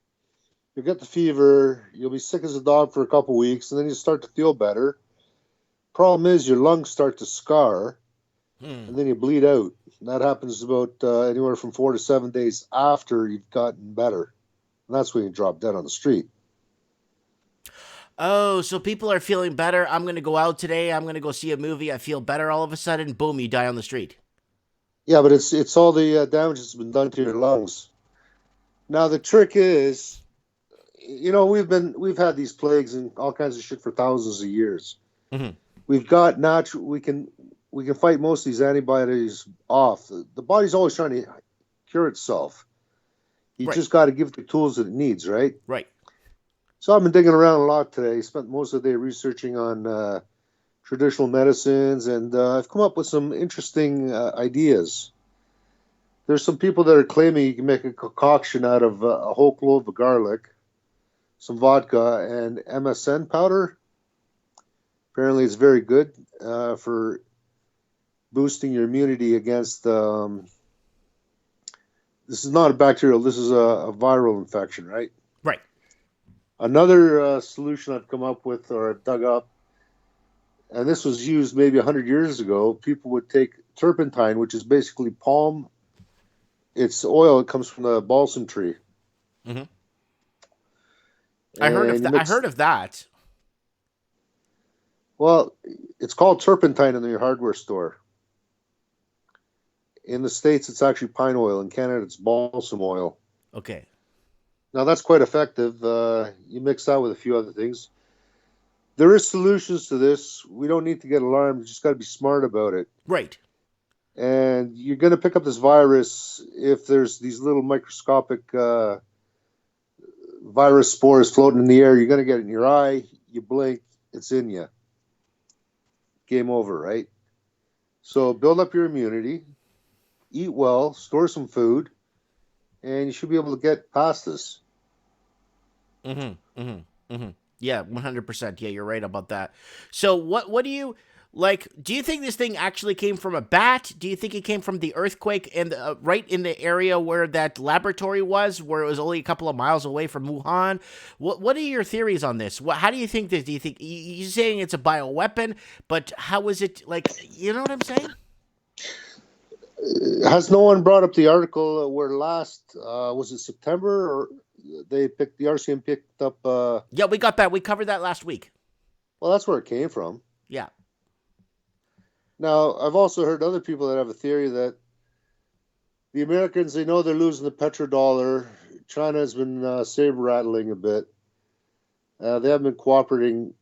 you'll get the fever, you'll be sick as a dog for a couple weeks, and then you start to feel better. Problem is your lungs start to scar, and then you bleed out. And that happens about anywhere from 4 to 7 days after you've gotten better. And that's when you drop dead on the street. Oh, so people are feeling better. I'm going to go out today. I'm going to go see a movie. I feel better all of a sudden. Boom, you die on the street. Yeah, but it's all the damage that's been done to your lungs. Now, the trick is, we've had these plagues and all kinds of shit for thousands of years. Mm-hmm. We've got natural. We can fight most of these antibodies off. The body's always trying to cure itself. You just got to give it the tools that it needs, right? Right. So I've been digging around a lot today. Spent most of the day researching on traditional medicines, and I've come up with some interesting ideas. There's some people that are claiming you can make a concoction out of a whole clove of garlic, some vodka, and MSM powder. Apparently, it's very good for boosting your immunity against. This is not a bacterial. This is a viral infection, right? Right. Another solution I've come up with, or I've dug up, and this was used maybe 100 years ago. People would take turpentine, which is basically palm. It's oil. It comes from the balsam tree. Mm-hmm. I heard of that. Well, it's called turpentine in your hardware store. In the States, it's actually pine oil. In Canada, it's balsam oil. Okay. Now, that's quite effective. You mix that with a few other things. There is solutions to this. We don't need to get alarmed. You just got to be smart about it. Right. And you're going to pick up this virus if there's these little microscopic virus spores floating in the air. You're going to get it in your eye. You blink, it's in you. Game over, right? So build up your immunity, eat well, store some food, and you should be able to get past this. Yeah, 100%. Yeah, you're right about that. So what do you like? Do you think this thing actually came from a bat? Do you think it came from the earthquake and right in the area where that laboratory was, where it was only a couple of miles away from Wuhan? What are your theories on this? How do you think this? Do you think you're saying it's a bioweapon, but how is it like? You know what I'm saying? Has no one brought up the article where last was it September, or the RCM picked up? Yeah, we got that. We covered that last week. Well, that's where it came from. Yeah. Now, I've also heard other people that have a theory that the Americans, they know they're losing the petrodollar. China's been saber rattling a bit. They haven't been cooperating,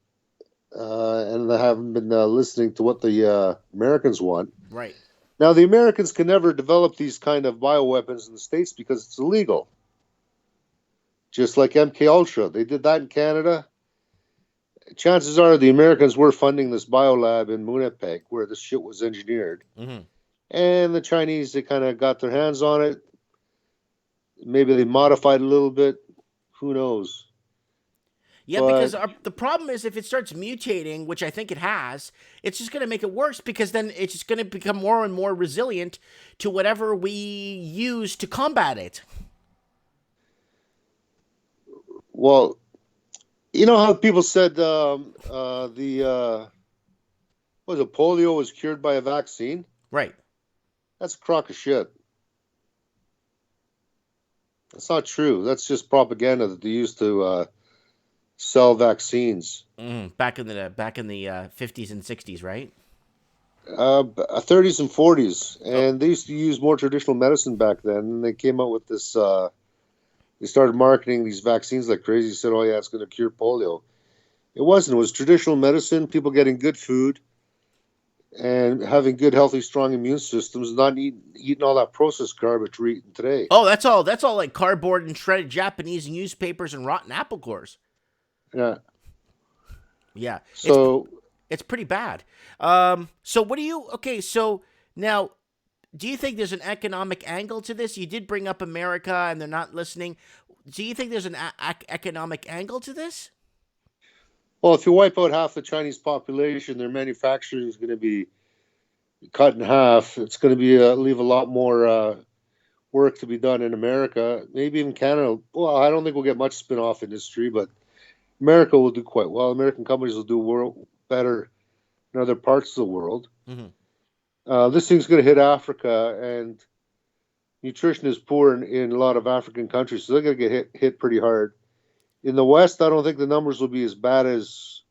and they haven't been listening to what the Americans want. Right. Now, the Americans can never develop these kind of bioweapons in the States because it's illegal. Just like MK Ultra, they did that in Canada. Chances are the Americans were funding this biolab in Winnipeg where this shit was engineered. Mm-hmm. And the Chinese, they kind of got their hands on it. Maybe they modified it a little bit. Who knows? Yeah, because the problem is if it starts mutating, which I think it has, it's just going to make it worse because then it's just going to become more and more resilient to whatever we use to combat it. Well, you know how people said polio was cured by a vaccine? Right. That's a crock of shit. That's not true. That's just propaganda that they used to sell vaccines. Back in the 50s and 60s, right? 30s and 40s, and they used to use more traditional medicine back then. And they came out with this. They started marketing these vaccines like crazy. Said, "Oh yeah, it's going to cure polio." It wasn't. It was traditional medicine. People getting good food and having good, healthy, strong immune systems. Not eating all that processed garbage we're eating today. Oh, that's all. That's all like cardboard and shredded Japanese newspapers and rotten apple cores. Yeah. Yeah. So it's pretty bad. So what do you? Okay. So now, do you think there's an economic angle to this? You did bring up America and they're not listening. Do you think there's an economic angle to this? Well, if you wipe out half the Chinese population, their manufacturing is going to be cut in half. It's going to be leave a lot more work to be done in America, maybe even Canada. Well, I don't think we'll get much spin-off industry, but America will do quite well. American companies will do better in other parts of the world. Mm-hmm. This thing's going to hit Africa, and nutrition is poor in a lot of African countries, so they're going to get hit pretty hard. In the West, I don't think the numbers will be as bad as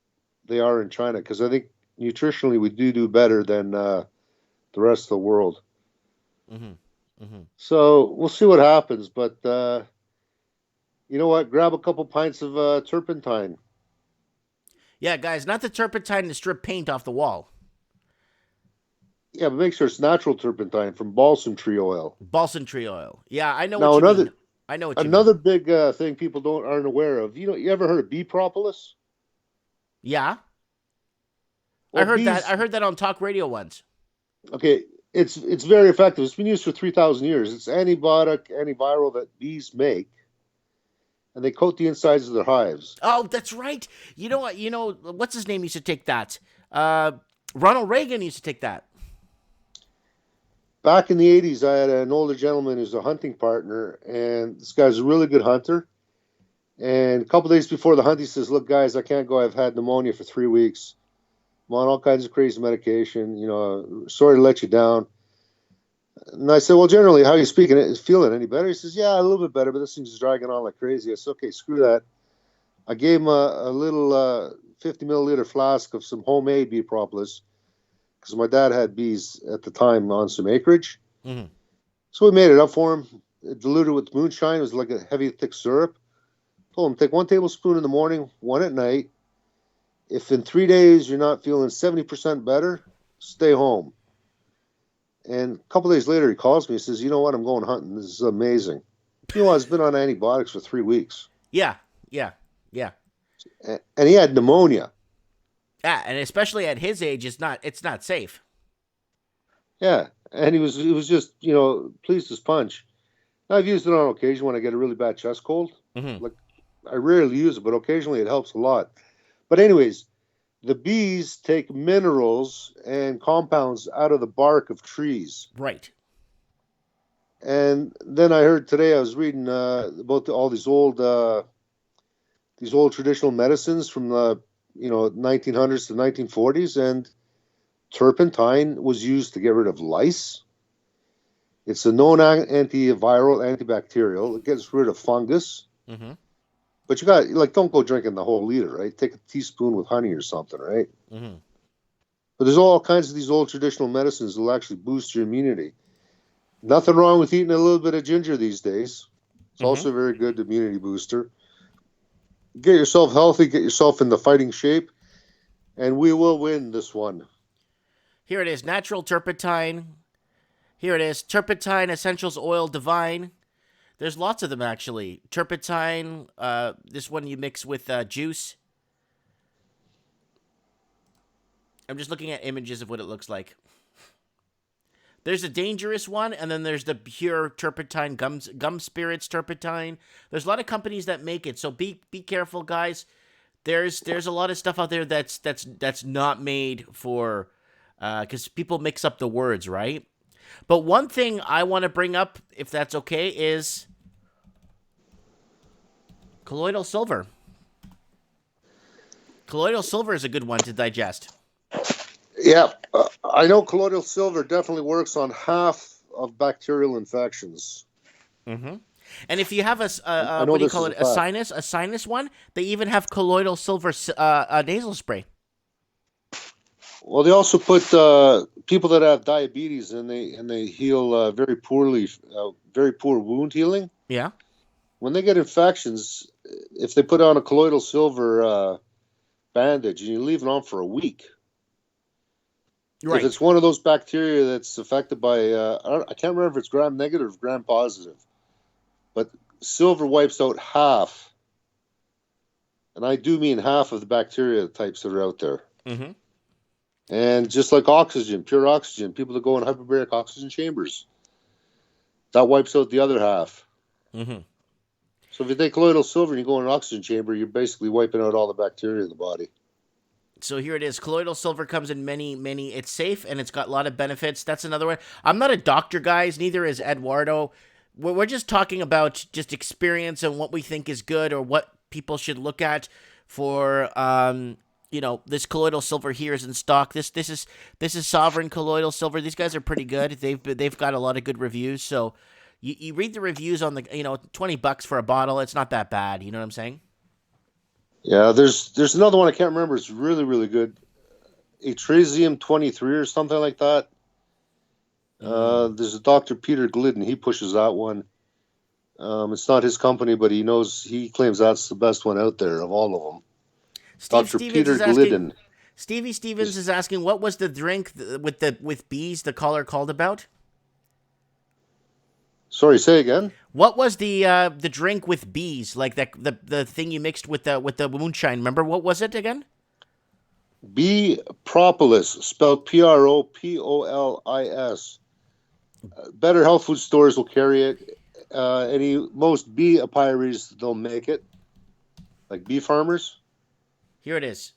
they are in China, because I think nutritionally we do better than the rest of the world. Mm-hmm. Mm-hmm. So we'll see what happens, but you know what? Grab a couple pints of turpentine. Yeah, guys, not the turpentine to strip paint off the wall. Yeah, but make sure it's natural turpentine from balsam tree oil. Balsam tree oil. Yeah, I know what you mean. I know what you mean. Another big thing people aren't aware of. You ever heard of bee propolis? Yeah. Well, I heard that on talk radio once. Okay, it's very effective. It's been used for 3,000 years. It's antibiotic, antiviral that bees make, and they coat the insides of their hives. Oh, that's right. You know what? What's his name used to take that? Ronald Reagan used to take that. Back in the 80s, I had an older gentleman who's a hunting partner, and this guy's a really good hunter. And a couple days before the hunt, he says, "Look, guys, I can't go. I've had pneumonia for 3 weeks. I'm on all kinds of crazy medication. Sorry to let you down." And I said, "Well, generally, how are you feeling any better?" He says, "Yeah, a little bit better, but this thing's dragging on like crazy." I said, "Okay, screw that." I gave him a little 50 milliliter flask of some homemade bee propolis, because my dad had bees at the time on some acreage. Mm-hmm. So we made it up for him, diluted with moonshine. It was like a heavy, thick syrup. Told him, take 1 tablespoon in the morning, 1 at night. If in 3 days you're not feeling 70% better, stay home. And a couple days later, he calls me and says, "You know what? I'm going hunting. This is amazing." You know, I've been on antibiotics for 3 weeks. Yeah. And he had pneumonia. Yeah, and especially at his age, it's not safe. Yeah, and he was just pleased as punch. I've used it on occasion when I get a really bad chest cold. Mm-hmm. Like I rarely use it, but occasionally it helps a lot. But anyways, the bees take minerals and compounds out of the bark of trees. Right. And then I heard today, I was reading about all these old traditional medicines from the 1900s to 1940s, and turpentine was used to get rid of lice. It's a known antiviral, antibacterial. It gets rid of fungus. Mm-hmm. But you got, like, don't go drinking the whole liter, right? Take a teaspoon with honey or something, right? Mm-hmm. But there's all kinds of these old traditional medicines that will actually boost your immunity. Nothing wrong with eating a little bit of ginger these days. It's also a very good immunity booster. Get yourself healthy, get yourself in the fighting shape, and we will win this one. Here it is, natural turpentine. Here it is, turpentine essentials oil divine. There's lots of them, actually. Turpentine, this one you mix with juice. I'm just looking at images of what it looks like. There's a dangerous one, and then there's the pure turpentine, gum spirits turpentine. There's a lot of companies that make it, so be careful, guys. There's a lot of stuff out there that's not made for, because people mix up the words, right? But one thing I want to bring up, if that's okay, is colloidal silver. Colloidal silver is a good one to digest. Yeah, I know colloidal silver definitely works on half of bacterial infections. Mm-hmm. And if you have a what do you call it, a sinus one, they even have colloidal silver nasal spray. Well, they also put people that have diabetes, and they heal very poorly, very poor wound healing. Yeah. When they get infections, if they put on a colloidal silver bandage and you leave it on for a week, right. If it's one of those bacteria that's affected by, I can't remember if it's gram negative or gram positive, but silver wipes out half, and I do mean half of the bacteria types that are out there. Mm-hmm. And just like oxygen, pure oxygen, people that go in hyperbaric oxygen chambers, that wipes out the other half. Mm-hmm. So if you take colloidal silver and you go in an oxygen chamber, you're basically wiping out all the bacteria in the body. So here it is. Colloidal silver comes in many. It's safe, and it's got a lot of benefits. That's another one. I'm not a doctor, guys. Neither is Eduardo. We're just talking about just experience and what we think is good or what people should look at for, this colloidal silver here is in stock. This is Sovereign colloidal silver. These guys are pretty good. They've got a lot of good reviews. So you read the reviews on the, $20 for a bottle. It's not that bad. You know what I'm saying? Yeah, there's another one I can't remember. It's really, really good. Atrasium 23 or something like that. There's a Dr. Peter Glidden. He pushes that one. It's not his company, but he claims that's the best one out there of all of them. Dr. Peter Glidden. Stevie Stevens is asking, what was the drink with bees the caller called about? Sorry, say again. What was the drink with bees, like the thing you mixed with the moonshine? Remember, what was it again? Bee propolis, spelled Propolis. Better health food stores will carry it. Most bee apiaries, they'll make it, like bee farmers. Here it is.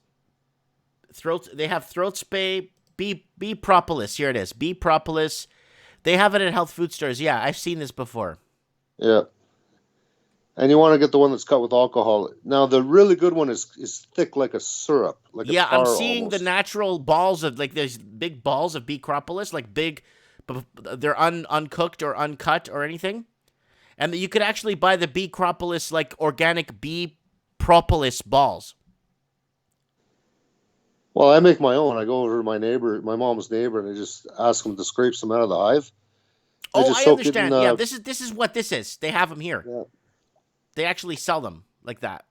They have throat spray, bee propolis. Here it is, bee propolis. They have it at health food stores. Yeah, I've seen this before. Yeah. And you want to get the one that's cut with alcohol. Now, the really good one is thick like a syrup. Like a tar I'm seeing almost. the natural balls of, like, there's big balls of bee propolis, like big, they're uncooked or uncut or anything. And you could actually buy the bee propolis, like organic bee propolis balls. Well, I make my own. I go over to my mom's neighbor, and I just ask them to scrape some out of the hive. I understand. Yeah, this is what this is. They have them here. Yeah. They actually sell them like that.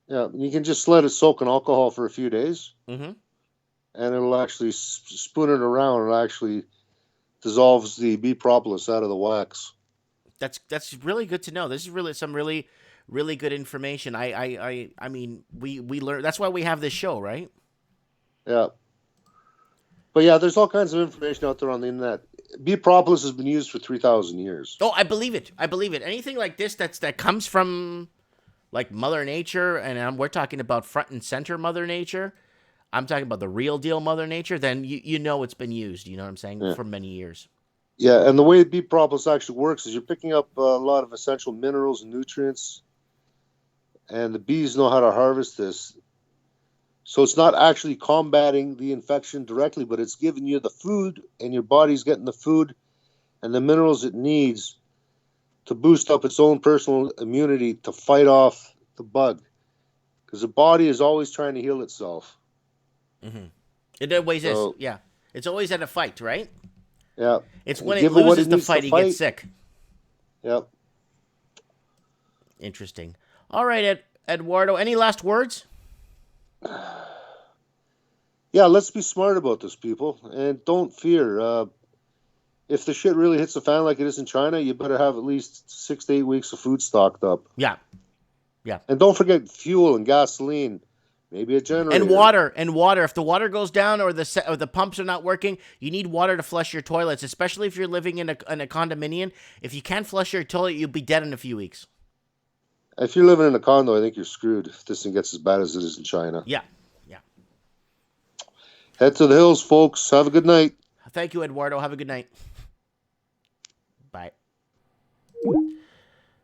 Yeah, you can just let it soak in alcohol for a few days, mm-hmm. and it'll actually spoon it around. It actually dissolves the bee propolis out of the wax. That's really good to know. This is really some really, really good information. I mean, we learn. That's why we have this show, right? Yeah. But yeah, there's all kinds of information out there on the internet. Bee propolis has been used for 3,000 years. Oh, I believe it. Anything like this that comes from, like, Mother Nature, and we're talking about front and center Mother Nature. I'm talking about the real deal Mother Nature. Then you know it's been used. You know what I'm saying? Yeah. For many years. Yeah, and the way bee propolis actually works is you're picking up a lot of essential minerals and nutrients, and the bees know how to harvest this. So it's not actually combating the infection directly, but it's giving you the food, and your body's getting the food, and the minerals it needs to boost up its own personal immunity to fight off the bug. Because the body is always trying to heal itself. Mm-hmm. It always is. Yeah. It's always at a fight, right? Yeah. It's when it loses the fight, it gets sick. Yep. Interesting. All right, Eduardo, any last words? Yeah, let's be smart about this, people, and don't fear. If the shit really hits the fan like it is in China, you better have at least 6 to 8 weeks of food stocked up. Yeah. Yeah. And don't forget fuel and gasoline, maybe a generator. And water. If the water goes down or the pumps are not working, you need water to flush your toilets, especially if you're living in a condominium. If you can't flush your toilet, you'll be dead in a few weeks. If you're living in a condo, I think you're screwed if this thing gets as bad as it is in China. Yeah. Head to the hills, folks. Have a good night. Thank you, Eduardo. Have a good night. Bye.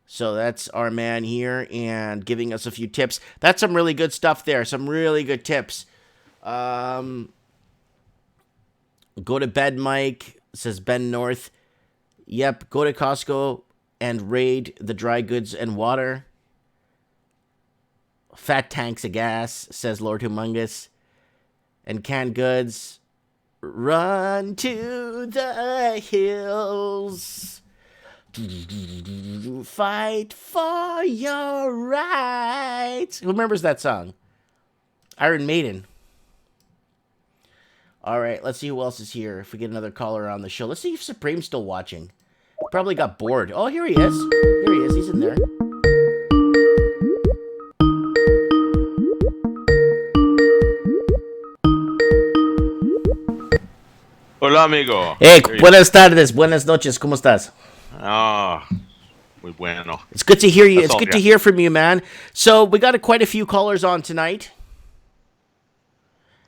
So that's our man here and giving us a few tips. That's some really good stuff there. Some really good tips. Go to bed, Mike, says Ben North. Yep, go to Costco and raid the dry goods and water. Fat tanks of gas, says Lord Humongous. And canned goods, run to the hills. Fight for your rights. Who remembers that song? Iron Maiden. All right, let's see who else is here. If we get another caller on the show. Let's see if Supreme's still watching. Probably got bored. Oh, here he is. Here he is. He's in there. Hola, amigo. Hey, buenas tardes, buenas noches. ¿Cómo estás? Ah, muy bueno. It's good to hear you. That's it's good to hear from you, man. So we got quite a few callers on tonight.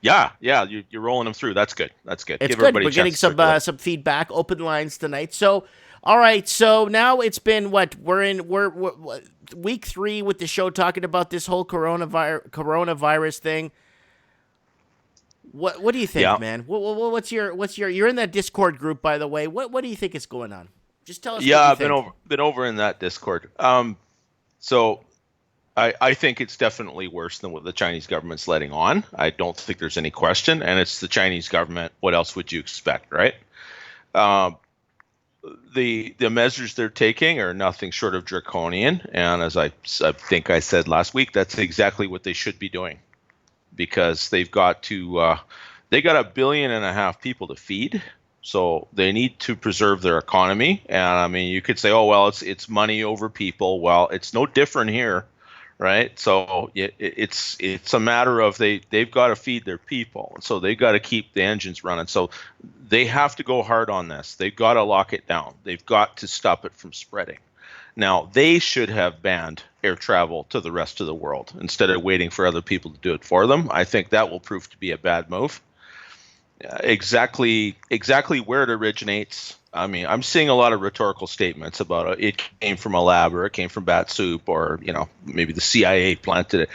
Yeah, you're rolling them through. That's good. It's good. We're getting some feedback, open lines tonight. So, all right. So now it's been what we're week 3 with the show talking about this whole coronavirus thing. What do you think, man? What's your you're in that Discord group, by the way. What do you think is going on? Just tell us. Yeah, I've been over in that Discord. So I think it's definitely worse than what the Chinese government's letting on. I don't think there's any question, and it's the Chinese government. What else would you expect, right? The measures they're taking are nothing short of draconian, and as I think I said last week, that's exactly what they should be doing. Because they've got to, they got 1.5 billion people to feed, so they need to preserve their economy. And I mean, you could say, oh well, it's money over people. Well, it's no different here, right? So it's a matter of they've got to feed their people, so they've got to keep the engines running. So they have to go hard on this. They've got to lock it down. They've got to stop it from spreading. Now, they should have banned air travel to the rest of the world instead of waiting for other people to do it for them. I think that will prove to be a bad move. Exactly where it originates. I mean, I'm seeing a lot of rhetorical statements about it came from a lab or it came from bat soup or, maybe the CIA planted it.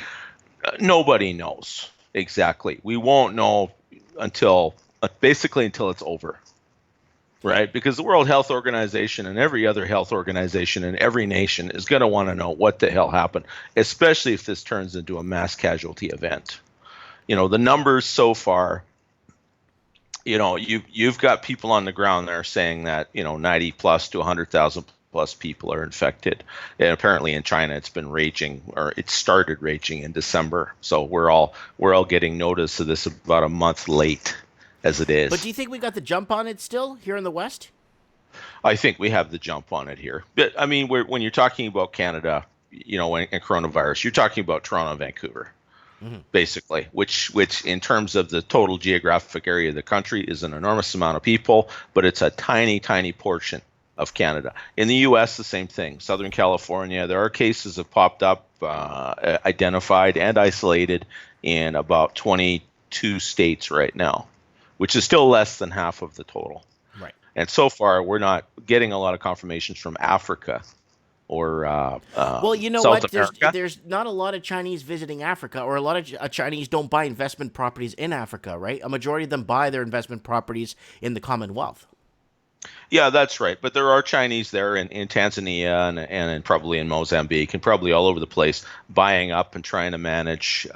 Nobody knows exactly. We won't know until it's over. Right, because the World Health Organization and every other health organization in every nation is going to want to know what the hell happened, especially if this turns into a mass casualty event. The numbers so far, you've got people on the ground there saying that 90 plus to 100,000 plus people are infected, and apparently in China it's been raging, or it started raging in December. So we're all getting notice of this about a month late. As it is. But do you think we got the jump on it still here in the West? I think we have the jump on it here. But I mean, when you're talking about Canada, and coronavirus, you're talking about Toronto and Vancouver, basically, which in terms of the total geographic area of the country is an enormous amount of people, but it's a tiny, tiny portion of Canada. In the U.S., the same thing. Southern California, there are cases have popped up, identified and isolated in about 22 states right now, which is still less than half of the total. Right. And so far, we're not getting a lot of confirmations from Africa or well, you know South what? America. There's not a lot of Chinese visiting Africa, or a lot of Chinese don't buy investment properties in Africa, right? A majority of them buy their investment properties in the Commonwealth. Yeah, that's right. But there are Chinese there in Tanzania and probably in Mozambique and probably all over the place buying up and trying to manage,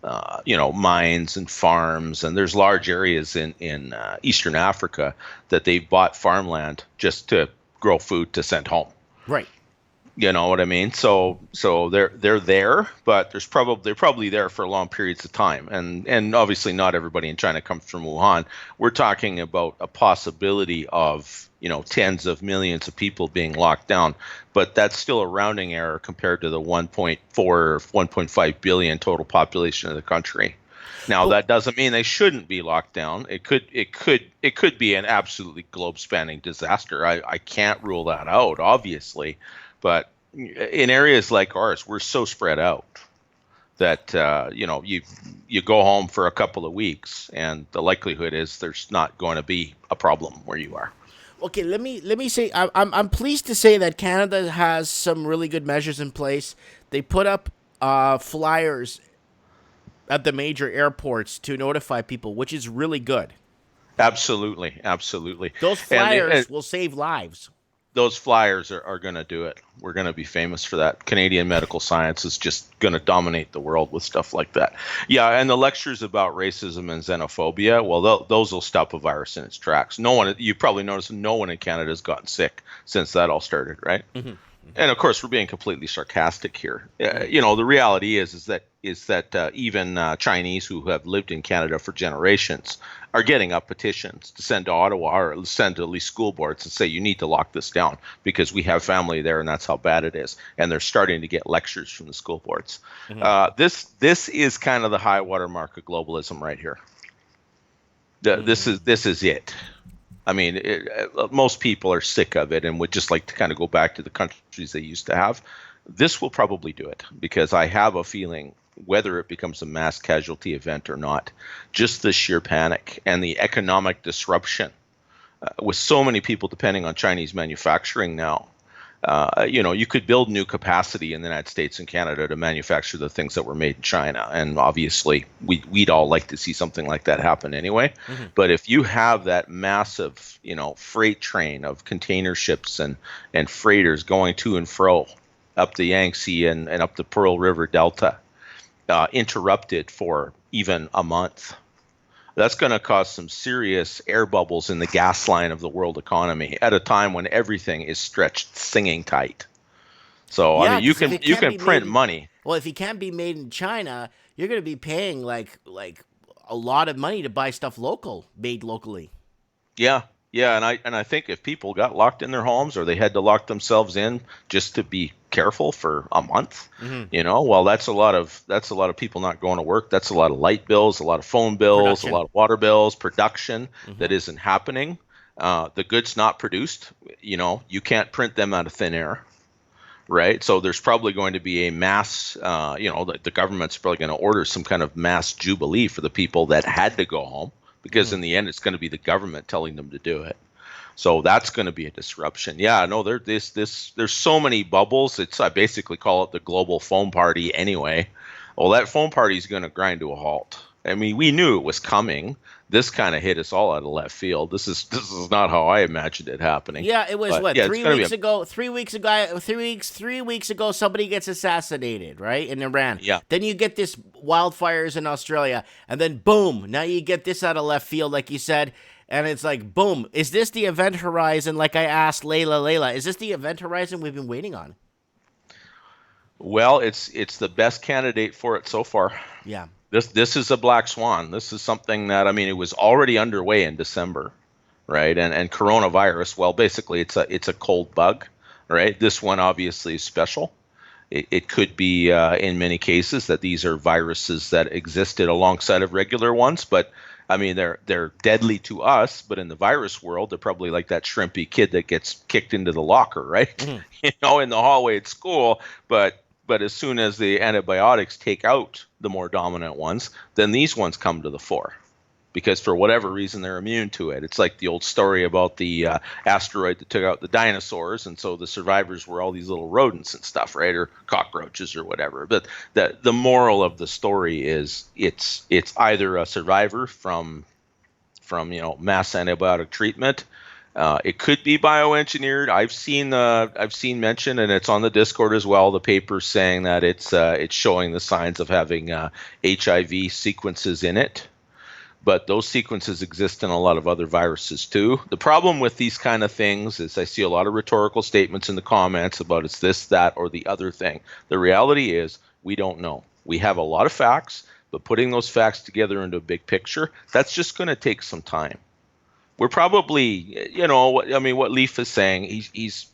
mines and farms. And there's large areas in Eastern Africa that they've bought farmland just to grow food to send home. Right. You know what I mean? So they're there, but they're probably there for long periods of time. And obviously not everybody in China comes from Wuhan. We're talking about a possibility of, tens of millions of people being locked down, but that's still a rounding error compared to the 1.4 or 1.5 billion total population of the country. Now that doesn't mean they shouldn't be locked down. It could be an absolutely globe-spanning disaster. I can't rule that out, obviously. But in areas like ours, we're so spread out that you go home for a couple of weeks, and the likelihood is there's not going to be a problem where you are. Okay, let me say I'm pleased to say that Canada has some really good measures in place. They put up flyers at the major airports to notify people, which is really good. Absolutely. Those flyers will save lives. Those flyers are going to do it. We're going to be famous for that. Canadian medical science is just going to dominate the world with stuff like that. Yeah, and the lectures about racism and xenophobia, well, those will stop a virus in its tracks. You probably noticed no one in Canada has gotten sick since that all started, right? Mm-hmm. And of course, we're being completely sarcastic here. The reality is that even Chinese who have lived in Canada for generations are getting up petitions to send to Ottawa or send to at least school boards and say you need to lock this down because we have family there and that's how bad it is. And they're starting to get lectures from the school boards. Mm-hmm. This is kind of the high water mark of globalism right here. This is it. I mean, most people are sick of it and would just like to kind of go back to the countries they used to have. This will probably do it because I have a feeling whether it becomes a mass casualty event or not, just the sheer panic and the economic disruption with so many people depending on Chinese manufacturing now. You could build new capacity in the United States and Canada to manufacture the things that were made in China. And obviously, we'd all like to see something like that happen anyway. Mm-hmm. But if you have that massive, freight train of container ships and freighters going to and fro up the Yangtze and up the Pearl River Delta, interrupted for even a month, that's going to cause some serious air bubbles in the gas line of the world economy at a time when everything is stretched singing tight. So I mean, you can print money. Well, if it can't be made in China, you're going to be paying like a lot of money to buy stuff made locally. Yeah, and I think if people got locked in their homes or they had to lock themselves in just to be careful for a month, well, that's a lot of people not going to work. That's a lot of light bills, a lot of phone bills, a lot of water bills, production that isn't happening. The goods not produced, you can't print them out of thin air, right? So there's probably going to be a mass, the government's probably going to order some kind of mass jubilee for the people that had to go home. Because in the end, it's going to be the government telling them to do it. So that's going to be a disruption. Yeah, no, there's so many bubbles. I basically call it the global foam party anyway. Well, that foam party is going to grind to a halt. I mean, we knew it was coming. This kind of hit us all out of left field. This is not how I imagined it happening. Yeah, it was 3 weeks ago. 3 weeks ago. 3 weeks ago, somebody gets assassinated, right, in Iran. Yeah. Then you get this wildfires in Australia, and then boom, now you get this out of left field, like you said, and it's like boom. Is this the event horizon? Like I asked Layla, is this the event horizon we've been waiting on? Well, it's the best candidate for it so far. Yeah. This is a black swan. This is something that, I mean, it was already underway in December, right? And coronavirus, well, basically it's a cold bug, right? This one obviously is special. It could be in many cases that these are viruses that existed alongside of regular ones, but I mean they're deadly to us. But in the virus world, they're probably like that shrimpy kid that gets kicked into the locker, right? Mm-hmm. In the hallway at school, but as soon as the antibiotics take out the more dominant ones, then these ones come to the fore because for whatever reason they're immune to it. It's like the old story about the asteroid that took out the dinosaurs, and so the survivors were all these little rodents and stuff, right, or cockroaches or whatever. But the moral of the story is it's either a survivor from mass antibiotic treatment, It could be bioengineered. I've seen mention, and it's on the Discord as well. The paper saying that it's showing the signs of having HIV sequences in it, but those sequences exist in a lot of other viruses too. The problem with these kind of things is I see a lot of rhetorical statements in the comments about it's this, that, or the other thing. The reality is we don't know. We have a lot of facts, but putting those facts together into a big picture, that's just going to take some time. We're probably, what Leaf is saying, he's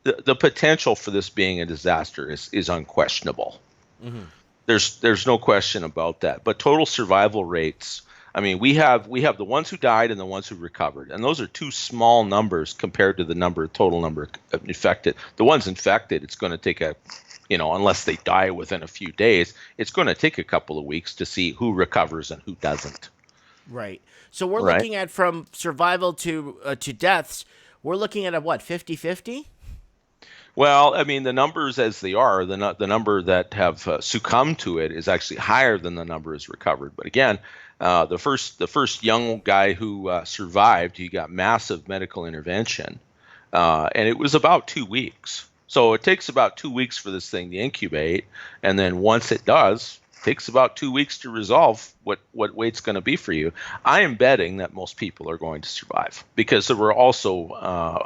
the potential for this being a disaster is unquestionable. Mm-hmm. There's no question about that. But total survival rates, I mean, we have the ones who died and the ones who recovered, and those are two small numbers compared to the total number of infected. The ones infected, it's going to take unless they die within a few days, it's going to take a couple of weeks to see who recovers and who doesn't. Right. So we're looking at from survival to deaths, we're looking at a what, 50-50? Well, I mean, the numbers as they are, the number that have succumbed to it is actually higher than the number is recovered. But again, the first young guy who survived, he got massive medical intervention, and it was about 2 weeks. So it takes about 2 weeks for this thing to incubate, and then once it does, takes about 2 weeks to resolve what weight's going to be for you. I am betting that most people are going to survive because there were also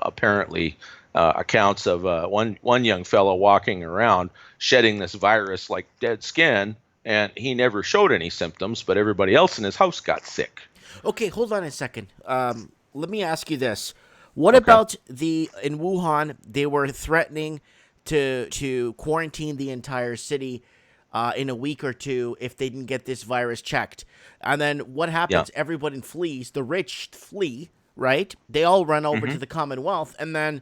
apparently accounts of one young fellow walking around shedding this virus like dead skin, and he never showed any symptoms, but everybody else in his house got sick. Okay, hold on a second. Let me ask you this. What about in Wuhan, they were threatening to quarantine the entire city in a week or two if they didn't get this virus checked. And then what happens? Yeah. Everybody flees. The rich flee, right? They all run over to the Commonwealth. And then,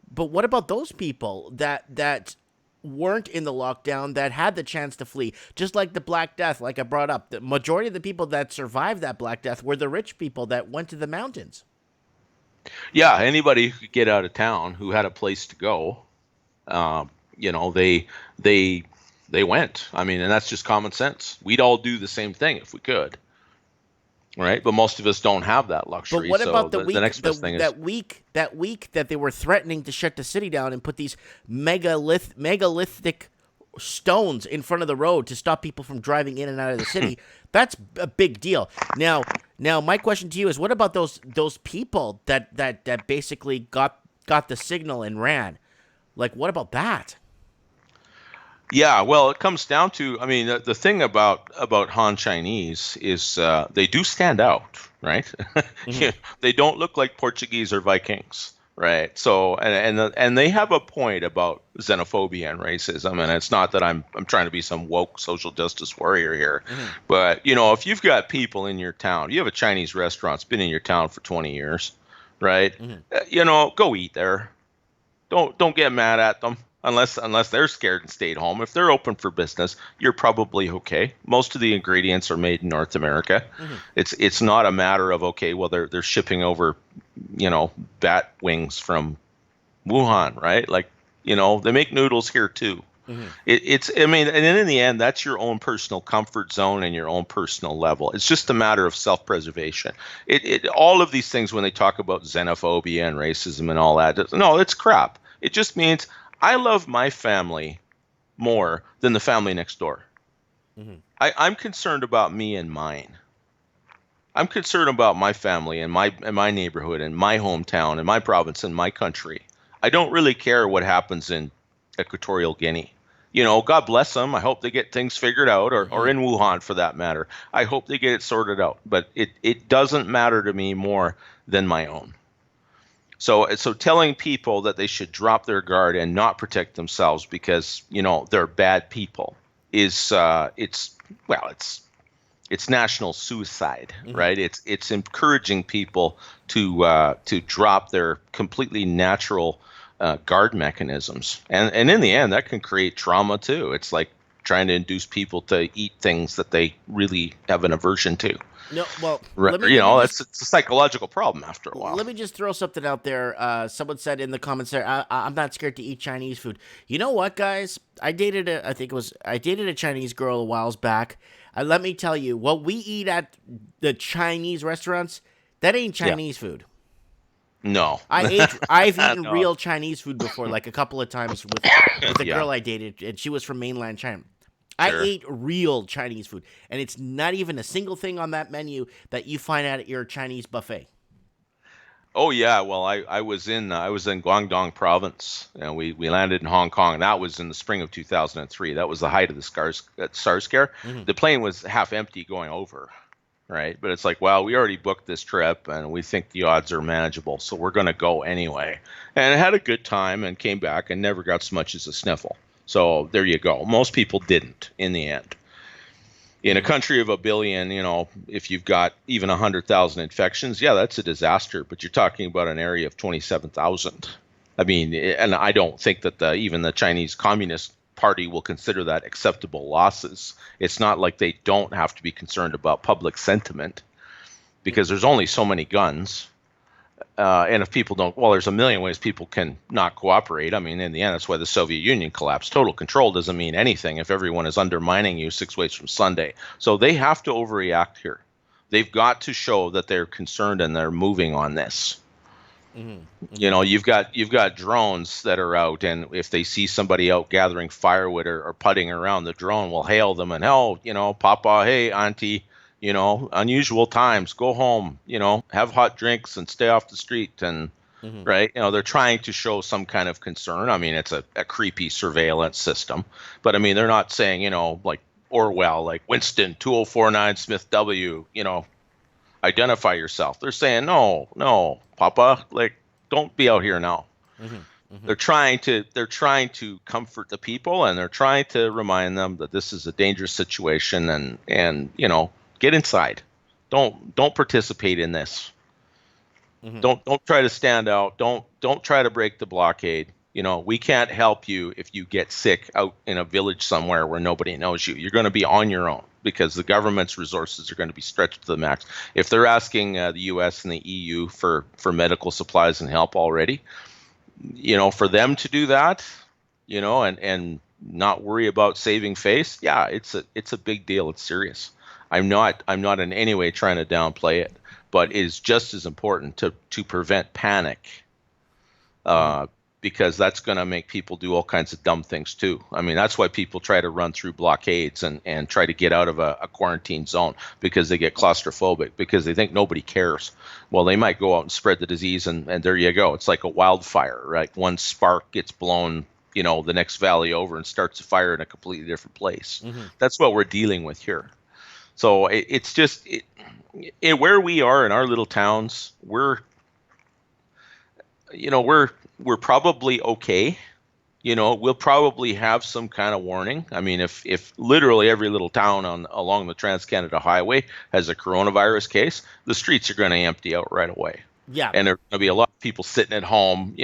but what about those people that weren't in the lockdown, that had the chance to flee? Just like the Black Death, like I brought up, the majority of the people that survived that Black Death were the rich people that went to the mountains. Yeah, anybody who could get out of town who had a place to go, they went. I mean, and that's just common sense. We'd all do the same thing if we could, right? But most of us don't have that luxury. But what about the next best thing is that week that they were threatening to shut the city down and put these megalithic stones in front of the road to stop people from driving in and out of the city? That's a big deal. Now, my question to you is, what about those people that basically got the signal and ran? Like, what about that? Yeah, well, it comes down to, I mean, the thing about Han Chinese is they do stand out, right? They don't look like Portuguese or Vikings, right? So, and they have a point about xenophobia and racism, and it's not that I'm trying to be some woke social justice warrior here, but if you've got people in your town, you have a Chinese restaurant, it's been in your town for 20 years, right? Go eat there. Don't get mad at them. Unless they're scared and stayed home. If they're open for business, you're probably okay. Most of the ingredients are made in North America. It's not a matter of, okay, well, they're shipping over, bat wings from Wuhan, right? Like, they make noodles here too. And in the end, that's your own personal comfort zone and your own personal level. It's just a matter of self-preservation. All of these things, when they talk about xenophobia and racism and all that, no, it's crap. It just means I love my family more than the family next door. I'm concerned about me and mine. I'm concerned about my family and my neighborhood and my hometown and my province and my country. I don't really care what happens in Equatorial Guinea. God bless them. I hope they get things figured out, or in Wuhan for that matter. I hope they get it sorted out. But it doesn't matter to me more than my own. So telling people that they should drop their guard and not protect themselves because they're bad people is it's national suicide, right? It's encouraging people to drop their completely natural guard mechanisms, and in the end that can create trauma too. It's like trying to induce people to eat things that they really have an aversion to. No, well, it's a psychological problem after a while. Let me just throw something out there. Someone said in the comments there, I'm not scared to eat Chinese food. You know what, guys? I dated a Chinese girl a while back. Let me tell you, what we eat at the Chinese restaurants, that ain't Chinese food. No. I've eaten No. real Chinese food before, like a couple of times with a Yeah. girl I dated, and she was from mainland China. I Sure. ate real Chinese food, and it's not even a single thing on that menu that you find at your Chinese buffet. Oh yeah, well I was in Guangdong province, and we landed in Hong Kong. That was in the spring of 2003. That was the height of the SARS scare. Mm-hmm. The plane was half empty going over, right? But it's like, well, we already booked this trip, and we think the odds are manageable, so we're going to go anyway. And I had a good time, and came back, and never got so much as a sniffle. So there you go. Most people didn't in the end. In a country of 1 billion, if you've got even 100,000 infections, yeah, that's a disaster. But you're talking about an area of 27,000. I mean, and I don't think that even the Chinese Communist Party will consider that acceptable losses. It's not like they don't have to be concerned about public sentiment, because there's only so many guns. And if people don't, well, there's a million ways people can not cooperate. I mean, in the end, that's why the Soviet Union collapsed. Total control doesn't mean anything if everyone is undermining you 6 ways from Sunday. So they have to overreact here. They've got to show that they're concerned and they're moving on this. Mm-hmm. You've got drones that are out, and if they see somebody out gathering firewood or putting around, the drone will hail them and, Papa, hey, Auntie, unusual times, go home, have hot drinks and stay off the street. And right, they're trying to show some kind of concern. I mean, it's a creepy surveillance system, but I mean, they're not saying, like Orwell, like Winston 2049 Smith W, identify yourself. They're saying, no, Papa, like, don't be out here now. They're trying to comfort the people, and they're trying to remind them that this is a dangerous situation, and get inside. Don't participate in this. Don't try to stand out. Don't try to break the blockade. We can't help you if you get sick out in a village somewhere where nobody knows you. You're going to be on your own, because the government's resources are going to be stretched to the max. If they're asking the U.S. and the EU for medical supplies and help already, for them to do that, and not worry about saving face, yeah, it's a big deal. It's serious. I'm not in any way trying to downplay it, but it is just as important to prevent panic, because that's going to make people do all kinds of dumb things too. I mean, that's why people try to run through blockades and try to get out of a quarantine zone, because they get claustrophobic, because they think nobody cares. Well, they might go out and spread the disease, and there you go. It's like a wildfire, right? One spark gets blown, the next valley over, and starts a fire in a completely different place. That's what we're dealing with here. So it's just where we are in our little towns, we're probably okay. We'll probably have some kind of warning. I mean, if literally every little town along the Trans-Canada Highway has a coronavirus case, the streets are going to empty out right away. Yeah. And there are going to be a lot of people sitting at home,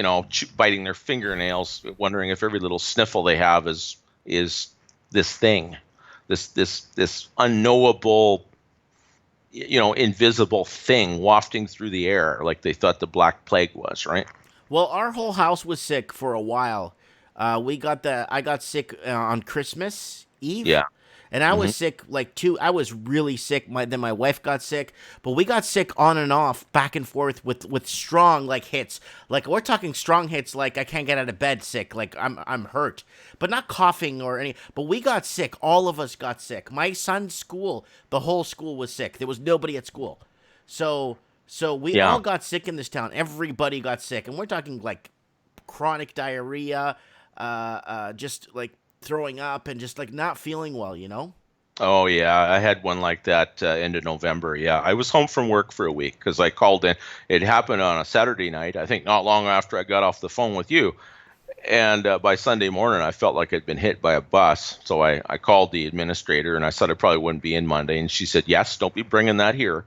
biting their fingernails, wondering if every little sniffle they have is this thing. This unknowable, invisible thing wafting through the air, like they thought the Black Plague was, right? Well, our whole house was sick for a while. I got sick on Christmas Eve. Yeah. And I was sick I was really sick. Then my wife got sick, but we got sick on and off, back and forth with strong hits. Like, we're talking strong hits, like I can't get out of bed sick, like I'm hurt, but not coughing or any. But we got sick. All of us got sick. My son's school, the whole school was sick. There was nobody at school, so we all got sick in this town. Everybody got sick, and we're talking like chronic diarrhea, just like throwing up and just like not feeling well, Oh yeah, I had one like that end of November. Yeah, I was home from work for a week because I called in. It happened on a Saturday night, I think not long after I got off the phone with you. And by Sunday morning, I felt like I'd been hit by a bus. So I called the administrator, and I said I probably wouldn't be in Monday. And she said, yes, don't be bringing that here,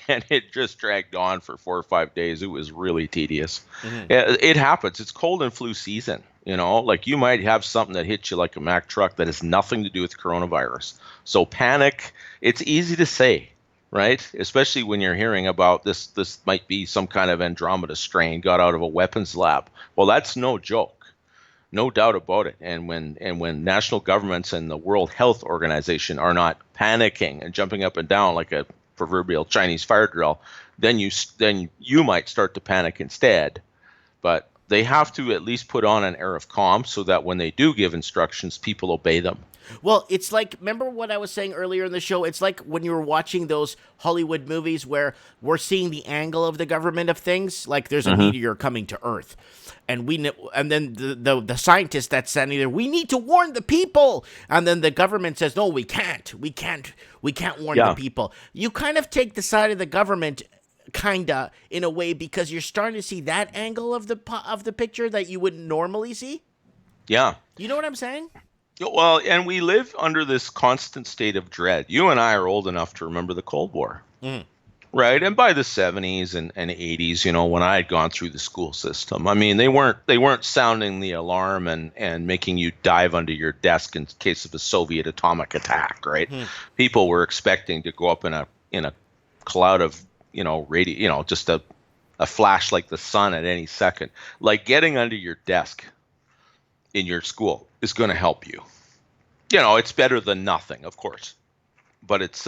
And it just dragged on for 4 or 5 days. It was really tedious. It happens. It's cold and flu season. Like you might have something that hits you like a Mack truck that has nothing to do with coronavirus. So panic, it's easy to say, right? Especially when you're hearing about this might be some kind of Andromeda strain got out of a weapons lab. Well, that's no joke. No doubt about it. And when national governments and the World Health Organization are not panicking and jumping up and down like a proverbial Chinese fire drill, then you might start to panic instead. But they have to at least put on an air of calm so that when they do give instructions, people obey them. Well, it's like, remember what I was saying earlier in the show? It's like when you were watching those Hollywood movies where we're seeing the angle of the government of things, like there's a meteor coming to Earth. And then the scientist that's standing there, we need to warn the people. And then the government says, no, we can't warn the people. You kind of take the side of the government, kinda, in a way, because you're starting to see that angle of the picture that you wouldn't normally see. Yeah. You know what I'm saying? Well, and we live under this constant state of dread. You and I are old enough to remember the Cold War, right? And by the 70s and 80s, you know, when I had gone through the school system, I mean, they weren't sounding the alarm and making you dive under your desk in case of a Soviet atomic attack, right? People were expecting to go up in a cloud of, you know, just a flash like the sun at any second. Like getting under your desk in your school is going to help you. You know, it's better than nothing, of course, but it's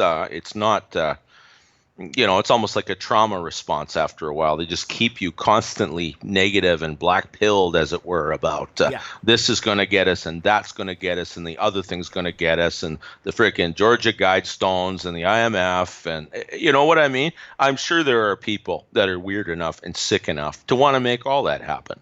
not, you know, it's almost like a trauma response after a while. They just keep you constantly negative and black-pilled, as it were, about this is going to get us and that's going to get us and the other thing's going to get us and the freaking Georgia Guidestones and the IMF and, you know what I mean? I'm sure there are people that are weird enough and sick enough to want to make all that happen.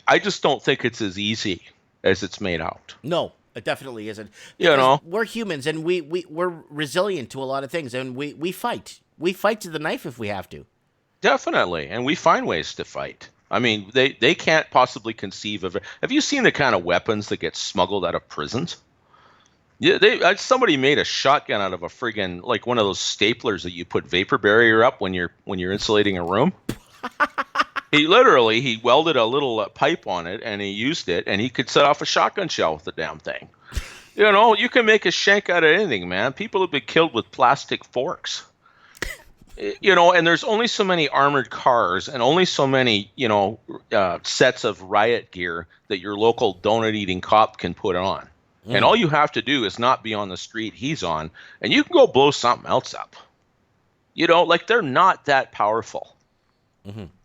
I just don't think it's as easy as it's made out. No, it definitely isn't. You know, we're humans and we're resilient to a lot of things, and we fight. We fight to the knife if we have to. Definitely, and we find ways to fight. I mean, they can't possibly conceive of it. Have you seen the kind of weapons that get smuggled out of prisons? Yeah, somebody made a shotgun out of a friggin', like one of those staplers that you put vapor barrier up when you're insulating a room. He welded a little pipe on it, and he used it, and he could set off a shotgun shell with the damn thing. You know, you can make a shank out of anything, man. People have been killed with plastic forks. You know, and there's only so many armored cars and only so many, you know, sets of riot gear that your local donut-eating cop can put on. And all you have to do is not be on the street he's on, and you can go blow something else up. You know, like they're not that powerful.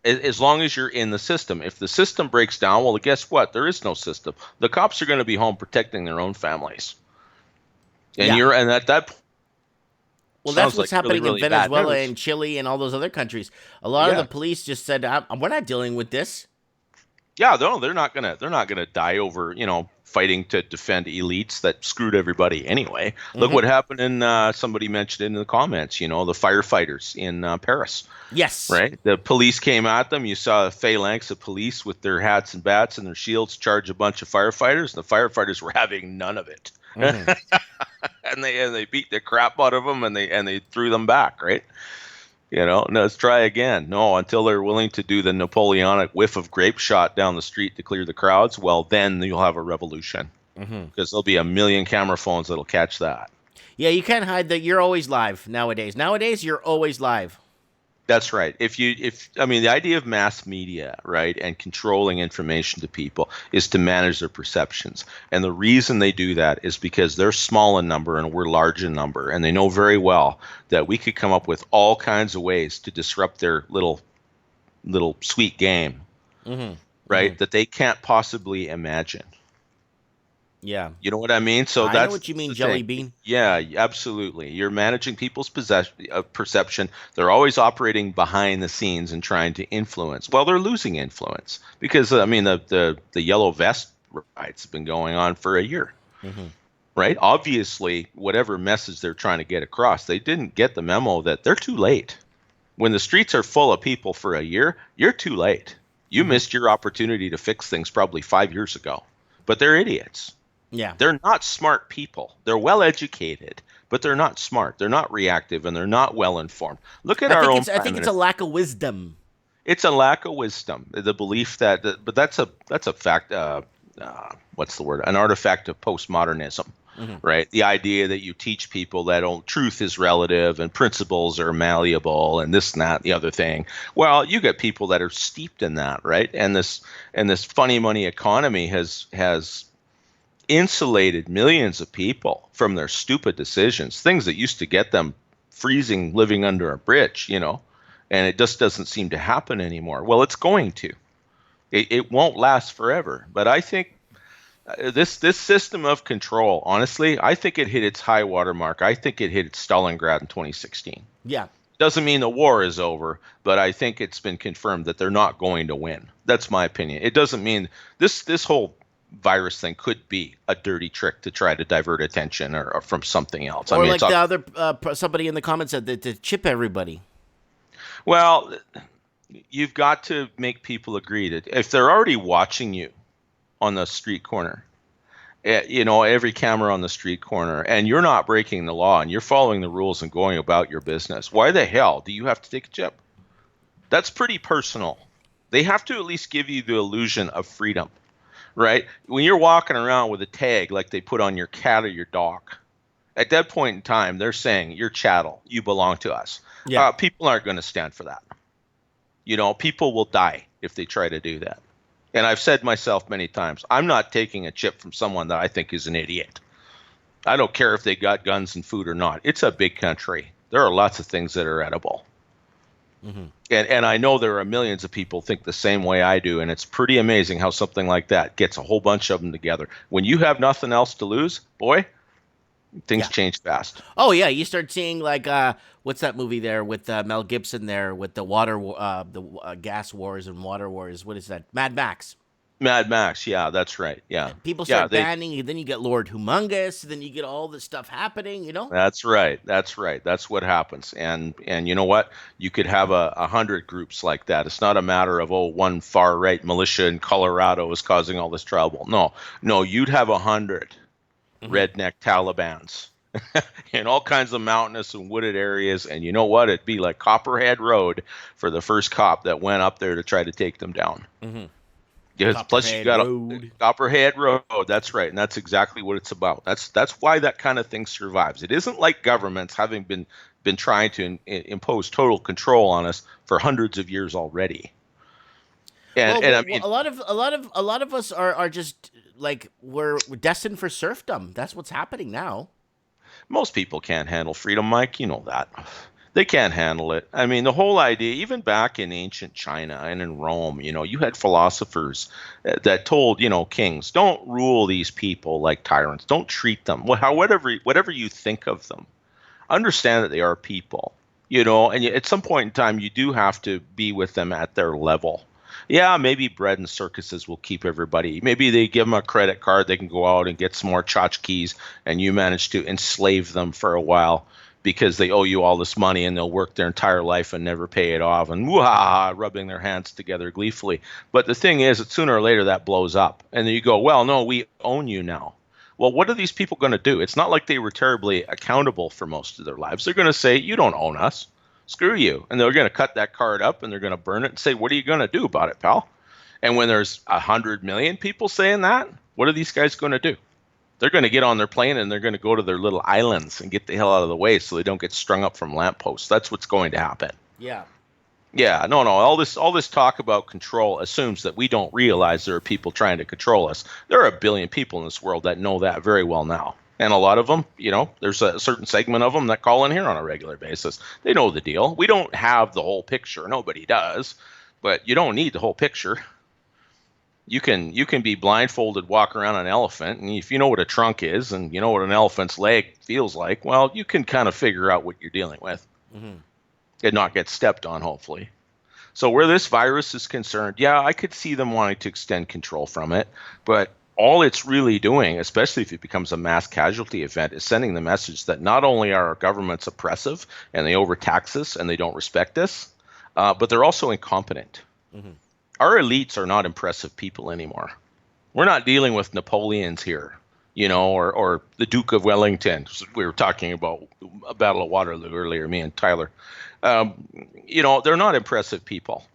As long as you're in the system. If the system breaks down, well, guess what? There is no system. The cops are going to be home protecting their own families. And at that well, that's what's happening in Venezuela and Chile and all those other countries. A lot of the police just said, "We're not dealing with this." Yeah, no, they're not gonna die over, you know, fighting to defend elites that screwed everybody anyway. Look what happened in somebody mentioned in the comments. You know, the firefighters in Paris. Yes. Right. The police came at them. You saw a phalanx of police with their hats and bats and their shields charge a bunch of firefighters. The firefighters were having none of it. And they beat the crap out of them and they threw them back, right? You know, let's try again. No, until they're willing to do the Napoleonic whiff of grape shot down the street to clear the crowds, well, then you'll have a revolution. Because there'll be a million camera phones that'll catch that. Yeah, you can't hide that. You're always live nowadays. Nowadays, you're always live. That's right. I mean, the idea of mass media, right, and controlling information to people is to manage their perceptions. And the reason they do that is because they're small in number and we're large in number. And they know very well that we could come up with all kinds of ways to disrupt their little sweet game, right, that they can't possibly imagine. Yeah. You know what I mean? So I know what you mean, Jelly Bean. Yeah, absolutely. You're managing people's perception. They're always operating behind the scenes and trying to influence. Well, they're losing influence because, I mean, the yellow vest riots have been going on for a year, right? Obviously, whatever message they're trying to get across, they didn't get the memo that they're too late. When the streets are full of people for a year, you're too late. You missed your opportunity to fix things probably 5 years ago, but they're idiots. Yeah. They're not smart people. They're well educated, but they're not smart. They're not reactive and they're not well informed. Look at our own. I think it's a lack of wisdom. It's a lack of wisdom. The belief that, but that's a fact. What's the word? An artifact of postmodernism, right? The idea that you teach people that truth is relative and principles are malleable and this and that, and the other thing. Well, you get people that are steeped in that, right? And this funny money economy has insulated millions of people from their stupid decisions, things that used to get them freezing living under a bridge, you know. and it just doesn't seem to happen anymore. Well, it's going to. It won't last forever. But I think this system of control, honestly, I think it hit its high water mark. I think it hit Stalingrad in 2016. Yeah. Doesn't mean the war is over, but I think it's been confirmed that they're not going to win. That's my opinion. It doesn't mean this whole virus thing could be a dirty trick to try to divert attention or from something else. Or I mean, like the other somebody in the comments said that to chip everybody. Well, you've got to make people agree that if they're already watching you on the street corner, every camera on the street corner, and you're not breaking the law and you're following the rules and going about your business, why the hell do you have to take a chip? That's pretty personal. They have to at least give you the illusion of freedom, right? When you're walking around with a tag like they put on your cat or your dog, at that point in time, they're saying you're chattel, you belong to us. Yeah. People aren't going to stand for that. People will die if they try to do that. And I've said myself many times, I'm not taking a chip from someone that I think is an idiot. I don't care if they got guns and food or not. It's a big country. There are lots of things that are edible. Mm-hmm. And I know there are millions of people think the same way I do, and it's pretty amazing how something like that gets a whole bunch of them together. When you have nothing else to lose, boy, things change fast. Oh yeah, you start seeing like what's that movie there with Mel Gibson there with the gas wars and water wars? What is that? Mad Max. Mad Max, yeah, that's right. Yeah, people start banning, and then you get Lord Humongous, then you get all this stuff happening. That's right. That's what happens. And you know what? You could have 100 groups like that. It's not a matter of one far right militia in Colorado is causing all this trouble. No, you'd have 100 redneck Talibans in all kinds of mountainous and wooded areas. And you know what? It'd be like Copperhead Road for the first cop that went up there to try to take them down. Mm-hmm. Plus you got Copperhead Road. That's right, and that's exactly what it's about. That's why that kind of thing survives. It isn't like governments having been trying to impose total control on us for hundreds of years already. And I mean, a lot of us are just like we're destined for serfdom. That's what's happening now. Most people can't handle freedom, Mike. You know that. They can't handle it. I mean, the whole idea, even back in ancient China and in Rome, you had philosophers that told, kings, don't rule these people like tyrants. Don't treat them, whatever you think of them. Understand that they are people, and at some point in time, you do have to be with them at their level. Yeah, maybe bread and circuses will keep everybody. Maybe they give them a credit card. They can go out and get some more tchotchkes, and you manage to enslave them for a while, because they owe you all this money and they'll work their entire life and never pay it off and rubbing their hands together gleefully. But the thing is that sooner or later that blows up. And then you go, well, no, we own you now. Well, what are these people going to do? It's not like they were terribly accountable for most of their lives. They're going to say, you don't own us. Screw you. And they're going to cut that card up and they're going to burn it and say, what are you going to do about it, pal? And when there's 100 million people saying that, what are these guys going to do? They're going to get on their plane and they're going to go to their little islands and get the hell out of the way so they don't get strung up from lampposts. That's what's going to happen. Yeah. Yeah, no. All this talk about control assumes that we don't realize there are people trying to control us. There are a billion people in this world that know that very well now. And a lot of them, there's a certain segment of them that call in here on a regular basis. They know the deal. We don't have the whole picture. Nobody does. But you don't need the whole picture. You can be blindfolded, walk around an elephant, and if you know what a trunk is and you know what an elephant's leg feels like, well, you can kind of figure out what you're dealing with and not get stepped on, hopefully. So where this virus is concerned, yeah, I could see them wanting to extend control from it, but all it's really doing, especially if it becomes a mass casualty event, is sending the message that not only are our governments oppressive and they overtax us and they don't respect us, but they're also incompetent. Mm-hmm. Our elites are not impressive people anymore. We're not dealing with Napoleons here, or the Duke of Wellington. We were talking about a Battle of Waterloo earlier, me and Tyler. They're not impressive people.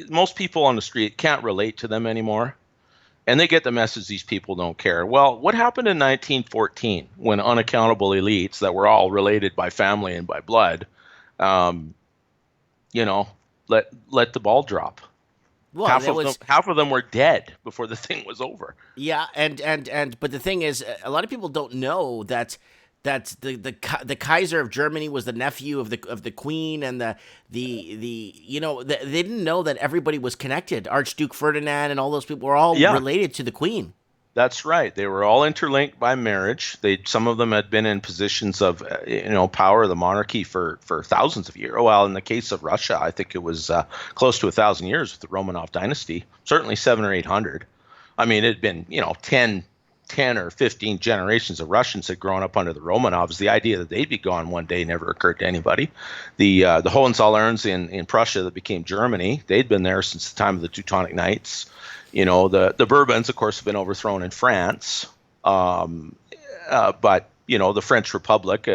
Most people on the street can't relate to them anymore. And they get the message these people don't care. Well, what happened in 1914 when unaccountable elites that were all related by family and by blood, let the ball drop? Well, half of them were dead before the thing was over. Yeah, and but the thing is, a lot of people don't know that That's the Kaiser of Germany was the nephew of the Queen, and they didn't know that everybody was connected. Archduke Ferdinand and all those people were all related to the Queen. That's right. They were all interlinked by marriage. Some of them had been in positions of power of the monarchy for thousands of years. Well, in the case of Russia, I think it was close to 1,000 years with the Romanov dynasty. Certainly 700 or 800. I mean, it had been 10 or 15 generations of Russians had grown up under the Romanovs. The idea that they'd be gone one day never occurred to anybody. The Hohenzollerns in Prussia that became Germany, they'd been there since the time of the Teutonic Knights. The Bourbons, of course, have been overthrown in France. But the French Republic,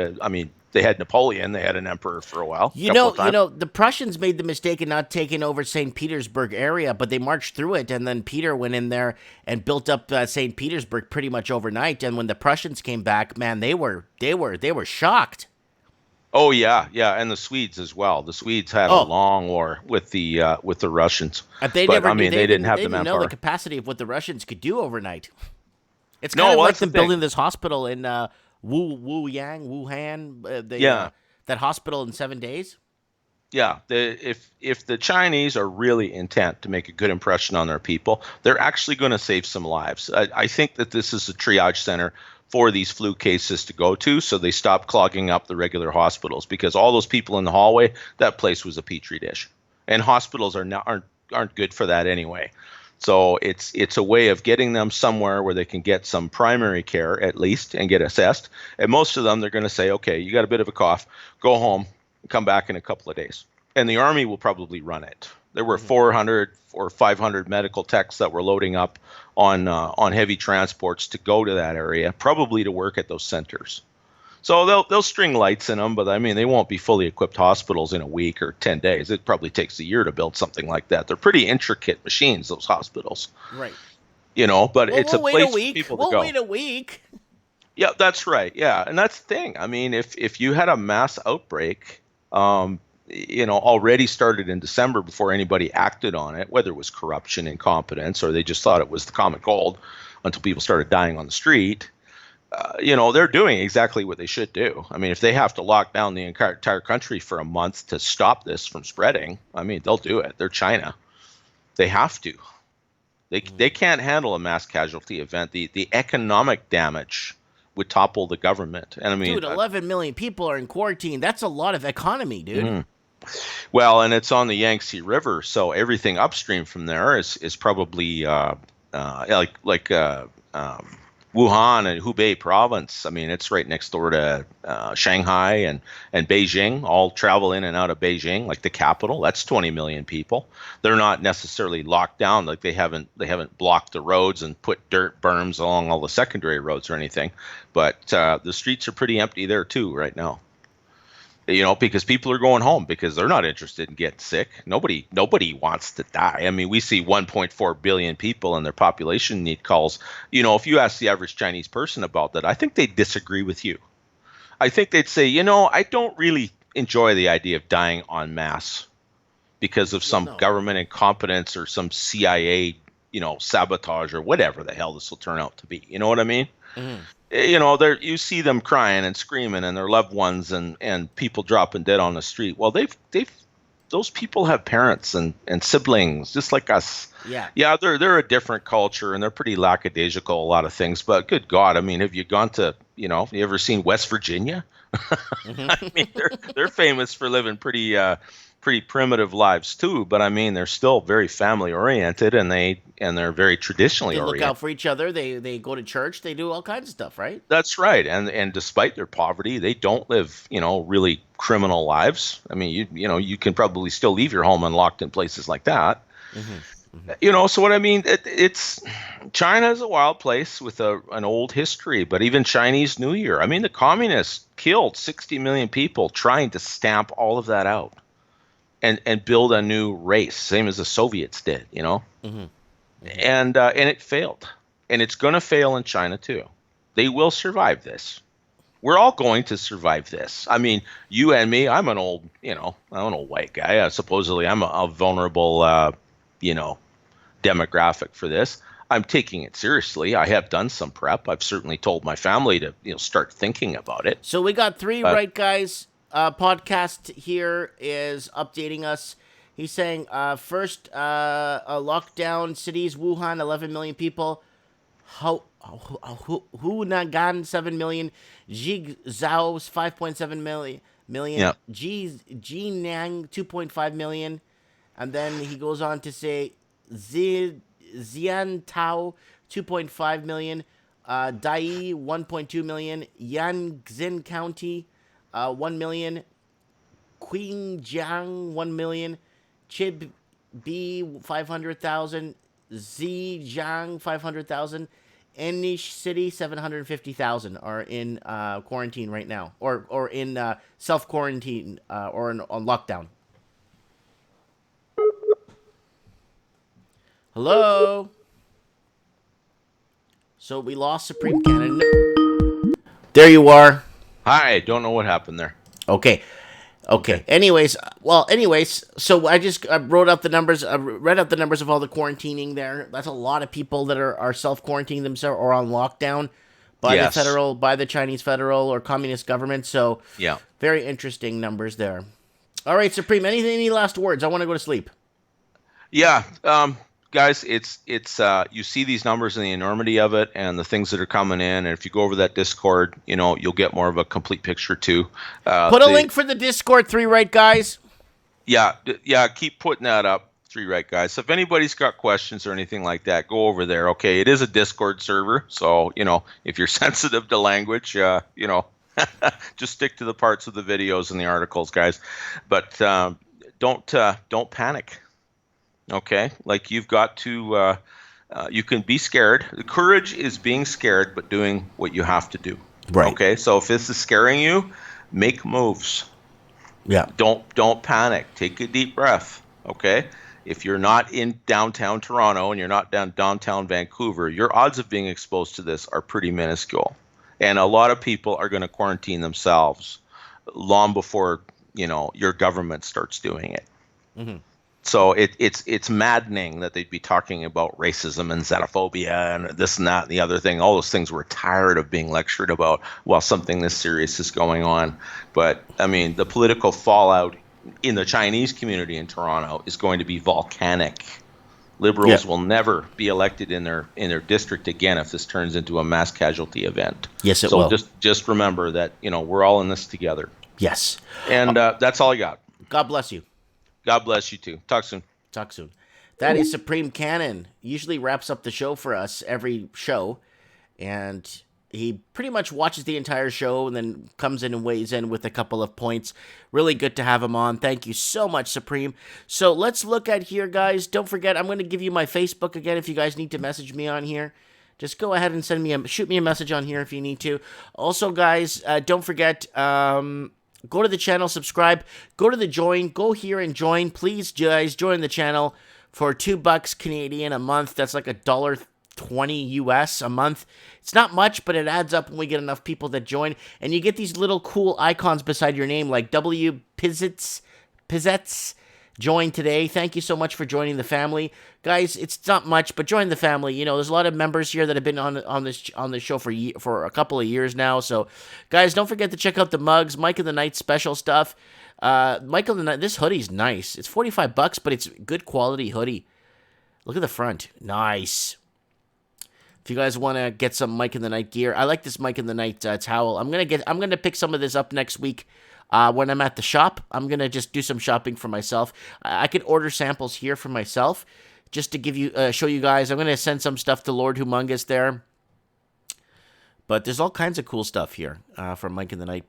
they had Napoleon. They had an emperor for a while. The Prussians made the mistake of not taking over St. Petersburg area, but they marched through it, and then Peter went in there and built up St. Petersburg pretty much overnight. And when the Prussians came back, man, they were shocked. Oh yeah, and the Swedes as well. The Swedes had a long war with the Russians. They didn't have the manpower. They didn't know the capacity of what the Russians could do overnight. It's kind of like them building this hospital in Wuhan, that hospital in 7 days. Yeah, if the Chinese are really intent to make a good impression on their people, they're actually going to save some lives. I think that this is a triage center for these flu cases to go to, so they stop clogging up the regular hospitals, because all those people in the hallway, that place was a petri dish, and hospitals aren't good for that anyway. So it's a way of getting them somewhere where they can get some primary care at least and get assessed. And most of them, they're going to say, okay, you got a bit of a cough, go home, come back in a couple of days. And the Army will probably run it. There were 400 or 500 medical techs that were loading up on heavy transports to go to that area, probably to work at those centers. So they'll string lights in them, but they won't be fully equipped hospitals in a week or 10 days. It probably takes a year to build something like that. They're pretty intricate machines, those hospitals. Right. But it's a place for people to go. We'll wait a week. Yeah, that's right. Yeah, and that's the thing. If you had a mass outbreak, already started in December before anybody acted on it, whether it was corruption, incompetence, or they just thought it was the common cold until people started dying on the street, they're doing exactly what they should do. If they have to lock down the entire country for a month to stop this from spreading, they'll do it. They're China. They have to. They can't handle a mass casualty event. The economic damage would topple the government. And dude, 11 million people are in quarantine. That's a lot of economy, dude. Mm-hmm. Well, and it's on the Yangtze River, so everything upstream from there is probably Wuhan and Hubei province. It's right next door to Shanghai and Beijing. All travel in and out of Beijing, like the capital. That's 20 million people. They're not necessarily locked down, like they haven't blocked the roads and put dirt berms along all the secondary roads or anything. But the streets are pretty empty there too right now. Because people are going home because they're not interested in getting sick. Nobody wants to die. We see 1.4 billion people and their population need calls. If you ask the average Chinese person about that, I think they'd disagree with you. I think they'd say, I don't really enjoy the idea of dying en masse because of some government incompetence or some CIA, sabotage or whatever the hell this will turn out to be. You know what I mean? Mm-hmm. You see them crying and screaming and their loved ones and people dropping dead on the street. Well, those people have parents and siblings just like us. Yeah, they're a different culture and they're pretty lackadaisical a lot of things. But good God, have you gone to have you ever seen West Virginia? Mm-hmm. They're famous for living pretty primitive lives too, but they're still very family oriented and they're very traditionally oriented. They look out for each other. They go to church. They do all kinds of stuff, right? That's right. And despite their poverty, they don't live really criminal lives. You can probably still leave your home unlocked in places like that. Mm-hmm. Mm-hmm. So what it's China is a wild place with an old history, but even Chinese New Year. The communists killed 60 million people trying to stamp all of that out. And build a new race, same as the Soviets did, Mm-hmm. Mm-hmm. And it failed, and it's going to fail in China too. They will survive this. We're all going to survive this. You and me. I'm an old white guy. Supposedly, I'm a vulnerable, demographic for this. I'm taking it seriously. I have done some prep. I've certainly told my family to start thinking about it. So we got three right guys. Podcast here is updating us. He's saying first a lockdown cities: Wuhan, 11 million people. Hunagan, 7 million. Jigzhou, 5.7 million. Yeah. Jinang, 2.5 million. And then he goes on to say Xiantao, 2.5 million. Dai, 1.2 million. Yangzhen County, 1 million. Qingjiang, 1 million. Chib B, 500,000. Zhejiang, 500,000. Enish City, 750,000 are in quarantine right now, or in self-quarantine or on lockdown. Hello? So we lost Supreme Cannon. There you are. Hi, don't know what happened there. Okay. Anyways, so I just read out the numbers of all the quarantining there. That's a lot of people that are self-quarantining themselves or on lockdown by the Chinese federal or communist government. So yeah, very interesting numbers there. All right, Supreme, any last words? I want to go to sleep. Yeah, guys, it's you see these numbers and the enormity of it and the things that are coming in, and if you go over that Discord, you'll get more of a complete picture too. Put a link for the Discord, 3 Right Guys. Yeah, keep putting that up, 3 Right Guys. So if anybody's got questions or anything like that, go over there. Okay, it is a Discord server, so if you're sensitive to language, just stick to the parts of the videos and the articles, guys. But don't panic. Okay, like you've got to, you can be scared. The courage is being scared, but doing what you have to do. Right. Okay, so if this is scaring you, make moves. Yeah. Don't panic. Take a deep breath. Okay. If you're not in downtown Toronto and you're not downtown Vancouver, your odds of being exposed to this are pretty minuscule. And a lot of people are going to quarantine themselves long before your government starts doing it. Mm-hmm. So it's maddening that they'd be talking about racism and xenophobia and this and that and the other thing. All those things we're tired of being lectured about while something this serious is going on. But I mean, the political fallout in the Chinese community in Toronto is going to be volcanic. Liberals will never be elected in their district again if this turns into a mass casualty event. Yes, it will. So just remember that we're all in this together. Yes. And that's all I got. God bless you. God bless you too. Talk soon. That is Supreme Cannon. Usually wraps up the show for us every show. And he pretty much watches the entire show and then comes in and weighs in with a couple of points. Really good to have him on. Thank you so much, Supreme. So let's look at here, guys. Don't forget, I'm going to give you my Facebook again if you guys need to message me on here. Just go ahead and shoot me a message on here if you need to. Also, guys, don't forget... go to the channel, subscribe, go to the join, go here and join. Please, guys, join the channel for $2 Canadian a month. That's like $1.20 US a month. It's not much, but it adds up when we get enough people that join. And you get these little cool icons beside your name, like W. Pizzets. Join today. Thank you so much for joining the family. Guys, it's not much, but join the family. There's a lot of members here that have been on this show for a couple of years now. So, guys, don't forget to check out the mugs, Mike of the Night special stuff. Mike of the Night, this hoodie's nice. It's $45, but it's good quality hoodie. Look at the front. Nice. If you guys want to get some Mike of the Night gear, I like this Mike of the Night towel. I'm gonna pick some of this up next week. When I'm at the shop, I'm going to just do some shopping for myself. I could order samples here for myself just to give you, show you guys. I'm going to send some stuff to Lord Humongous there. But there's all kinds of cool stuff here from Mike in the Night.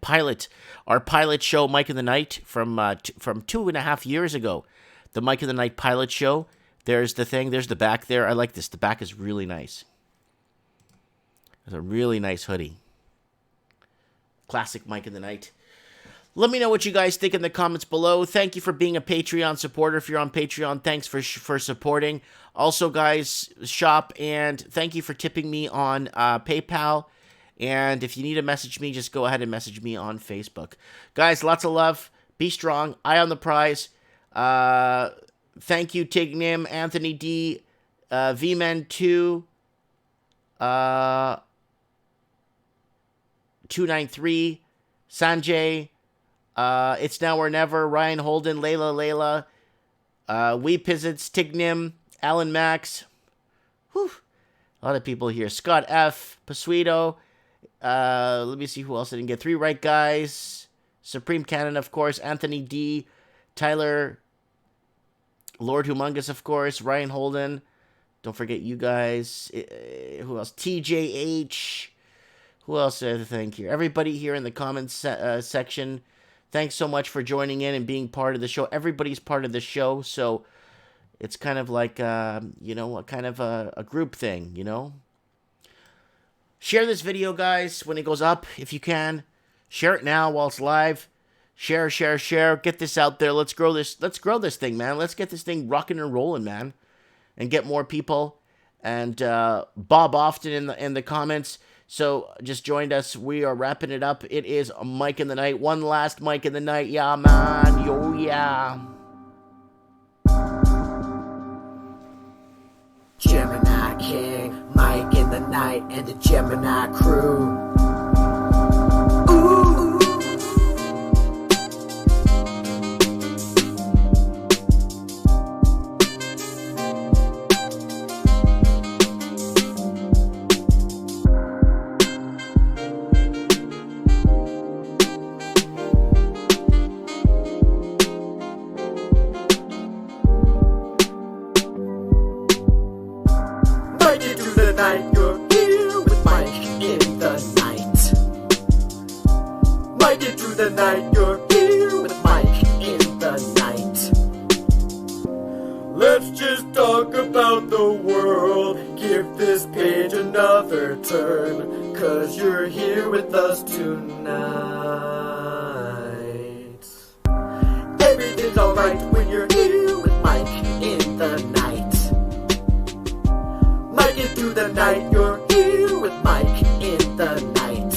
Our pilot show, Mike in the Night, from 2.5 years ago. The Mike in the Night pilot show. There's the thing. There's the back there. I like this. The back is really nice. It's a really nice hoodie. Classic Mike in the Night. Let me know what you guys think in the comments below. Thank you for being a Patreon supporter. If you're on Patreon, thanks for supporting. Also, guys, shop, and thank you for tipping me on PayPal. And if you need to message me, just go ahead and message me on Facebook. Guys, lots of love. Be strong. Eye on the prize. Thank you, Tignim, Anthony D, V-Men 2, 293, Sanjay, It's Now or Never, Ryan Holden, Layla, We Pizzits, Tignim, Alan Max. Whew. A lot of people here. Scott F, Pasuito. Let me see who else I didn't get. 3 Right Guys, Supreme Cannon, of course, Anthony D, Tyler, Lord Humongous, of course, Ryan Holden. Don't forget you guys. Who else? TJH. Who else did I thank here? Everybody here in the comments section. Thanks so much for joining in and being part of the show. Everybody's part of the show, so it's kind of like, you know, a group thing, you know? Share this video, guys, when it goes up, if you can. Share it now while it's live. Share. Get this out there. Let's grow this thing, man. Let's get this thing rocking and rolling, man. And get more people. And Bob Often in the comments. So just joined us. We are wrapping it up. It is a Mike in the Night. One last Mike in the Night. Yeah, man. Yo, yeah. Gemini King, Mike in the Night, and the Gemini crew. Ooh. Mike into the night, you're here with Mike in the night. Mike into the night, you're here with Mike in the night. Let's just talk about the world, give this page another turn, 'cause you're here with us tonight. Everything's alright when you're here with Mike in the night. Mike into the night, you're here with Mike in the night.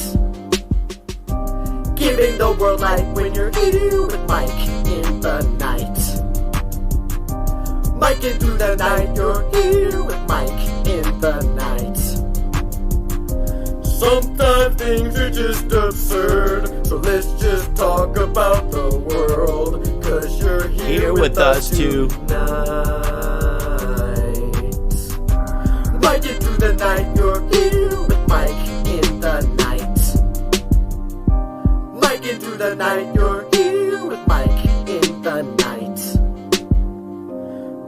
Giving the world light when you're here with Mike in the night. Mike into the night, you're here with Mike in the night. Sometimes things are just absurd, so let's just talk about the world, 'cause you're here with us tonight. Mike into the night, you're here with Mike in the night. Mike into the night, you're here with Mike in the night.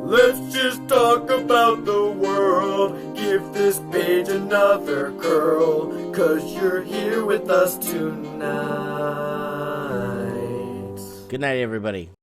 Let's just talk about the world, give this page another curl, 'cause you're here with us tonight. Good night, everybody.